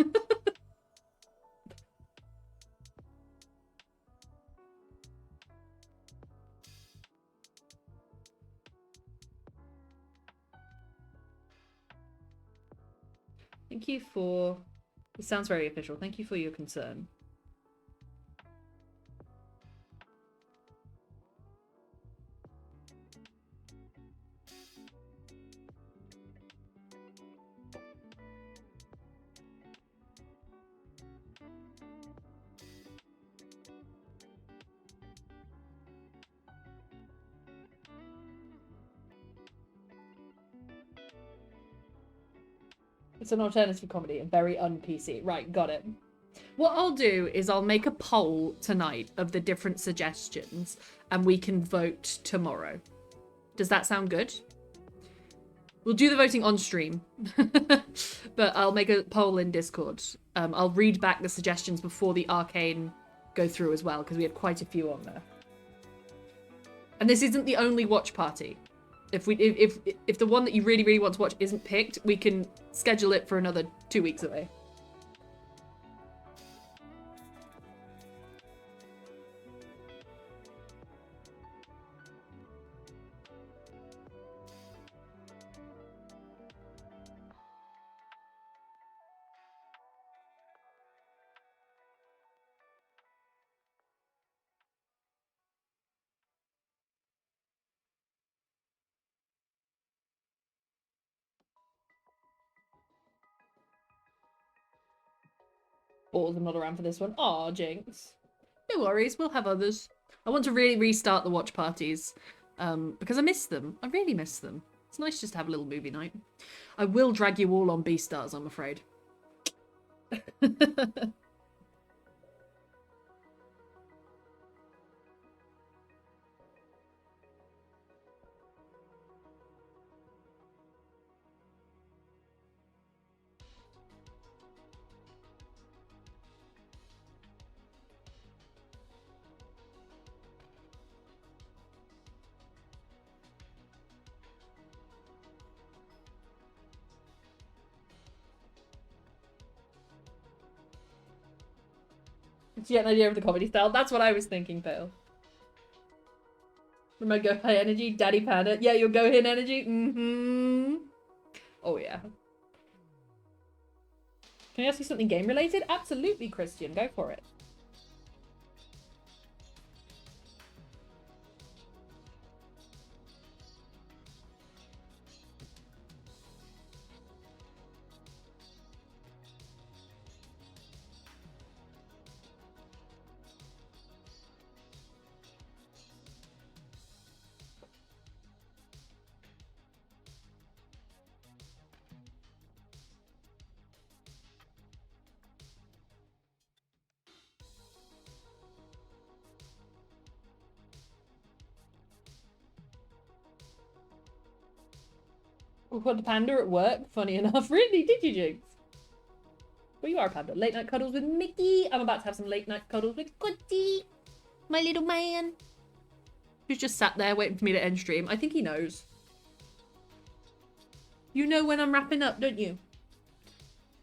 Thank you for... It sounds very official. Thank you for your concern. It's an alternative comedy and very un-PC. Right, got it. What I'll do is I'll make a poll tonight of the different suggestions and we can vote tomorrow. Does that sound good? We'll do the voting on stream. But I'll make a poll in Discord. I'll read back the suggestions before the Arcane go through as well, because we had quite a few on there. And this isn't the only watch party. If the one that you really, really want to watch isn't picked, we can schedule it for another 2 weeks away. Balls, I'm not around for this one. Aw, Jinx. No worries, we'll have others. I want to really restart the watch parties. Because I miss them. I really miss them. It's nice just to have a little movie night. I will drag you all on Beastars, I'm afraid. Do you get an idea of the comedy style? That's what I was thinking, Pale. With my Go High energy, Daddy Panda. Yeah, your Go Hin energy. Mm-hmm. Oh, yeah. Can I ask you something game related? Absolutely, Christian. Go for it. What, the panda at work? Funny enough. Really? Did you, Jinx? Well, you are a panda. Late night cuddles with Mickey. I'm about to have some late night cuddles with Goody, my little man. Who's just sat there waiting for me to end stream. I think he knows. You know when I'm wrapping up, don't you?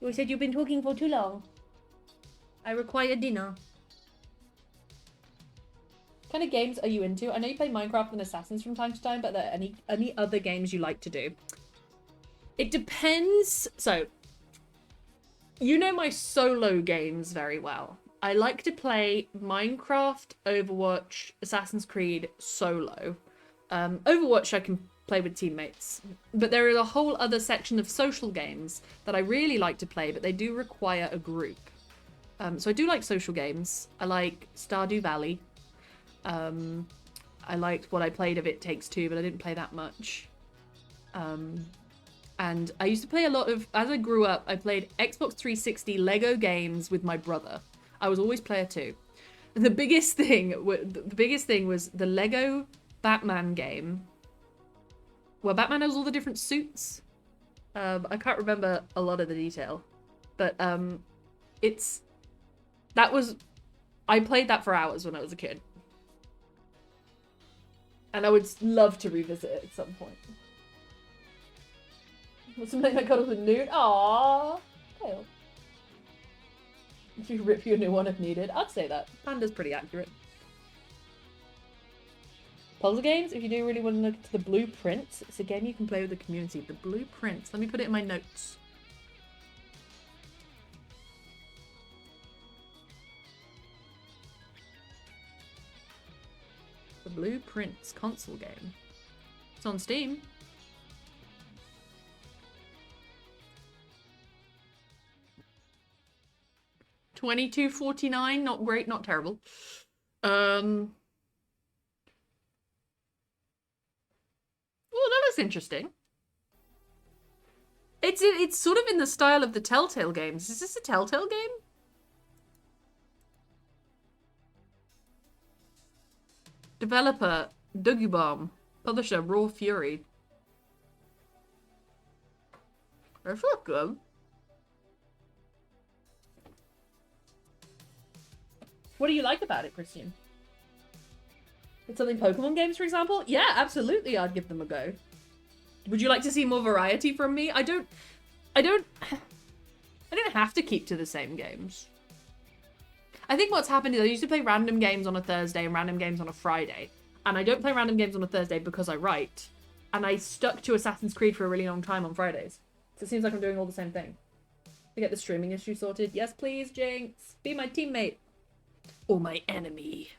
You said you've been talking for too long. I require dinner. What kind of games are you into? I know you play Minecraft and Assassins from time to time, but are there any other games you like to do? It depends. So, you know my solo games very well. I like to play Minecraft, Overwatch, Assassin's Creed solo. Overwatch I can play with teammates. But there is a whole other section of social games that I really like to play, but they do require a group. So I do like social games. I like Stardew Valley. I liked what I played of It Takes Two, but I didn't play that much. And I used to play a lot of, as I grew up, I played Xbox 360 Lego games with my brother. I was always player 2. And the biggest thing was the Lego Batman game, where Batman has all the different suits. I can't remember a lot of the detail, but I played that for hours when I was a kid. And I would love to revisit it at some point. What's something that cuddles with nude? Aww. Pale. If you rip you a new one if needed. I'd say that. Panda's pretty accurate. Puzzle games, if you do really want to look into the Blueprints, it's a game you can play with the community. The Blueprints. Let me put it in my notes. The Blueprints console game. It's on Steam. $22.49, not great, not terrible. Oh, that looks interesting. It's sort of in the style of the Telltale games. Is this a Telltale game? Developer, Dogubomb. Publisher, Raw Fury. That's not good. What do you like about it, Christian? It's something Pokemon games, for example? Yeah, absolutely, I'd give them a go. Would you like to see more variety from me? I don't have to keep to the same games. I think what's happened is I used to play random games on a Thursday and random games on a Friday. And I don't play random games on a Thursday because I write. And I stuck to Assassin's Creed for a really long time on Fridays. So it seems like I'm doing all the same thing. To get the streaming issue sorted. Yes, please, Jinx. Be my teammate. Or my enemy.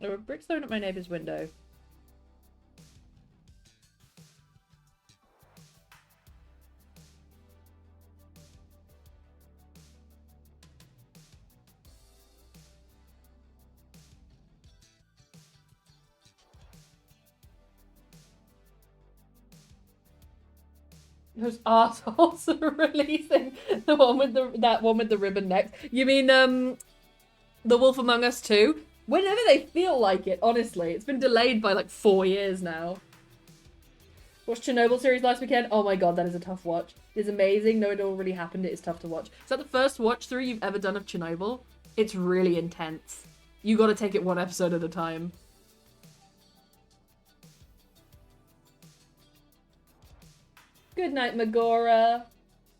There were bricks thrown at my neighbour's window. Those assholes are releasing the one with that one with the ribbon neck. You mean The Wolf Among Us 2? Whenever they feel like it, honestly. It's been delayed by like 4 years now. Watched Chernobyl series last weekend. Oh my god, that is a tough watch. It's amazing. No, it all really happened. It is tough to watch. Is that the first watch through you've ever done of Chernobyl? It's really intense. You gotta take it one episode at a time. Good night, Megora.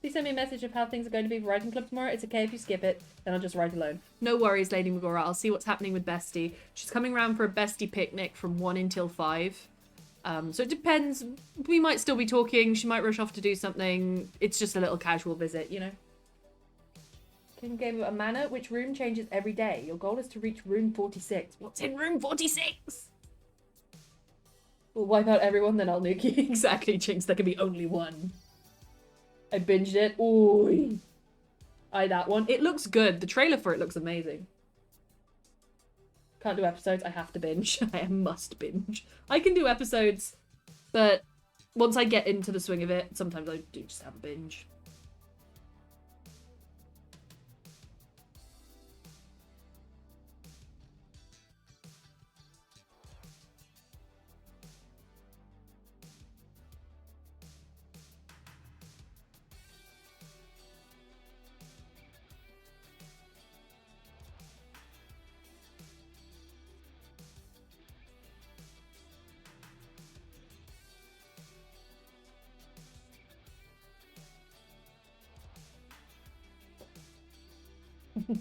Please send me a message of how things are going to be for writing club tomorrow. It's okay if you skip it, then I'll just write alone. No worries, Lady Megora. I'll see what's happening with Bestie. She's coming round for a Bestie picnic from 1 until 5. So it depends. We might still be talking. She might rush off to do something. It's just a little casual visit, you know? Can you give a mana? Which room changes every day? Your goal is to reach room 46. What's in room 46? We'll wipe out everyone, then I'll nuke you. Exactly, Jinx. There can be only one. I binged it. Ooh. That one. It looks good. The trailer for it looks amazing. Can't do episodes. I have to binge. I must binge. I can do episodes, but once I get into the swing of it, sometimes I do just have a binge.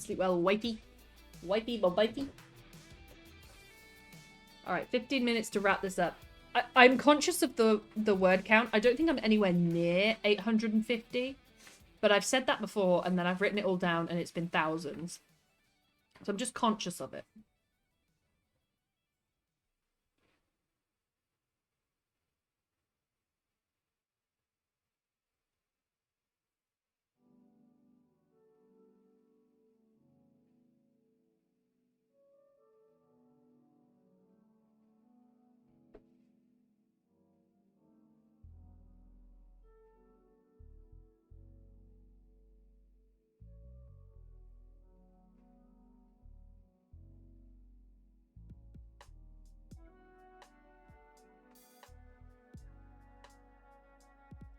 Sleep well, wifey. Wifey, wifey. Alright, 15 minutes to wrap this up. I'm conscious of the word count. I don't think I'm anywhere near 850. But I've said that before, and then I've written it all down, and it's been thousands. So I'm just conscious of it.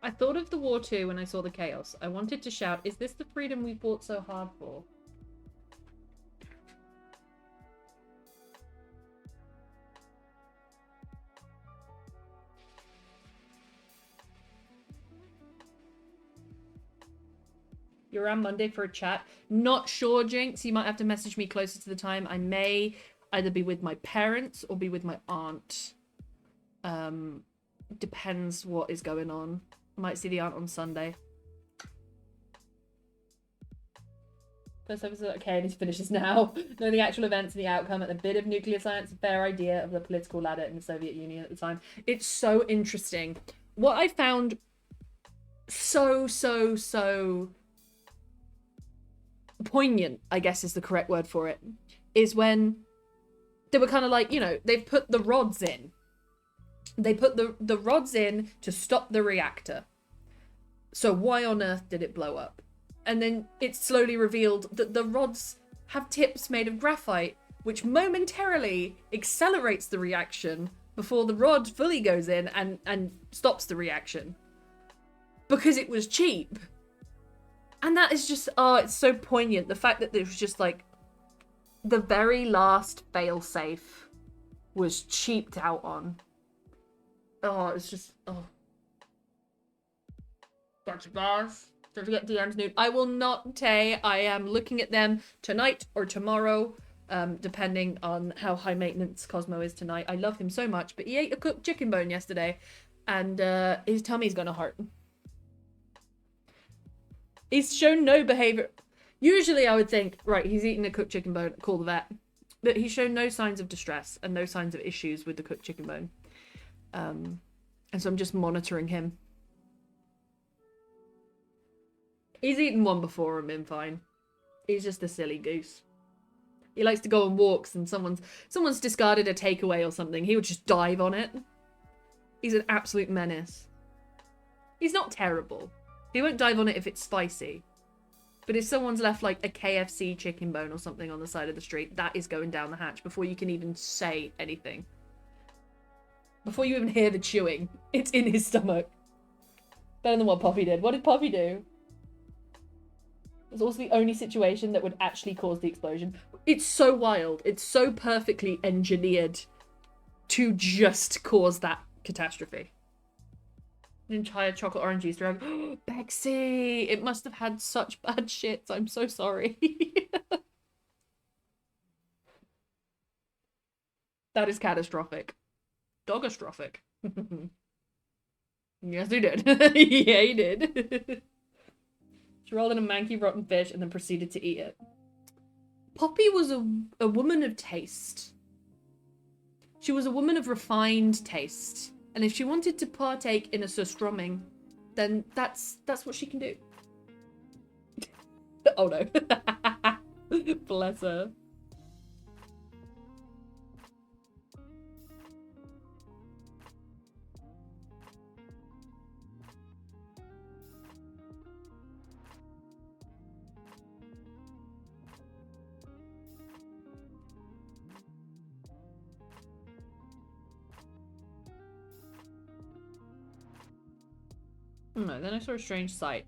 I thought of the war too when I saw the chaos. I wanted to shout, is this the freedom we fought so hard for? You're around Monday for a chat? Not sure, Jinx. You might have to message me closer to the time. I may either be with my parents or be with my aunt. Depends what is going on. Might see the aunt on Sunday. First episode. Okay, I need to finish this now. Knowing the actual events and the outcome and a bit of nuclear science, a fair idea of the political ladder in the Soviet Union at the time. It's so interesting. What I found so poignant, I guess is the correct word for it, is when they were kind of like, you know, they've put the rods in. They put the rods in to stop the reactor. So why on earth did it blow up? And then it's slowly revealed that the rods have tips made of graphite, which momentarily accelerates the reaction before the rod fully goes in and stops the reaction. Because it was cheap. And that is just, oh, it's so poignant. The fact that it was just like, the very last failsafe was cheaped out on. Oh, it's just, oh. Gotcha, guys. Don't forget DMs, nude. I will not, Tay. I am looking at them tonight or tomorrow, depending on how high maintenance Cosmo is tonight. I love him so much, but he ate a cooked chicken bone yesterday, and his tummy's gonna hurt. He's shown no behavior. Usually I would think, right, he's eating a cooked chicken bone, call the vet. But he's shown no signs of distress and no signs of issues with the cooked chicken bone. And so I'm just monitoring him. He's eaten one before and been fine. He's just a silly goose. He likes to go on walks and someone's discarded a takeaway or something. He would just dive on it. He's an absolute menace. He's not terrible. He won't dive on it if it's spicy. But if someone's left like a KFC chicken bone or something on the side of the street, that is going down the hatch before you can even say anything. Before you even hear the chewing, it's in his stomach. Better than what Poppy did. What did Poppy do? It's also the only situation that would actually cause the explosion. It's so wild. It's so perfectly engineered to just cause that catastrophe. An entire chocolate orange Easter egg. Bexy! It must have had such bad shits. I'm so sorry. That is catastrophic. Dogastrophic. Yes, he did. Yeah, he did. She rolled in a manky rotten fish and then proceeded to eat it. Poppy was a woman of taste. She was a woman of refined taste. And if she wanted to partake in a surströmming, then that's what she can do. Oh no. Bless her. No, then I saw a strange sight.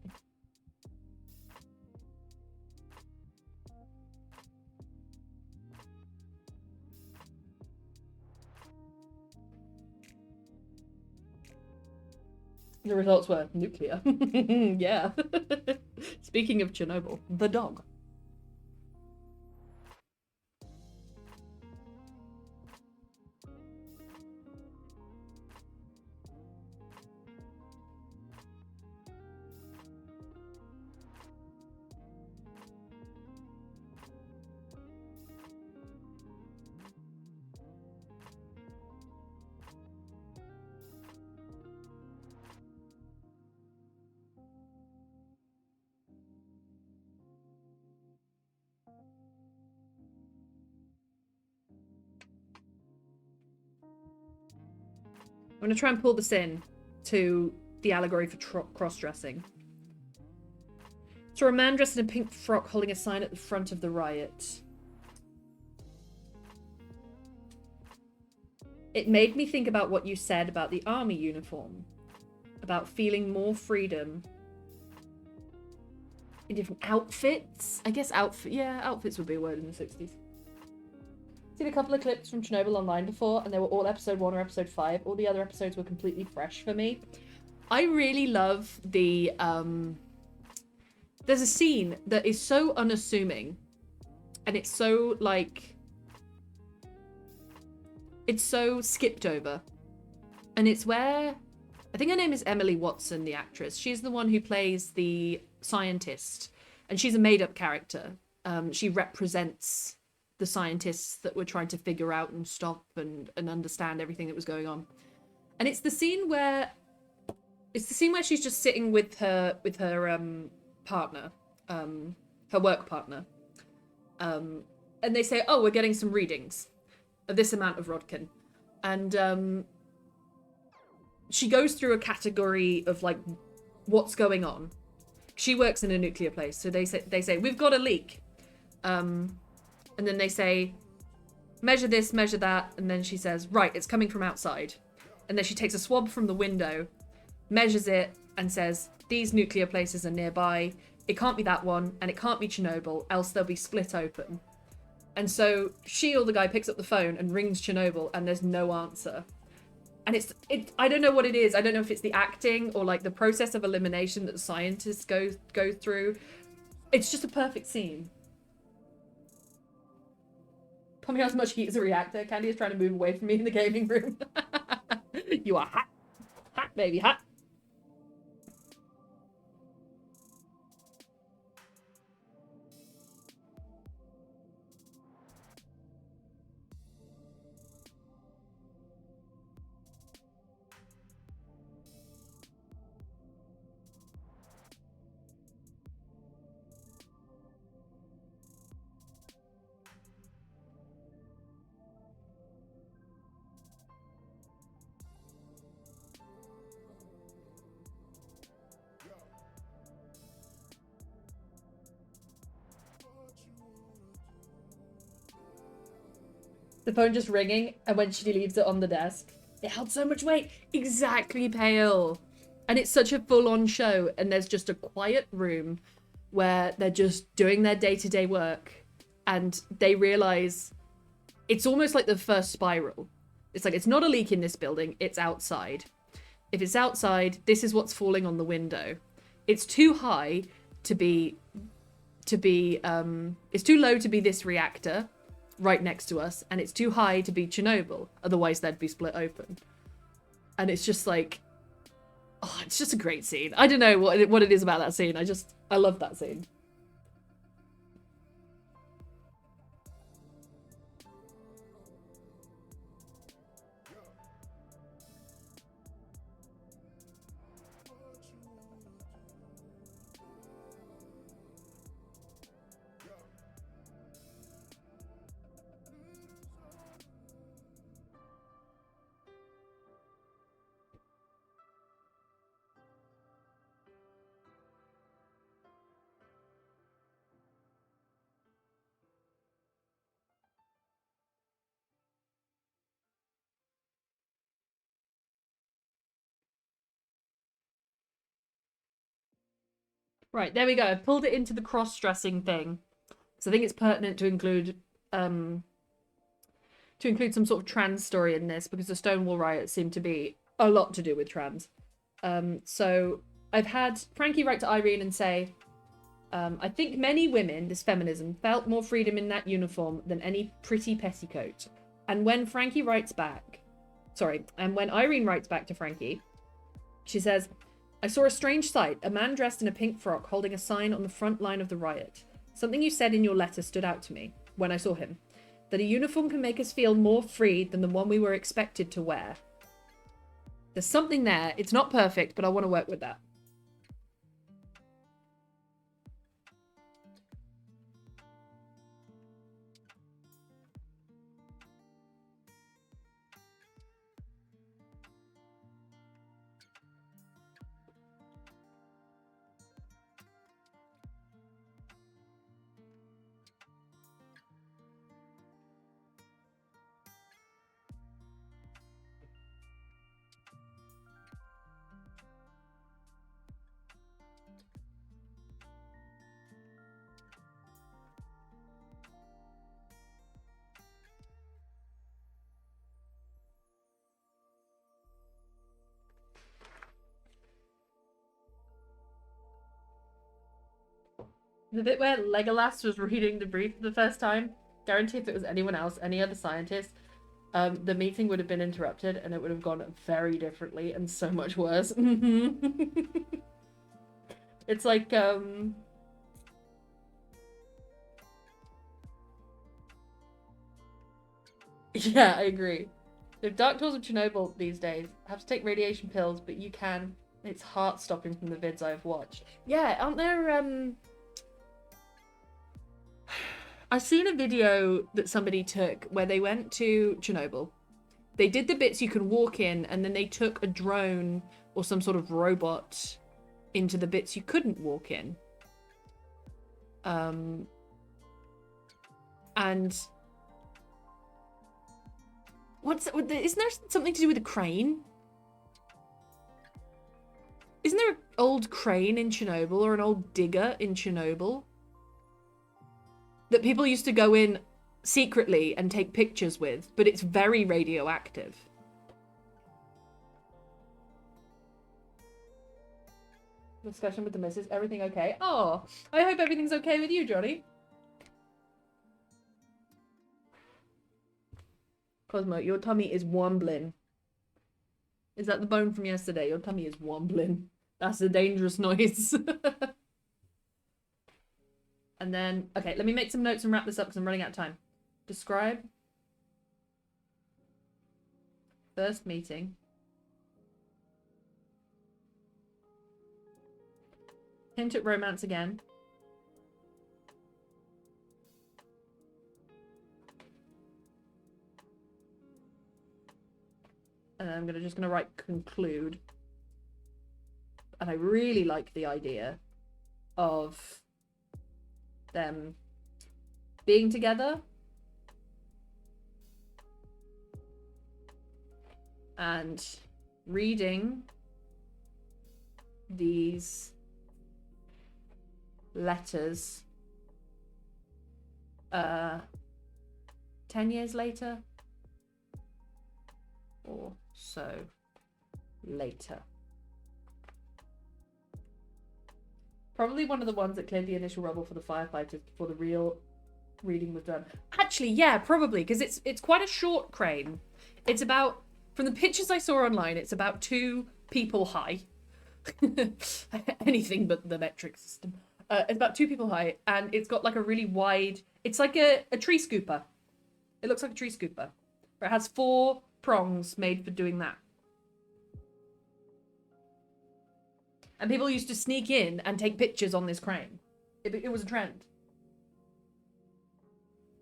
The results were nuclear. Yeah. Speaking of Chernobyl, the dog. I'm going to try and pull this in to the allegory for cross-dressing. So a man dressed in a pink frock holding a sign at the front of the riot. It made me think about what you said about the army uniform. About feeling more freedom in different outfits. I guess outfits would be a word in the 60s. Seen a couple of clips from Chernobyl online before, and they were all episode 1 or episode 5. All the other episodes were completely fresh for me. I really love the there's a scene that is so unassuming, and it's so like it's so skipped over, and it's where I think her name is Emily Watson, the actress. She's the one who plays the scientist, and she's a made-up character. She represents the scientists that were trying to figure out and stop and understand everything that was going on. And it's the scene where she's just sitting with her partner, her work partner. And they say, oh, we're getting some readings of this amount of Rodkin. And she goes through a category of like what's going on. she works in a nuclear place, so they say we've got a leak, and then they say measure this, measure that, and then she says right, it's coming from outside, and then she takes a swab from the window, measures it, and says these nuclear places are nearby. It can't be that one, and it can't be Chernobyl, else they'll be split open. And so she or the guy picks up the phone and rings Chernobyl, and there's no answer. And I don't know what it is. I don't know if it's the acting or like the process of elimination that the scientists go through. It's just a perfect scene. Pumping out as much heat as a reactor. Candy is trying to move away from me in the gaming room. You are hot. Hot, baby, hot. The phone just ringing, and when she leaves it on the desk, it held so much weight. Exactly, Pale. And it's such a full-on show, and there's just a quiet room where they're just doing their day-to-day work, and they realize it's almost like the first spiral. It's like, it's not a leak in this building, it's outside. If it's outside, this is what's falling on the window. It's too high to be it's too low to be this reactor right next to us, and it's too high to be Chernobyl, otherwise they'd be split open. And it's just like, oh, it's just a great scene. I don't know what it is about that scene. I love that scene. Right, there we go. I've pulled it into the cross-dressing thing. So I think it's pertinent to include some sort of trans story in this, because the Stonewall riots seem to be a lot to do with trans. So I've had Frankie write to Irene and say, I think many women, this feminism, felt more freedom in that uniform than any pretty petticoat. And when Irene writes back to Frankie, she says, I saw a strange sight, a man dressed in a pink frock holding a sign on the front line of the riot. Something you said in your letter stood out to me when I saw him, that a uniform can make us feel more free than the one we were expected to wear. There's something there. It's not perfect, but I want to work with that. The bit where Legolas was reading the brief for the first time, guarantee if it was anyone else, any other scientist, the meeting would have been interrupted and it would have gone very differently and so much worse. It's like, yeah, I agree. The Dark Tales of Chernobyl these days have to take radiation pills, but you can. It's heart-stopping from the vids I've watched. Yeah, aren't there, I've seen a video that somebody took where they went to Chernobyl. They did the bits you can walk in, and then they took a drone or some sort of robot into the bits you couldn't walk in. And isn't there something to do with a crane? Isn't there an old crane in Chernobyl or an old digger in Chernobyl that people used to go in secretly and take pictures with, but it's very radioactive? Discussion with the missus. Everything okay? Oh, I hope everything's okay with you, Johnny. Cosmo, your tummy is wombling. Is that the bone from yesterday? Your tummy is wombling. That's a dangerous noise. And then, okay, let me make some notes and wrap this up because I'm running out of time. Describe first meeting. Hint at romance again. And then I'm just gonna write conclude. And I really like the idea of them being together and reading these letters 10 years later or so later. Probably one of the ones that cleared the initial rubble for the firefighters before the real reading was done. Actually, yeah, probably, because it's quite a short crane. It's about, from the pictures I saw online, it's about 2 people high. Anything but the metric system. It's about 2 people high, and it's got like a really wide, it's like a tree scooper. It looks like a tree scooper. It has 4 prongs made for doing that. And people used to sneak in and take pictures on this crane. It was a trend.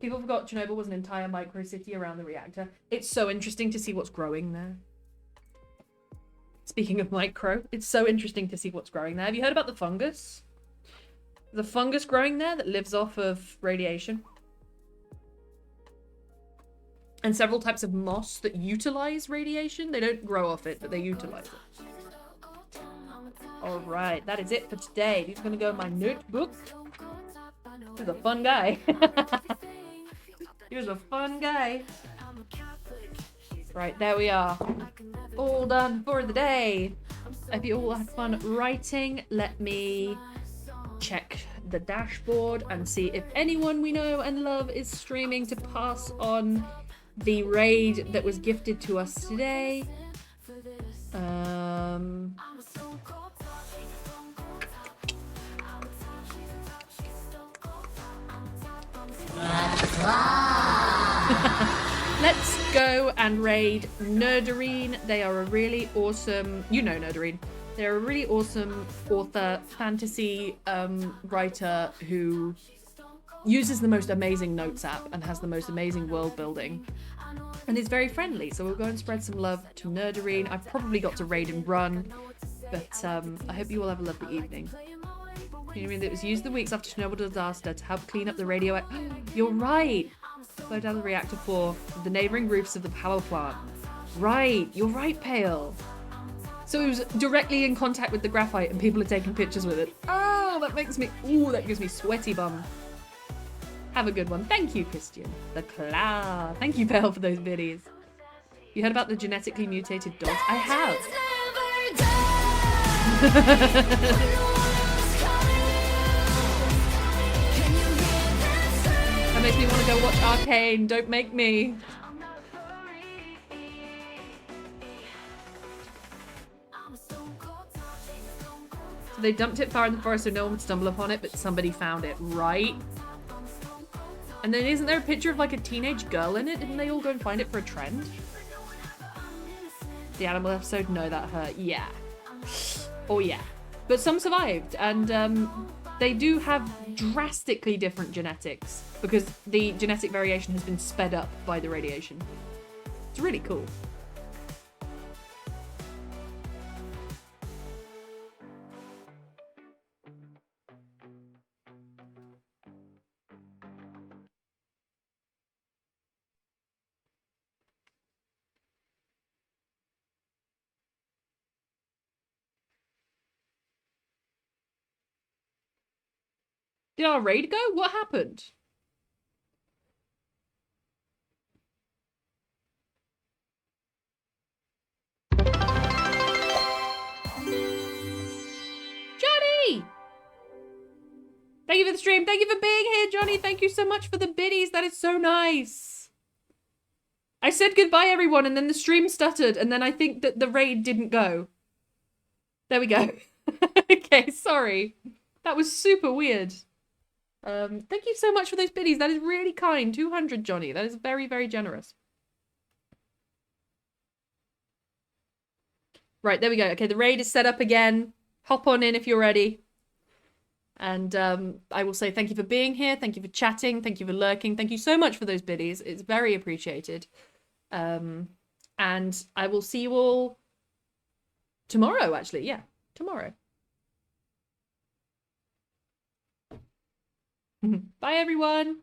People forgot Chernobyl was an entire micro city around the reactor. It's so interesting to see what's growing there. Speaking of micro, it's so interesting to see what's growing there. Have you heard about the fungus? The fungus growing there that lives off of radiation. And several types of moss that utilize radiation. They don't grow off it, but they utilize it. Alright, that is it for today. He's going to go in my notebook. He was a fun guy. He was a fun guy. Right, there we are. All done for the day. If you all had fun writing, let me check the dashboard and see if anyone we know and love is streaming to pass on the raid that was gifted to us today. Let's go and raid Nerdarine. They are a really awesome, you know Nerdarine. They're a really awesome author, fantasy writer who uses the most amazing notes app and has the most amazing world building. And is very friendly, so we'll go and spread some love to Nerdarine. I've probably got to raid and run, but I hope you all have a lovely evening. You know what I mean? It was used the weeks after Chernobyl disaster to help clean up the radioactive... You're right! Slow down the reactor for the neighbouring roofs of the power plant. Right, you're right, Pale. So it was directly in contact with the graphite and people are taking pictures with it. Oh, that makes me... Ooh, that gives me sweaty bum. Have a good one. Thank you, Christian. The Cloud. Thank you, Pale, for those biddies. You heard about the genetically mutated dogs? I have. That makes me want to go watch Arcane. Don't make me. So they dumped it far in the forest so no one would stumble upon it, but somebody found it, right? And then isn't there a picture of like a teenage girl in it? Didn't they all go and find it for a trend? The animal episode? No, that hurt. Yeah. Oh yeah. But some survived, and they do have drastically different genetics because the genetic variation has been sped up by the radiation. It's really cool. Did our raid go? What happened? Johnny! Thank you for the stream. Thank you for being here, Johnny. Thank you so much for the biddies. That is so nice. I said goodbye, everyone, and then the stream stuttered, and then I think that the raid didn't go. There we go. Okay, sorry. That was super weird. Thank you so much for those biddies. That is really kind. 200, Johnny. That is very, very generous. Right, there we go. Okay, the raid is set up again. Hop on in if you're ready. And I will say thank you for being here. Thank you for chatting. Thank you for lurking. Thank you so much for those biddies. It's very appreciated. And I will see you all tomorrow, actually. Yeah, tomorrow. Bye, everyone.